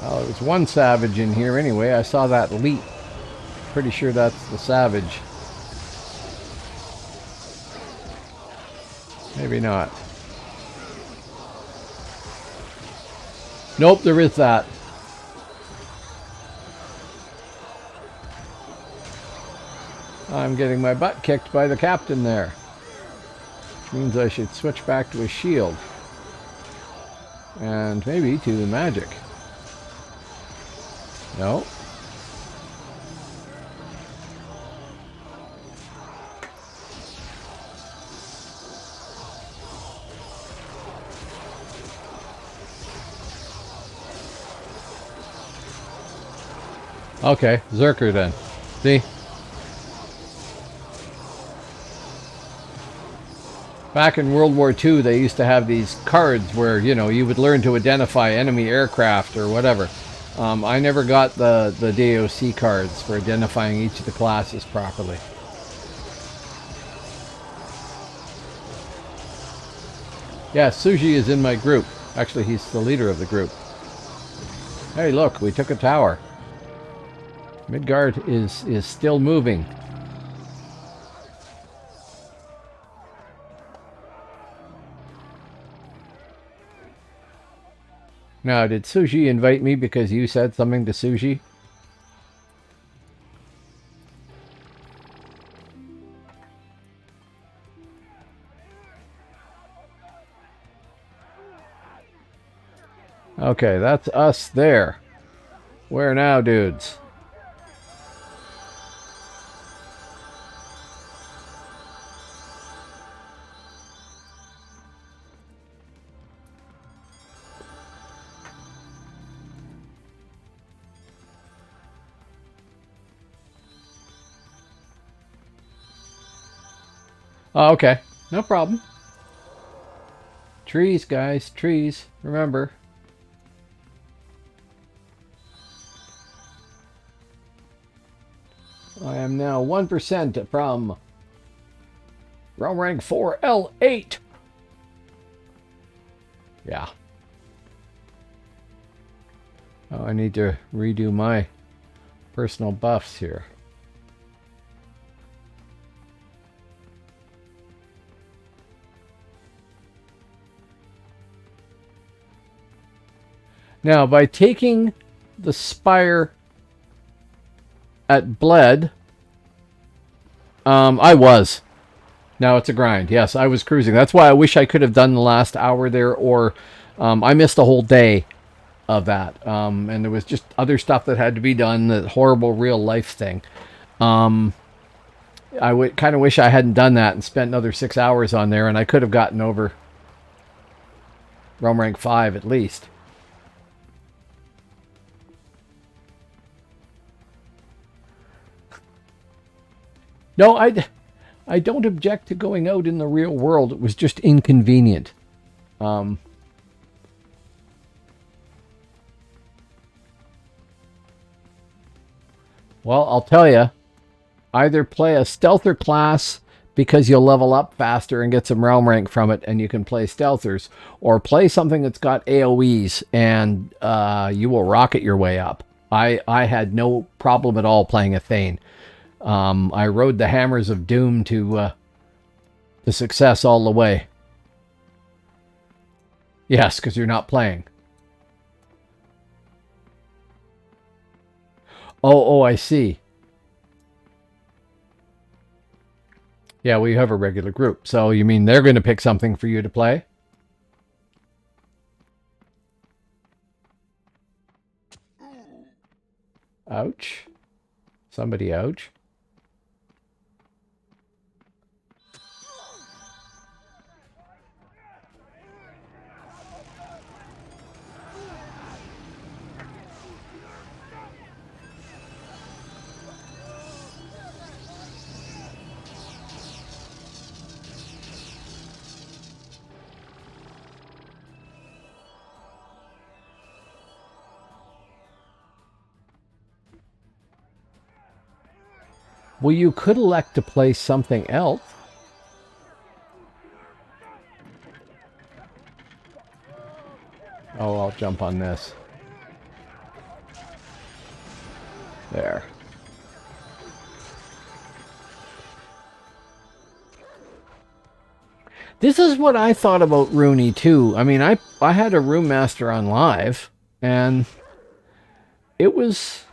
Well, there was one savage in here anyway. I saw that leap. Pretty sure that's the savage. Maybe not. Nope, there is that. I'm getting my butt kicked by the captain there. Which means I should switch back to a shield. And maybe to the magic. No. Okay, Zerker then. See? Back in World War II, they used to have these cards where, you know, you would learn to identify enemy aircraft or whatever. I never got the DAOC cards for identifying each of the classes properly. Yeah, Suji is in my group. Actually, he's the leader of the group. Hey, look, we took a tower. Midgard is still moving. Now, did Suji invite me because you said something to Suji? Okay, that's us there. Where now, dudes? Oh, okay. No problem. Trees, guys. Trees. Remember. I am now 1% from realm rank R4L7. Yeah. Oh, I need to redo my personal buffs here. Now, by taking the spire at Bled, I was. Now it's a grind. Yes, I was cruising. That's why I wish I could have done the last hour there, or I missed a whole day of that. And there was just other stuff that had to be done, that horrible real life thing. I would kind of wish I hadn't done that and spent another 6 hours on there, and I could have gotten over realm rank 5 at least. No, I don't object to going out in the real world. It was just inconvenient. Well, I'll tell you, either play a stealther class because you'll level up faster and get some realm rank from it and you can play stealthers, or play something that's got AoEs and you will rocket your way up. I had no problem at all playing a Thane. I rode the hammers of doom to success all the way. Yes, because you're not playing. Oh, I see. Yeah, we have a regular group. So you mean they're going to pick something for you to play? Ouch. Somebody ouch. Well, you could elect to play something else. Oh, I'll jump on this. There. This is what I thought about Rooney too. I mean, I had a Room Master on live, and it was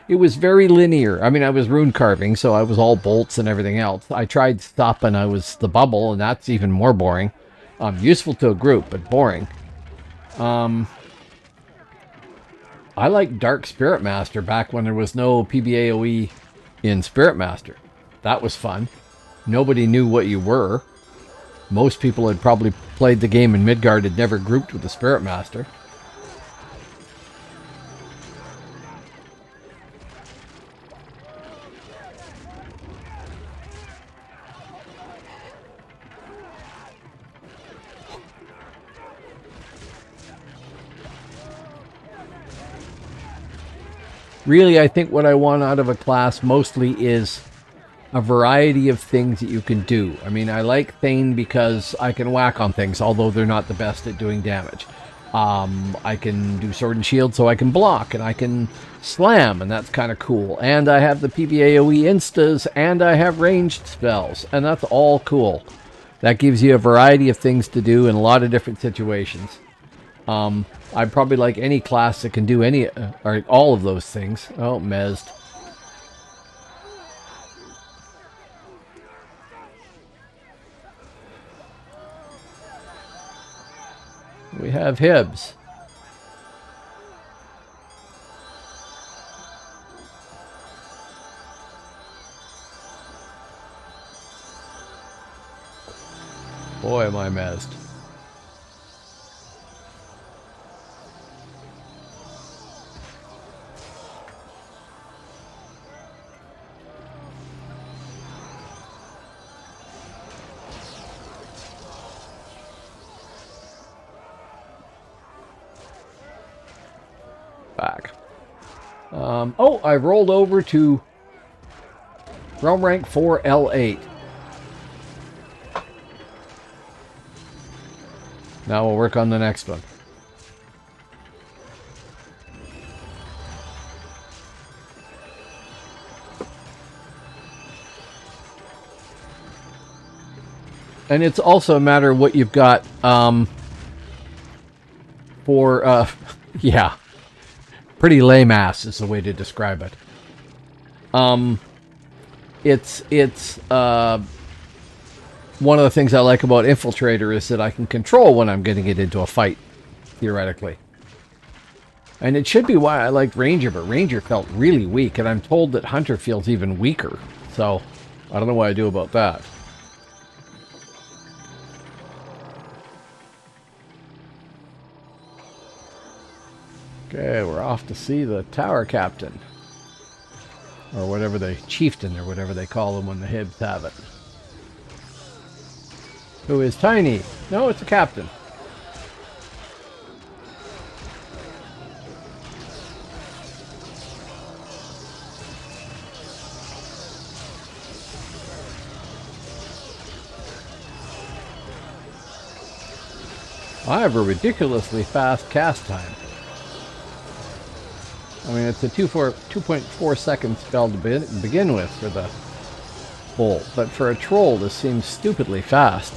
very linear. I mean, I was rune carving, so I was all bolts and everything else. I tried stop and I was the bubble, and that's even more boring. Useful to a group, but boring. I liked Dark Spirit Master back when there was no PBAOE in Spirit Master. That was fun. Nobody knew what you were. Most people had probably played the game in Midgard, had never grouped with the Spirit Master. Really, I think what I want out of a class mostly is a variety of things that you can do. I mean, I like Thane because I can whack on things, although they're not the best at doing damage. I can do Sword and Shield, so I can block, and I can slam, and that's kind of cool. And I have the PBAOE instas, and I have ranged spells, and that's all cool. That gives you a variety of things to do in a lot of different situations. I'd probably like any class that can do any or all of those things. Oh, mezzed. We have Hibbs. Boy, am I mezzed. Back. Oh, I rolled over to Realm Rank R4L7. Now we'll work on the next one. And it's also a matter of what you've got yeah. Pretty lame ass is the way to describe it. It's one of the things I like about Infiltrator is that I can control when I'm getting it into a fight, theoretically. And it should be why I liked Ranger, but Ranger felt really weak, and I'm told that Hunter feels even weaker. So, I don't know what I do about that. Okay, we're off to see the Tower Captain. Or whatever they... Chieftain, or whatever they call him when the Hibs have it. Who is tiny. No, it's a captain. I have a ridiculously fast cast time. I mean, it's a 2.4 second spell to begin with for the bolt, but for a troll, this seems stupidly fast.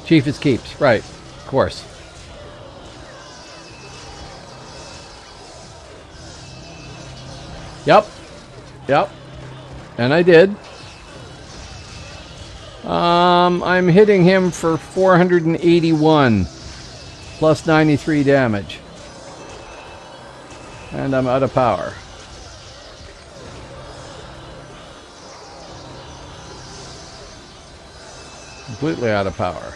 Chief is keeps, right, of course. Yep, and I did. I'm hitting him for 481 plus 93 damage. And I'm out of power. Completely out of power.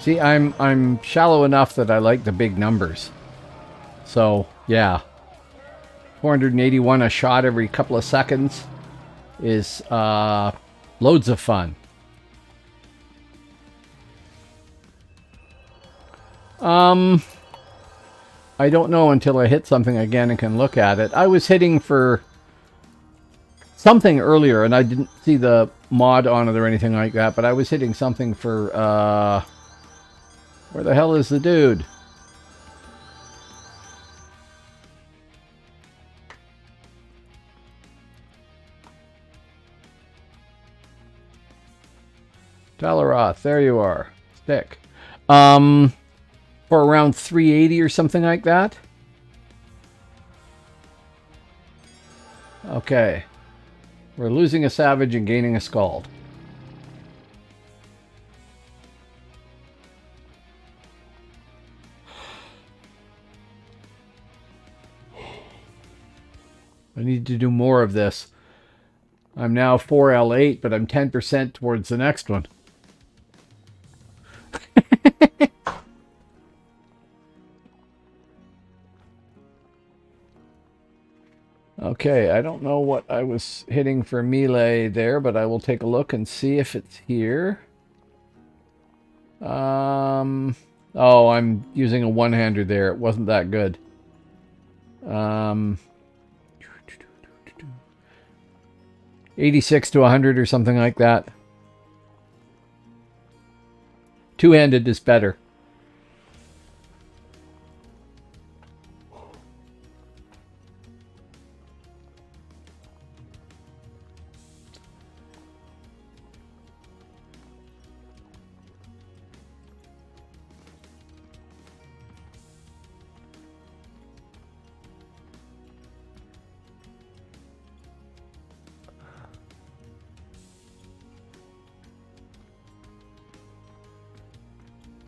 See, I'm shallow enough that I like the big numbers. So, yeah. 481 a shot every couple of seconds is loads of fun. I don't know until I hit something again and can look at it. I was hitting for something earlier, and I didn't see the mod on it or anything like that, but I was hitting something for, where the hell is the dude? Dalaroth, there you are. Stick. For around 380 or something like that. Okay. We're losing a savage and gaining a scald. I need to do more of this. I'm now 4L8, but I'm 10% towards the next one. Okay, I don't know what I was hitting for melee there, but I will take a look and see if it's here. Oh, I'm using a one-hander there. It wasn't that good. 86 to 100 or something like that. Two-handed is better.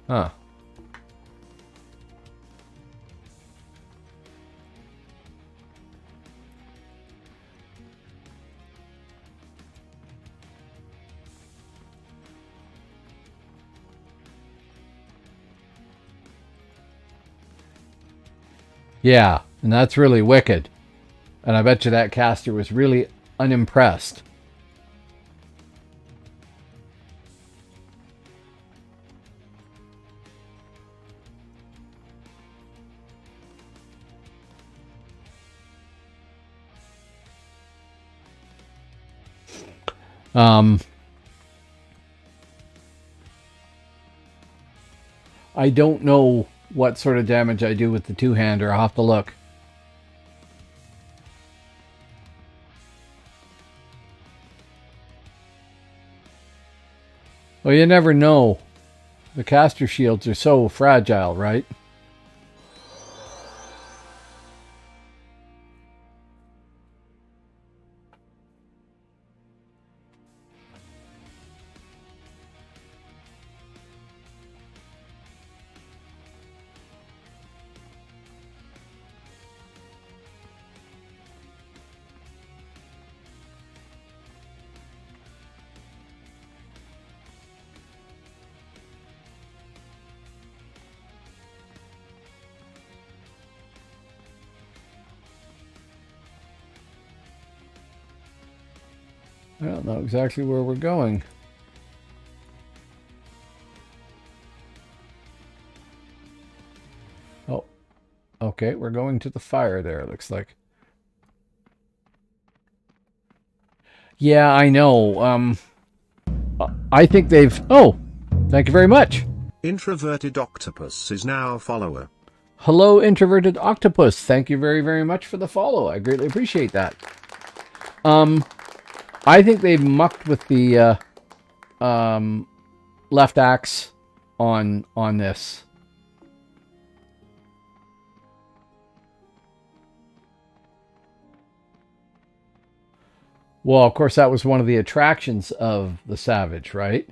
Huh. Yeah, and that's really wicked. And I bet you that caster was really unimpressed. I don't know what sort of damage I do with the two-hander. I'll have to look. Well, you never know. The caster shields are so fragile, right? I don't know exactly where we're going. Oh, okay, we're going to the fire there, it looks like. Yeah, I know. I think they've... Oh, thank you very much. Introverted Octopus is now a follower. Hello, Introverted Octopus. Thank you very, very much for the follow. I greatly appreciate that. I think they've mucked with the left axe on this. Well, of course, that was one of the attractions of the Savage, right?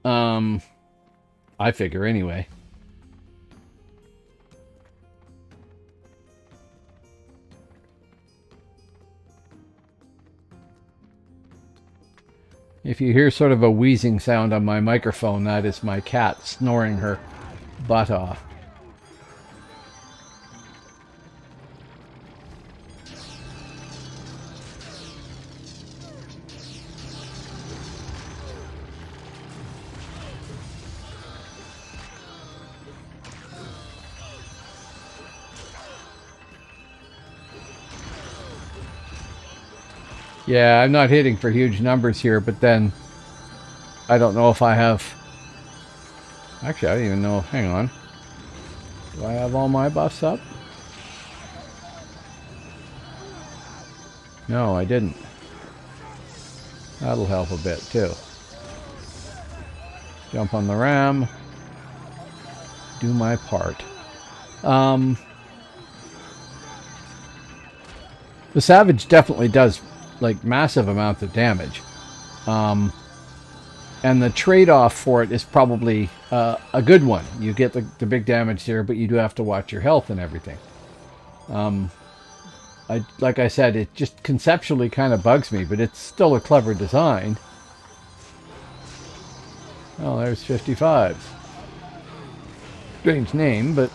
I figure anyway. If you hear sort of a wheezing sound on my microphone, that is my cat snoring her butt off. Yeah, I'm not hitting for huge numbers here, but then I don't know if I have... Actually, I don't even know. Hang on. Do I have all my buffs up? No, I didn't. That'll help a bit, too. Jump on the ram. Do my part. The Savage definitely does, like, massive amounts of damage. And the trade-off for it is probably a good one. You get the big damage here, but you do have to watch your health and everything. Like I said, it just conceptually kind of bugs me, but it's still a clever design. Oh, there's 55. Strange name, but...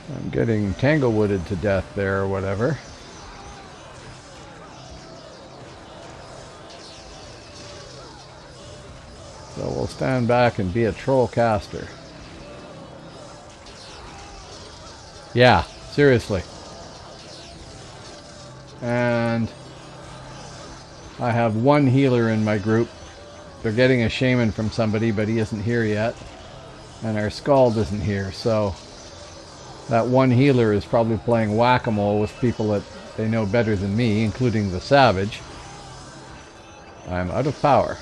I'm getting tanglewooded to death there or whatever. So we'll stand back and be a troll caster. Yeah, seriously. And I have one healer in my group. They're getting a shaman from somebody, but he isn't here yet. And our Scald isn't here, so that one healer is probably playing whack-a-mole with people that they know better than me, including the Savage. I'm out of power.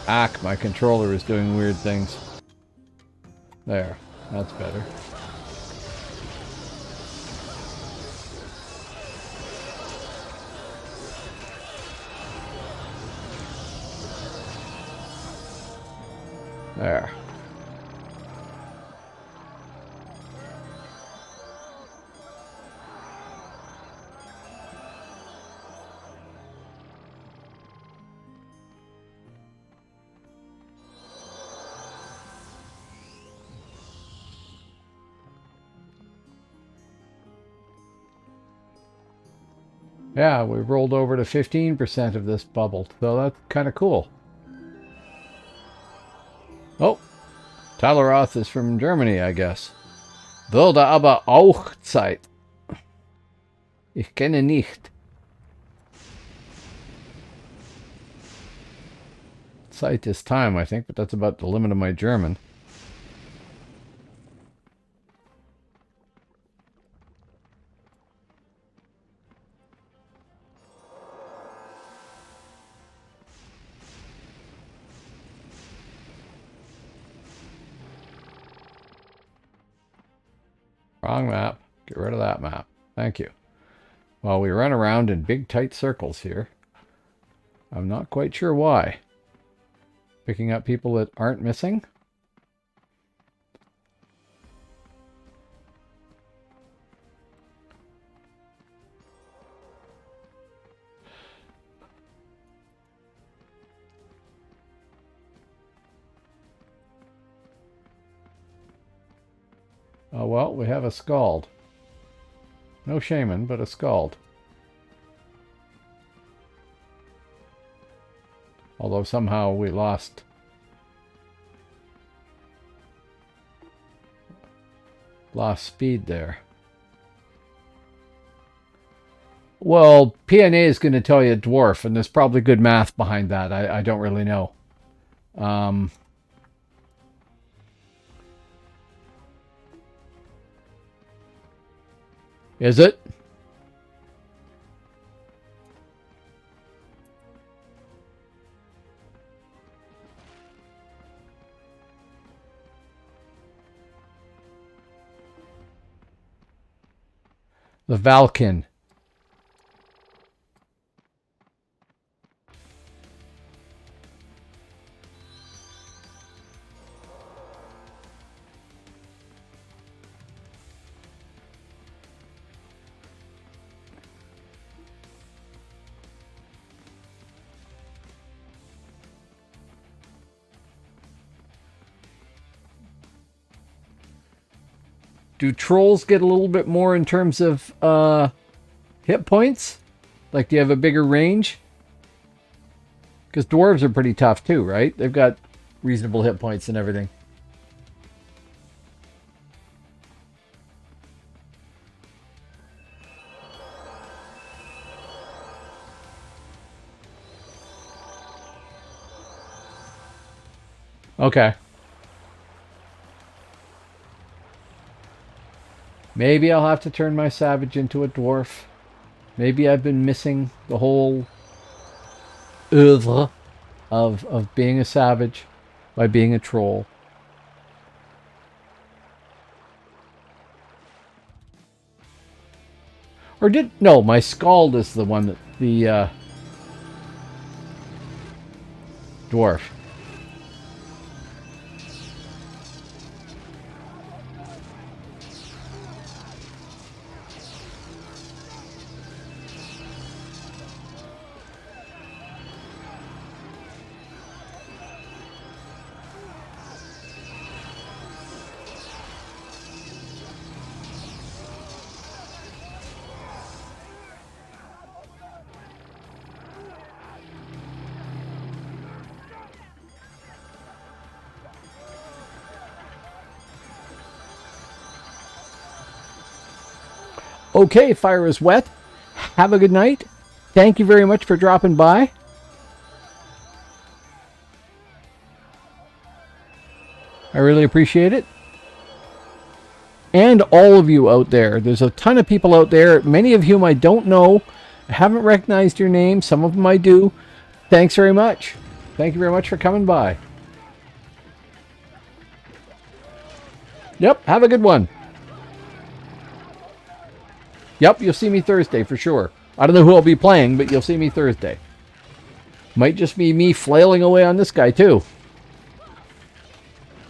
Ack, my controller is doing weird things. There, that's better. There. Yeah, we've rolled over to 15% of this bubble, so that's kind of cool. Oh, Talaroth is from Germany, I guess. Würde aber auch Zeit. Ich kenne nicht. Zeit is time, I think, but that's about the limit of my German. Wrong map. Get rid of that map. Thank you. Well, we run around in big tight circles here. I'm not quite sure why. Picking up people that aren't missing? Oh well, we have a Scald. No shaman, but a Scald. Although somehow we lost speed there. Well, PNA is going to tell you dwarf, and there's probably good math behind that. I don't really know. Is it? The Valkin. Do trolls get a little bit more in terms of hit points? Like, do you have a bigger range? Because dwarves are pretty tough too, right? They've got reasonable hit points and everything. Okay. Maybe I'll have to turn my savage into a dwarf. Maybe I've been missing the whole oeuvre of being a savage by being a troll. Or no, my Scald is the one that the dwarf. Okay, fire is wet. Have a good night. Thank you very much for dropping by. I really appreciate it. And all of you out there. There's a ton of people out there, many of whom I don't know. I haven't recognized your name. Some of them I do. Thanks very much. Thank you very much for coming by. Yep, have a good one. Yep, you'll see me Thursday for sure. I don't know who I'll be playing, but you'll see me Thursday. Might just be me flailing away on this guy too.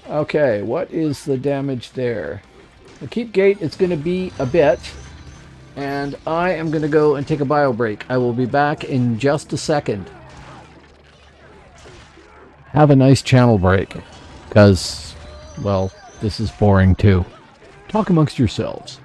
Okay, what is the damage there? The keep gate is going to be a bit. And I am going to go and take a bio break. I will be back in just a second. Have a nice channel break. Because, well, this is boring too. Talk amongst yourselves.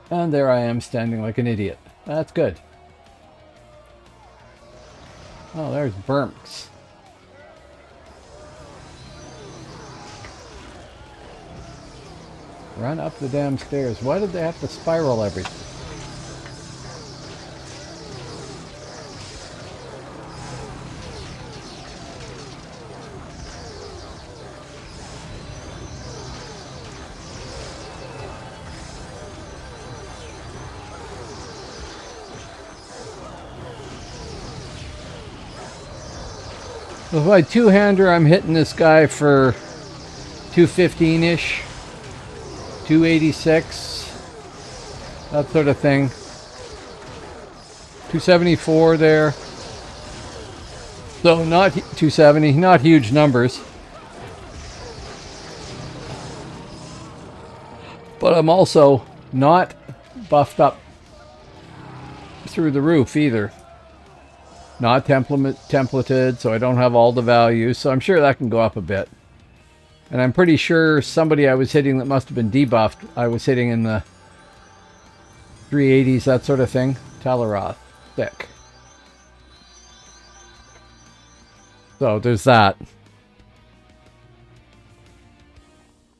And there I am standing like an idiot. That's good. Oh, there's Burmks. Run up the damn stairs. Why did they have to spiral everything? With my two-hander, I'm hitting this guy for 215-ish, 286, that sort of thing. 274 there. So not 270, not huge numbers. But I'm also not buffed up through the roof either. Not templated, so I don't have all the values. So I'm sure that can go up a bit. And I'm pretty sure somebody I was hitting that must have been debuffed, I was hitting in the 380s, that sort of thing. Teleroth, thick. So there's that.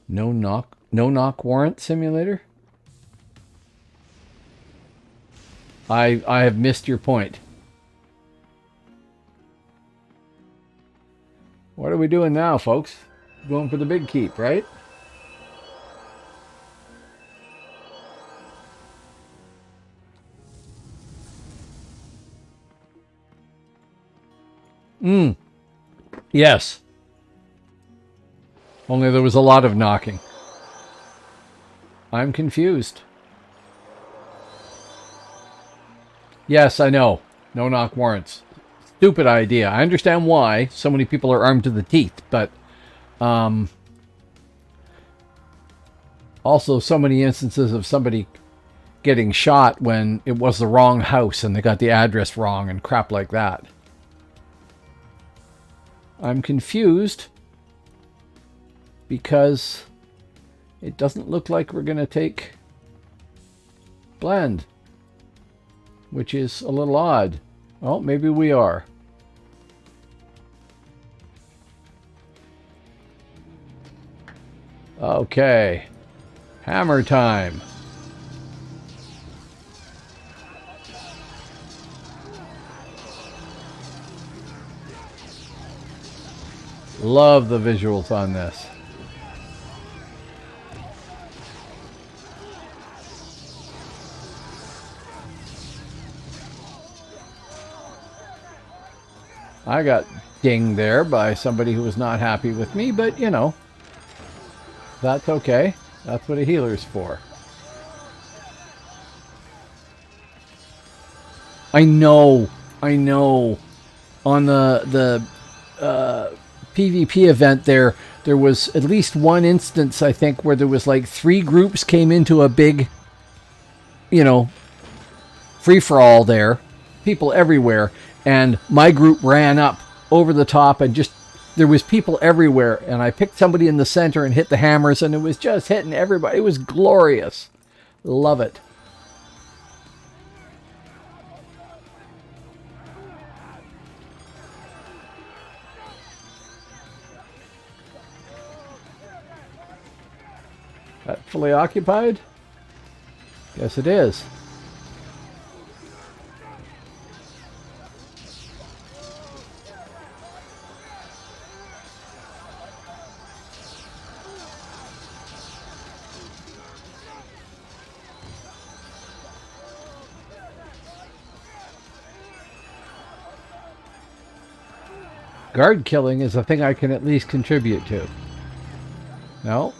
No knock warrant simulator? I have missed your point. What are we doing now, folks? Going for the big keep, right? Yes. Only there was a lot of knocking. I'm confused. Yes, I know. No knock warrants. Stupid idea. I understand why so many people are armed to the teeth, but also so many instances of somebody getting shot when it was the wrong house and they got the address wrong and crap like that. I'm confused because it doesn't look like we're going to take blend, which is a little odd. Oh, maybe we are. Okay. Hammer time. Love the visuals on this. I got dinged there by somebody who was not happy with me, but you know, that's okay. That's what a healer's for. I know. On the PvP event there was at least one instance, I think, where there was like 3 groups came into a big, you know, free-for-all there. People everywhere. And my group ran up over the top and just, there was people everywhere. And I picked somebody in the center and hit the hammers and it was just hitting everybody. It was glorious. Love it. That fully occupied? Yes, it is. Guard killing is a thing I can at least contribute to. No?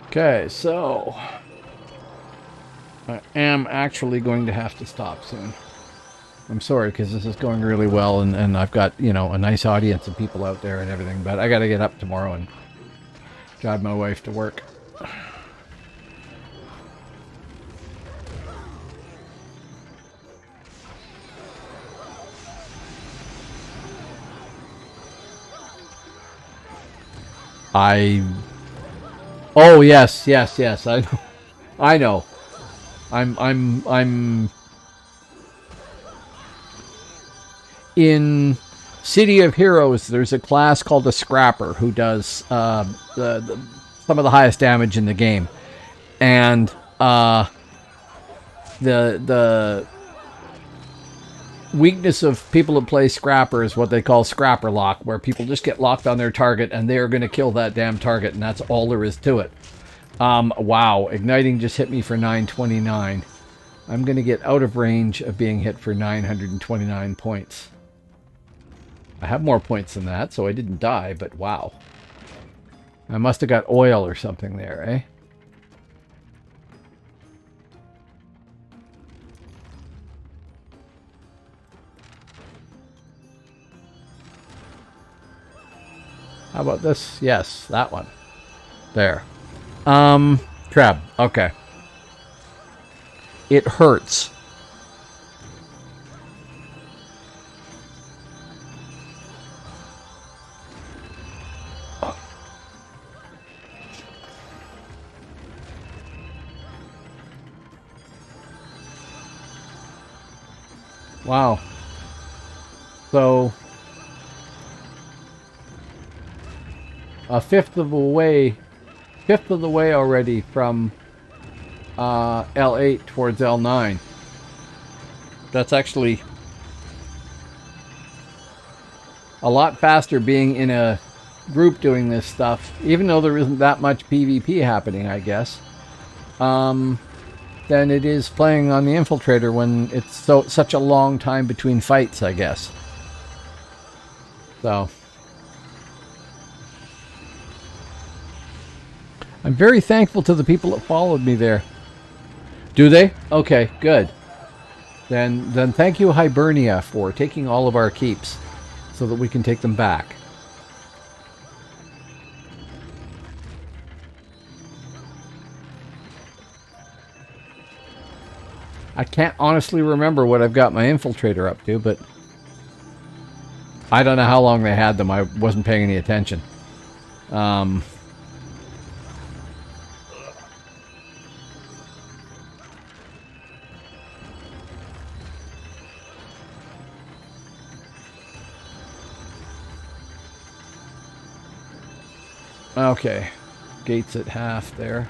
Okay, so I am actually going to have to stop soon. I'm sorry, because this is going really well, and I've got, you know, a nice audience of people out there and everything, but I got to get up tomorrow and drive my wife to work. Oh yes. I know. I'm in City of Heroes. There's a class called a Scrapper who does some of the highest damage in the game, and the weakness of people that play Scrapper is what they call Scrapper lock, where people just get locked on their target and they are going to kill that damn target, and that's all there is to it. Wow, igniting just hit me for 929. I'm going to get out of range of being hit for 929 points. I have more points than that, so I didn't die, but wow. I must have got oil or something there, eh? How about this? Yes, that one. There. Crab. Okay. It hurts. Wow. So a fifth of the way already from L8 towards L9. That's actually a lot faster being in a group doing this stuff, even though there isn't that much PvP happening, I guess, than it is playing on the Infiltrator when it's such a long time between fights, I guess. So I'm very thankful to the people that followed me there. Do they? Okay, good. Then thank you, Hibernia, for taking all of our keeps so that we can take them back. I can't honestly remember what I've got my Infiltrator up to, but I don't know how long they had them. I wasn't paying any attention. Okay, gates at half there.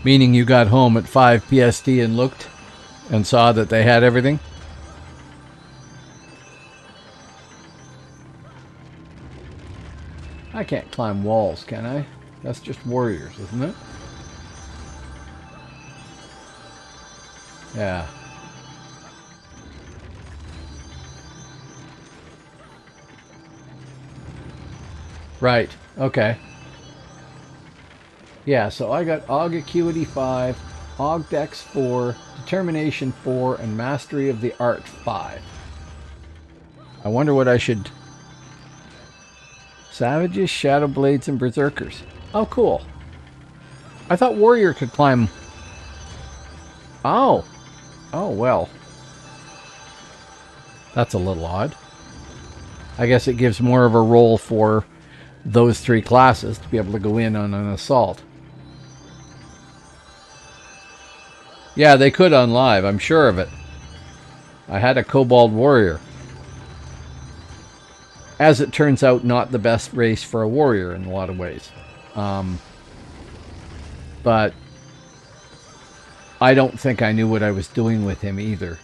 Meaning you got home at 5 PST and looked and saw that they had everything? I can't climb walls, can I? That's just warriors, isn't it? Yeah. Right. Okay. Yeah, so I got AUG Acuity 5, AUG Dex 4, Determination 4, and Mastery of the Art 5. I wonder what I should... Savages, Shadow Blades, and Berserkers. Oh, cool. I thought Warrior could climb... Oh. Oh, well. That's a little odd. I guess it gives more of a role for those three classes to be able to go in on an assault. Yeah, they could on live, I'm sure of it. I had a Kobold Warrior. As it turns out, not the best race for a warrior in a lot of ways. But I don't think I knew what I was doing with him either.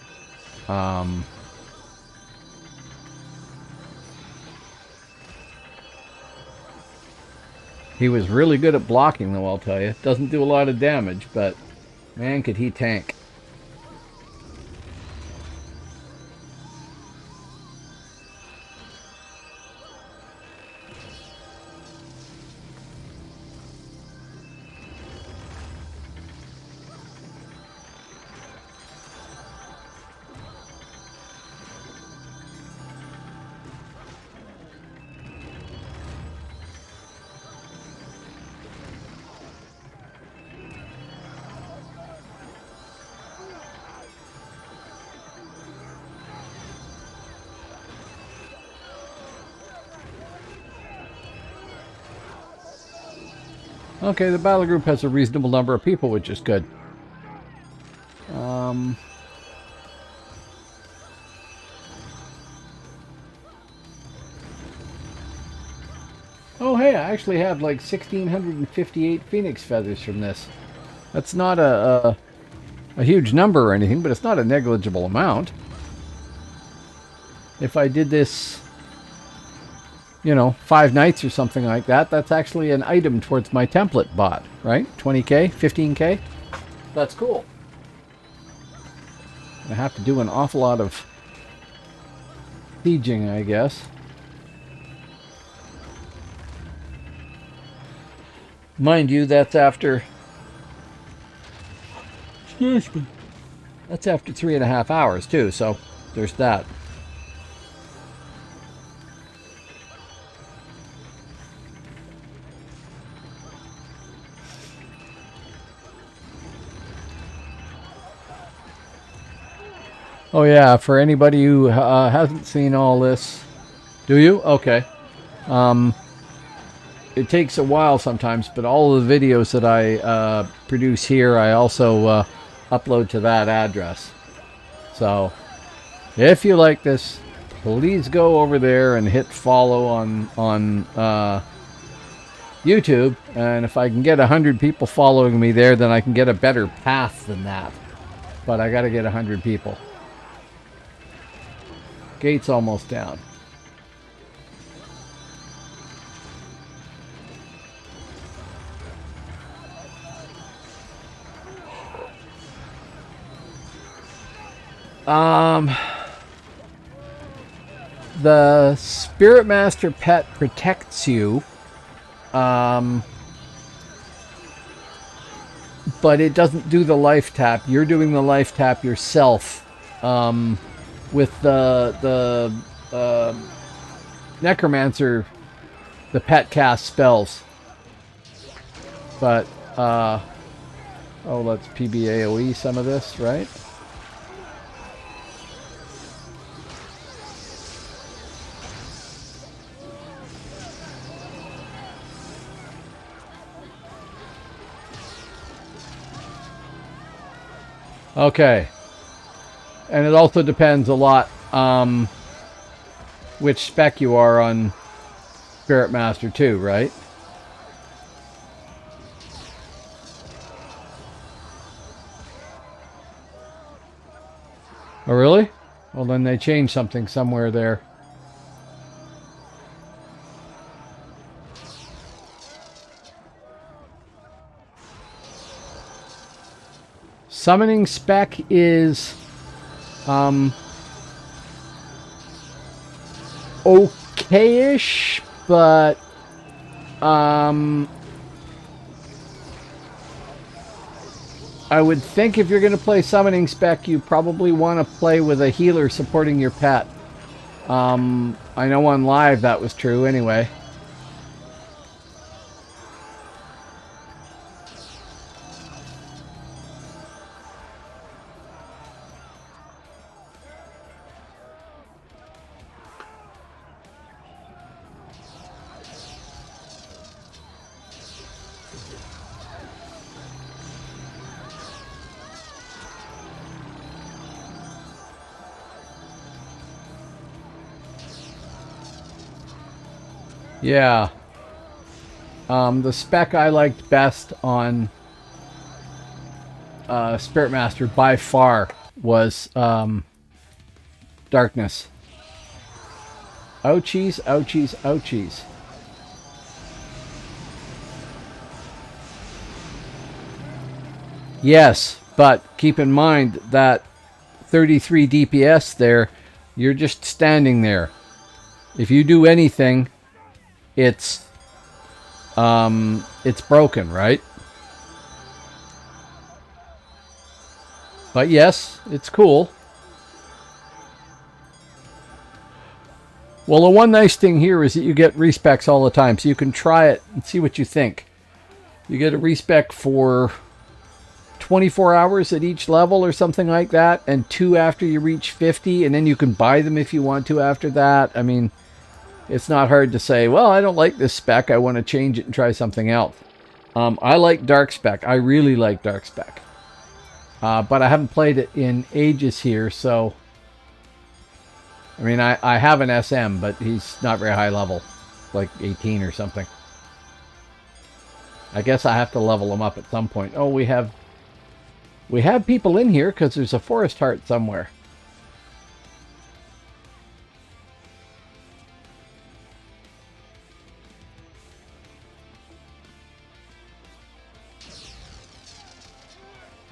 He was really good at blocking, though, I'll tell you. Doesn't do a lot of damage, but man, could he tank. Okay, the battle group has a reasonable number of people, which is good. I actually have like 1,658 phoenix feathers from this. That's not a huge number or anything, but it's not a negligible amount. If I did this, you know, 5 nights or something like that, that's actually an item towards my template bot, right? 20k, 15k. That's cool. I have to do an awful lot of sieging, I guess. Mind you, that's after... Excuse me. That's after 3.5 hours, too, so there's that. Oh yeah, for anybody who hasn't seen all this, do you? Okay. It takes a while sometimes, but all of the videos that I produce here, I also upload to that address. So, if you like this, please go over there and hit follow on YouTube. And if I can get 100 people following me there, then I can get a better path than that. But I got to get 100 people. Gate's almost down. The Spirit Master pet protects you, but it doesn't do the life tap. You're doing the life tap yourself. With the Necromancer, the pet cast spells. But, oh, let's PBAOE some of this, right? Okay. And it also depends a lot which spec you are on Spirit Master too, right? Oh, really? Well, then they changed something somewhere there. Summoning spec is okay-ish, but I would think if you're going to play summoning spec, you probably want to play with a healer supporting your pet. I know on live that was true anyway. Yeah. The spec I liked best on Spirit Master by far was Darkness. Ouchies, ouchies, ouchies. Yes, but keep in mind that 33 DPS there, you're just standing there. If you do anything, it's broken, right? But yes, it's cool. Well, the one nice thing here is that you get respecs all the time, so you can try it and see what you think. You get a respec for 24 hours at each level or something like that, and 2 after you reach 50, and then you can buy them if you want to after that. I mean, it's not hard to say, well, I don't like this spec, I want to change it and try something else. I like Dark Spec. I really like Dark Spec. But I haven't played it in ages here, so... I mean, I have an SM, but he's not very high level. Like 18 or something. I guess I have to level them up at some point. Oh, we have people in here because there's a forest heart somewhere.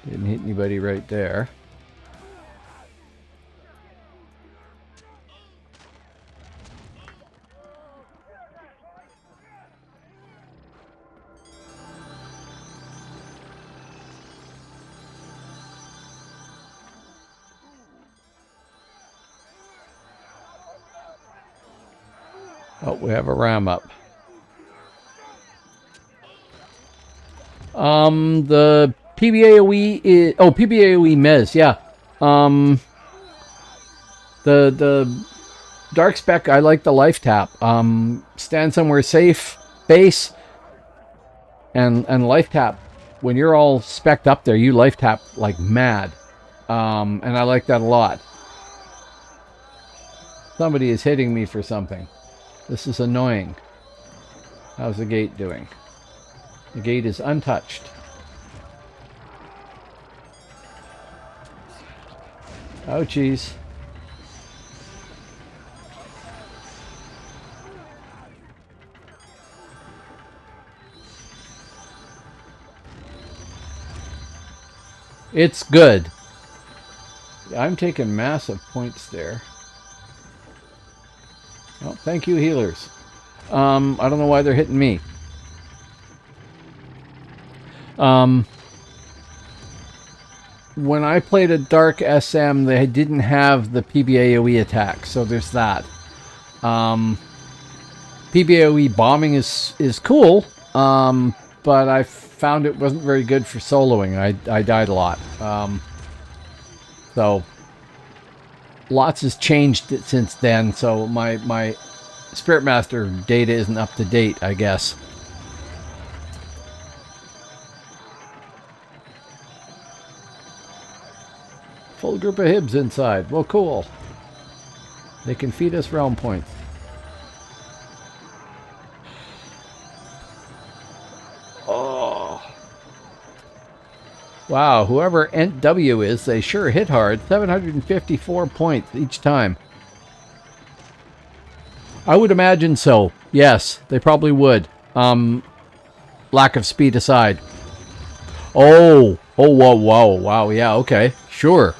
Didn't hit anybody right there. Oh, we have a ram up. The PBAOE is... Oh, PBAOE Mez, yeah. The Dark Spec, I like the life tap. Stand somewhere safe, base, and life tap. When you're all specced up there, you life tap like mad. And I like that a lot. Somebody is hitting me for something. This is annoying. How's the gate doing? The gate is untouched. Oh, jeez. It's good. I'm taking massive points there. Oh, thank you, healers. I don't know why they're hitting me. When I played a Dark SM, they didn't have the PBAOE attack, so there's that. PBAOE bombing is cool, but I found it wasn't very good for soloing. I died a lot. So lots has changed since then, so my Spirit Master data isn't up to date, I guess. Full group of Hibs inside. Well, cool. They can feed us realm points. Oh. Wow, whoever NW is, they sure hit hard. 754 points each time. I would imagine so. Yes, they probably would. Lack of speed aside. Oh, whoa, wow, yeah, okay, sure.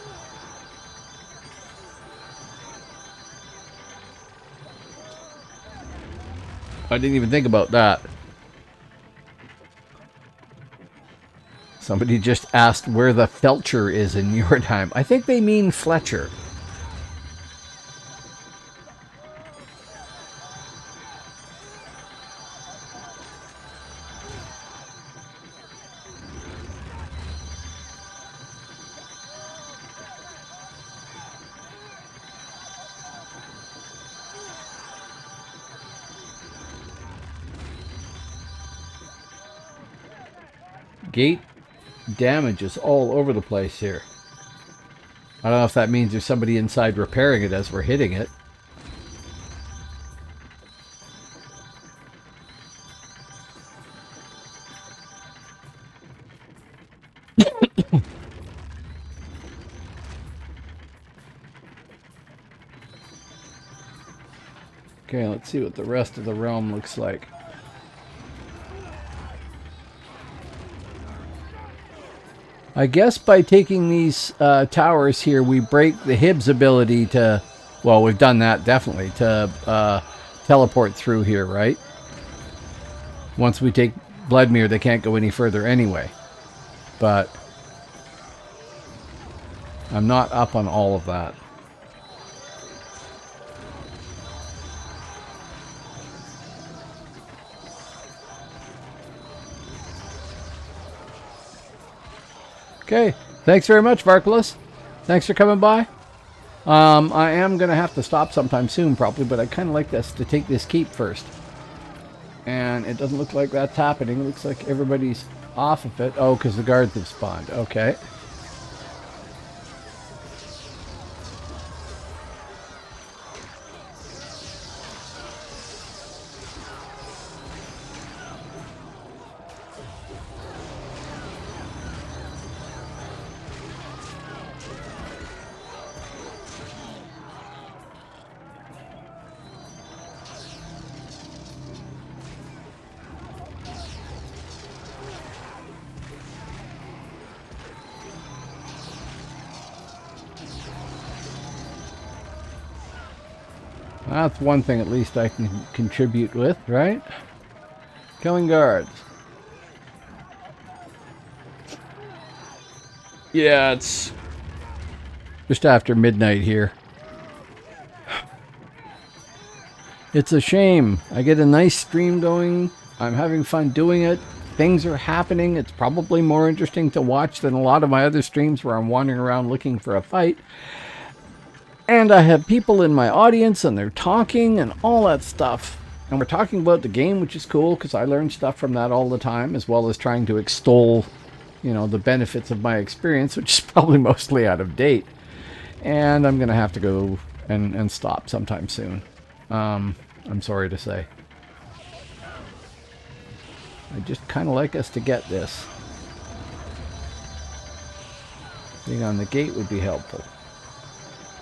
I didn't even think about that. Somebody just asked where the Felcher is in your time. I think they mean Fletcher. Gate damage is all over the place here. I don't know if that means there's somebody inside repairing it as we're hitting it. Okay, let's see what the rest of the realm looks like. I guess by taking these towers here, we break the Hib's ability to... Well, we've done that, definitely, to teleport through here, right? Once we take Vladimir, they can't go any further anyway. But I'm not up on all of that. Okay, thanks very much, Varkulis. Thanks for coming by. I am going to have to stop sometime soon, probably, but I kind of like this to take this keep first. And it doesn't look like that's happening. It looks like everybody's off of it. Oh, because the guards have spawned. Okay. That's one thing at least I can contribute with, right? Killing guards. Yeah, it's just after midnight here. It's a shame. I get a nice stream going. I'm having fun doing it. Things are happening. It's probably more interesting to watch than a lot of my other streams where I'm wandering around looking for a fight. And I have people in my audience and they're talking and all that stuff. And we're talking about the game, which is cool because I learn stuff from that all the time, as well as trying to extol, you know, the benefits of my experience, which is probably mostly out of date. And I'm going to have to go and stop sometime soon. I'm sorry to say. I just kind of like us to get this. Being on the gate would be helpful.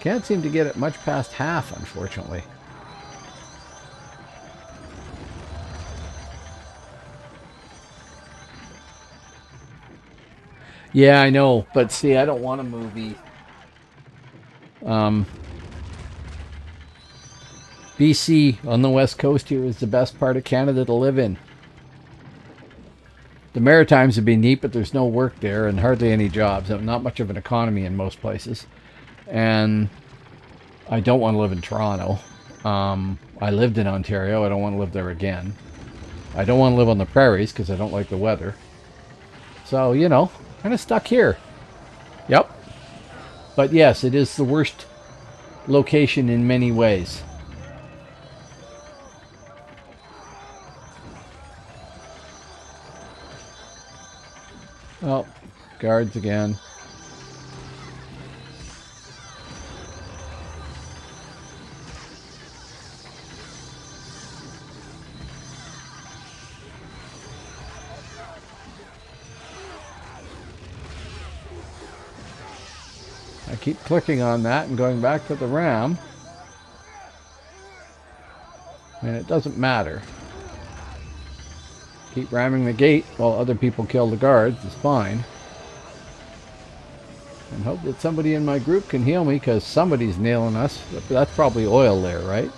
Can't seem to get it much past half, unfortunately. Yeah, I know, but see, I don't want a movie. BC on the west coast here is the best part of Canada to live in. The Maritimes would be neat, but there's no work there and hardly any jobs. Not much of an economy in most places. And I don't want to live in Toronto. I lived in Ontario. I don't want to live there again. I don't want to live on the prairies because I don't like the weather. So, you know, kind of stuck here. Yep. But yes, it is the worst location in many ways. Oh, guards again. I keep clicking on that and going back to the RAM. And it doesn't matter. Keep ramming the gate while other people kill the guards is fine. And hope that somebody in my group can heal me because somebody's nailing us. That's probably oil there, right?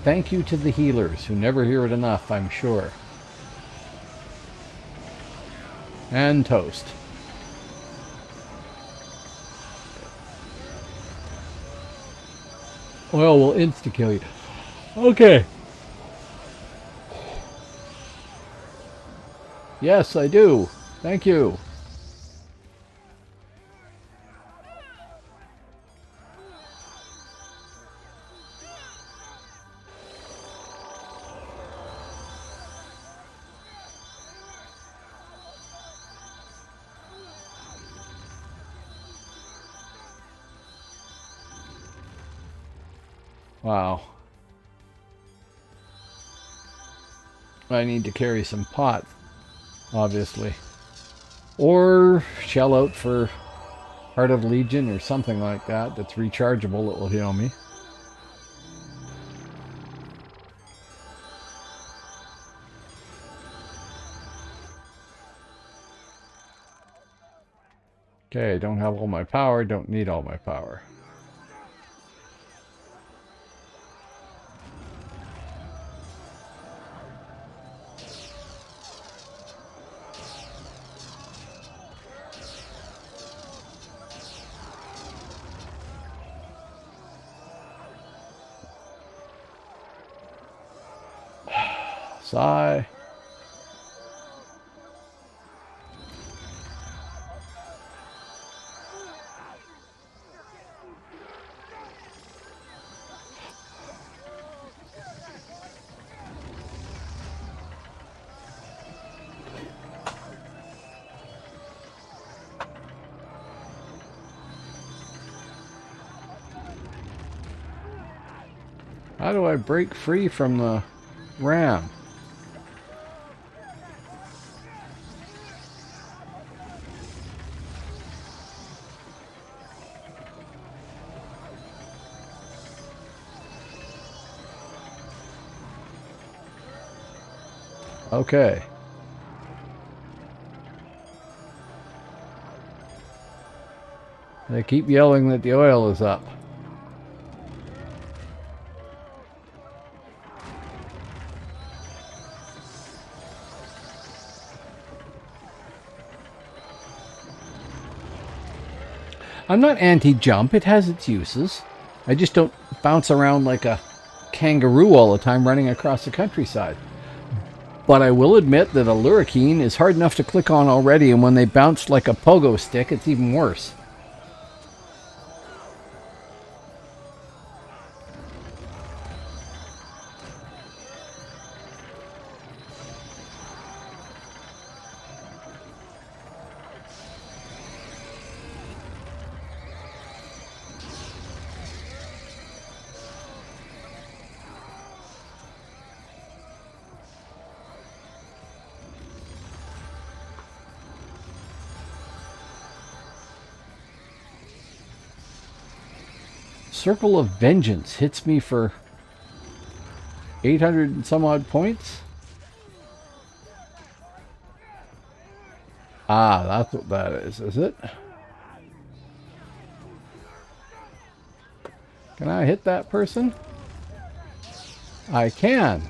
Thank you to the healers who never hear it enough, I'm sure. And toast. Oil will insta-kill you. Okay. Yes, I do. Thank you. Wow. I need to carry some pot, obviously. Or shell out for Heart of Legion or something like that that's rechargeable that will heal me. Okay, don't have all my power, don't need all my power. Sigh. How do I break free from the ram? Okay. They keep yelling that the oil is up. I'm not anti-jump. It has its uses. I just don't bounce around like a kangaroo all the time running across the countryside. But I will admit that a lurricane is hard enough to click on already, and when they bounce like a pogo stick, it's even worse. Circle of Vengeance hits me for 800 and some odd points. Ah, that's what that is it? Can I hit that person? I can.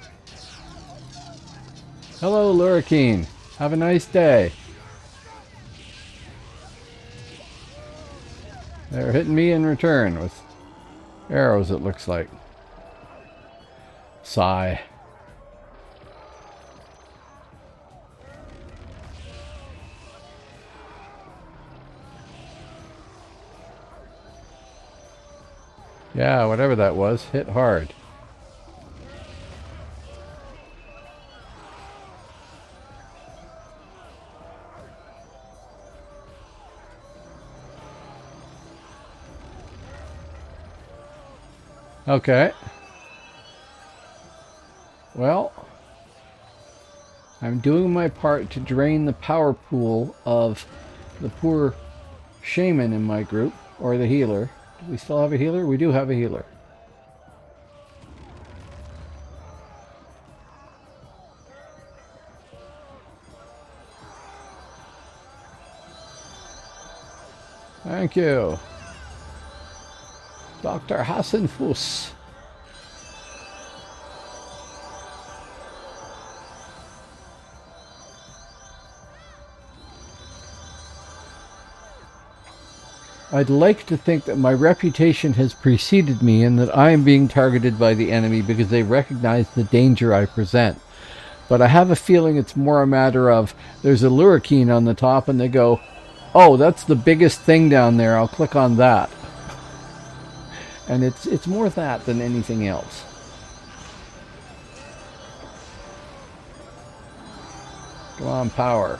Hello, Lurricane. Have a nice day. They're hitting me in return with arrows, it looks like. Sigh. Yeah, whatever that was, hit hard. Okay. Well, I'm doing my part to drain the power pool of the poor shaman in my group, or the healer. Do we still have a healer? We do have a healer. Thank you. Dr. Hassenfuss. I'd like to think that my reputation has preceded me and that I am being targeted by the enemy because they recognize the danger I present. But I have a feeling it's more a matter of there's a lurricane on the top and they go, oh, that's the biggest thing down there, I'll click on that. And it's more that than anything else. Come on, power.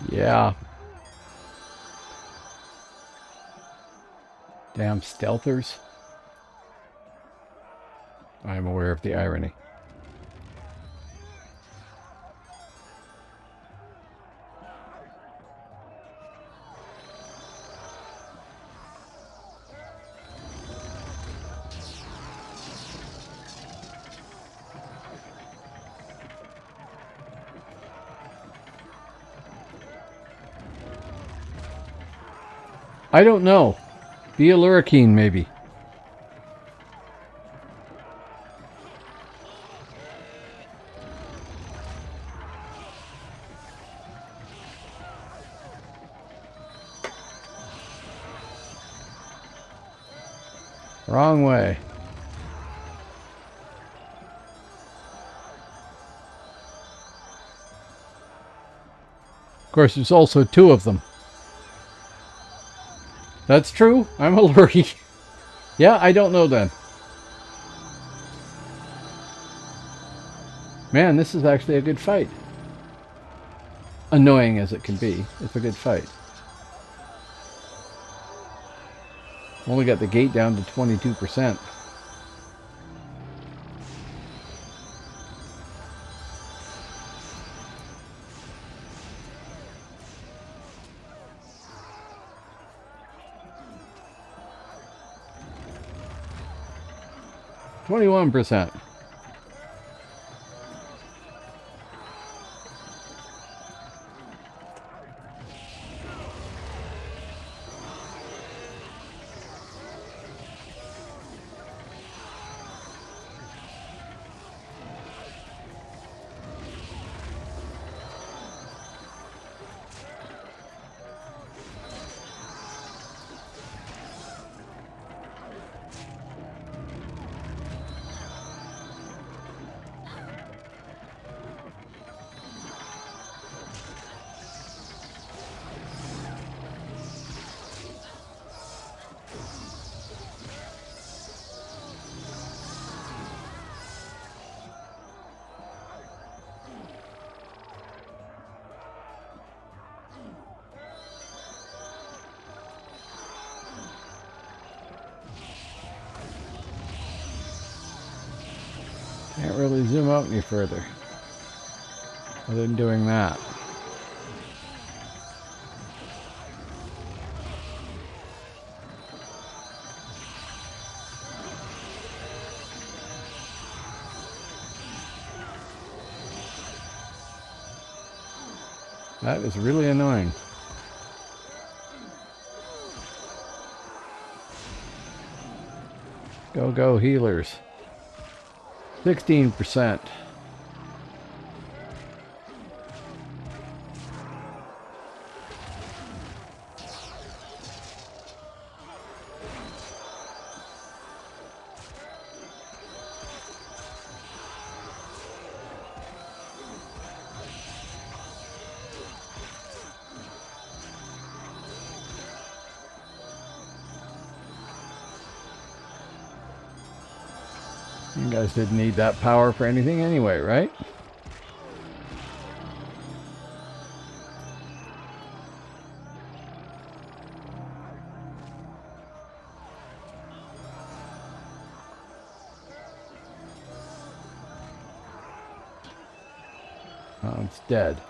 Yeah. Damn stealthers. I'm aware of the irony. I don't know. Be a lurricane, maybe. Wrong way. Of course, there's also two of them. That's true. I'm a lurry. Yeah, I don't know then. Man, this is actually a good fight. Annoying as it can be, it's a good fight. Only got the gate down to 22%. %. Can't really zoom out any further other than doing that. That is really annoying. Go healers. 16%. You guys didn't need that power for anything anyway, right? Oh, it's dead.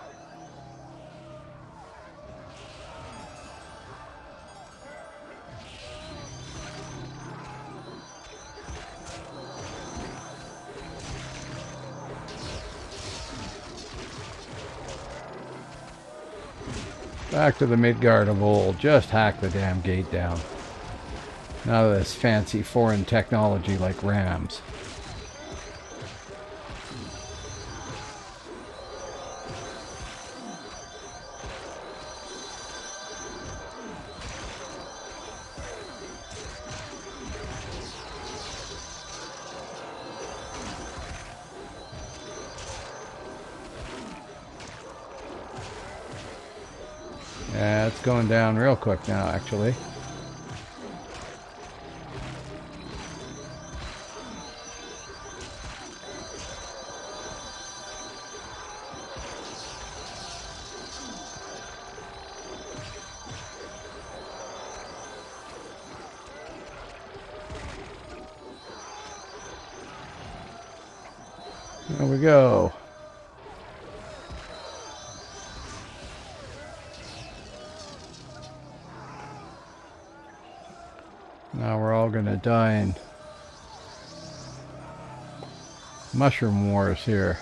Back to the Midgard of old. Just hack the damn gate down. None of this fancy foreign technology like rams. Yeah, it's going down real quick now, actually. There we go. Now we're all gonna die in mushroom wars here.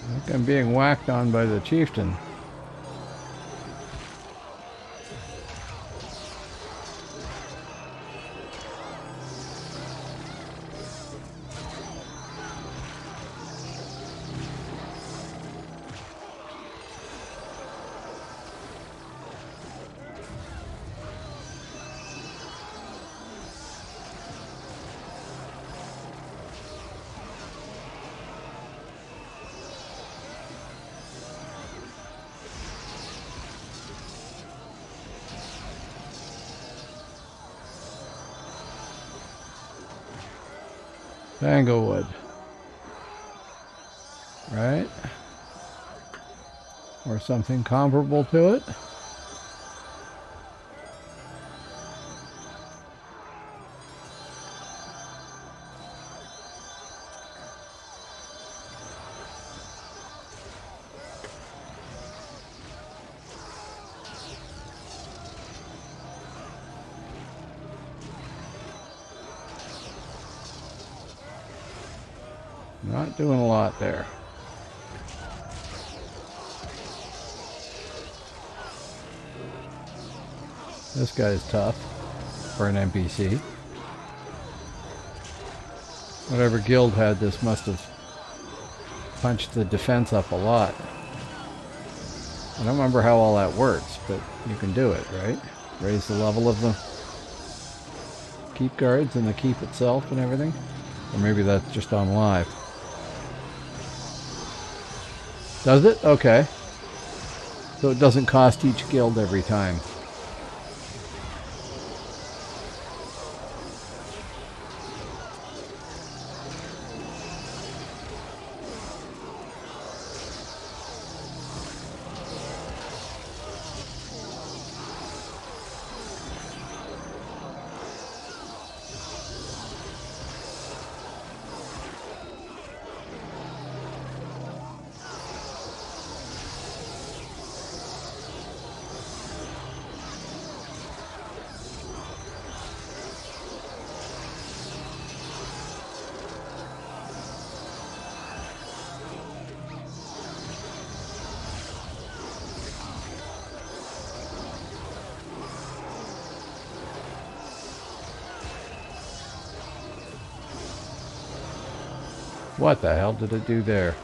I think I'm being whacked on by the chieftain. Tanglewood. Right? Or something comparable to it. Not doing a lot there. This guy's tough for an NPC. Whatever guild had this must have punched the defense up a lot. I don't remember how all that works, but you can do it, right? Raise the level of the keep guards and the keep itself and everything. Or maybe that's just on live. Does it? Okay. So it doesn't cost each guild every time. What the hell did it do there?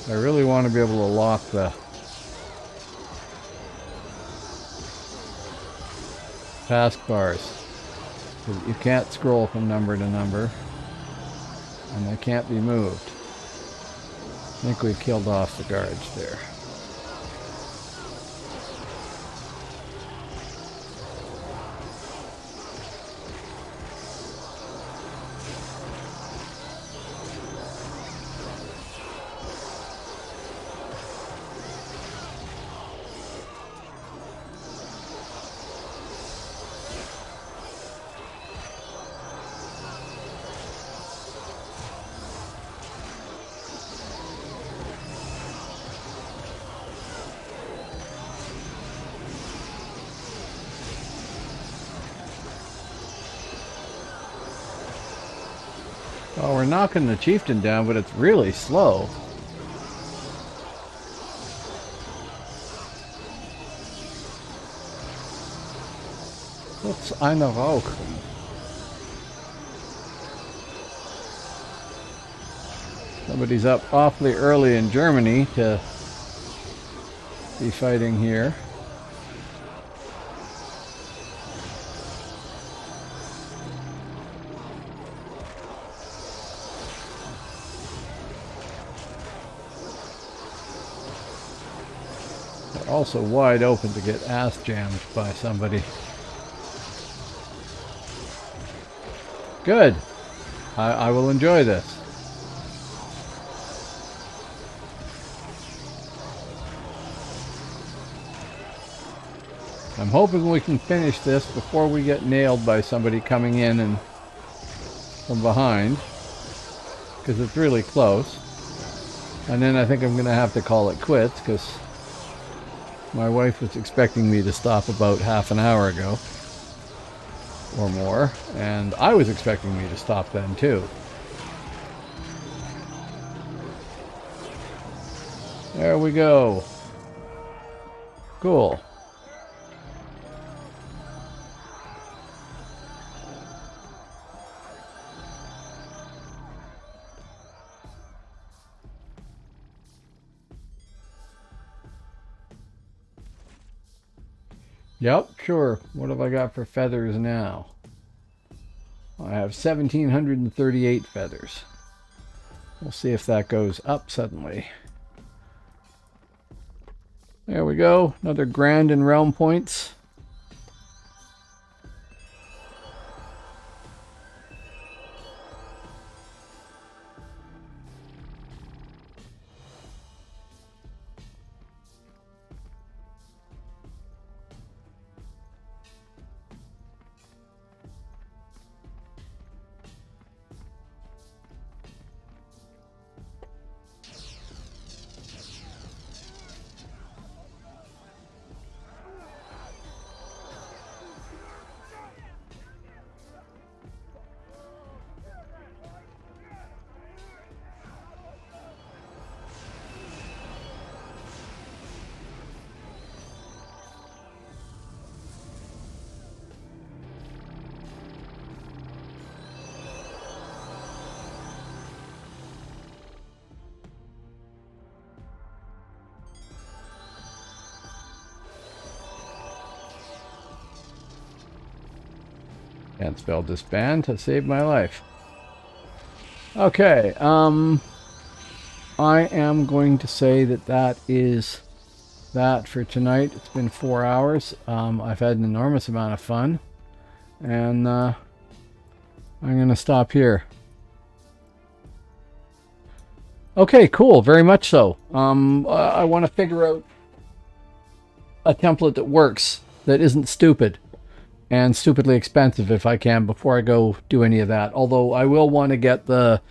I really want to be able to lock the taskbars. You can't scroll from number to number, and they can't be moved. I think we killed off the guards there. Oh, we're knocking the chieftain down, but it's really slow. What's eine Rauch? Somebody's up awfully early in Germany to be fighting here. They're also wide open to get ass jammed by somebody. Good. I will enjoy this. I'm hoping we can finish this before we get nailed by somebody coming in and from behind, because it's really close. And then I think I'm going to have to call it quits, because my wife was expecting me to stop about half an hour ago or more, and I was expecting me to stop then too. There we go. Cool. Yep, sure. What have I got for feathers now? I have 1,738 feathers. We'll see if that goes up suddenly. There we go. Another grand in realm points. Can't spell disband to save my life. Okay, I am going to say that that is that for tonight. It's been 4 hours. I've had an enormous amount of fun, and I'm going to stop here. Okay, cool. Very much so. I want to figure out a template that works, that isn't stupid and stupidly expensive if I can before I go do any of that. Although I will want to get the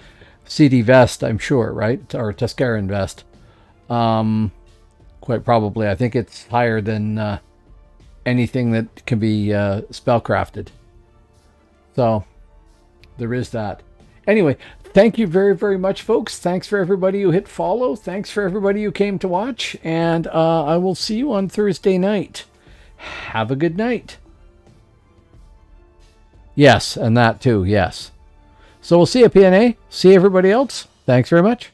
CD vest, I'm sure, right? Or Tuscaran vest. Quite probably. I think it's higher than anything that can be spellcrafted. So there is that. Anyway, thank you very, very much, folks. Thanks for everybody who hit follow. Thanks for everybody who came to watch. And I will see you on Thursday night. Have a good night. Yes, and that too, yes. So we'll see you, PNA. See everybody else. Thanks very much.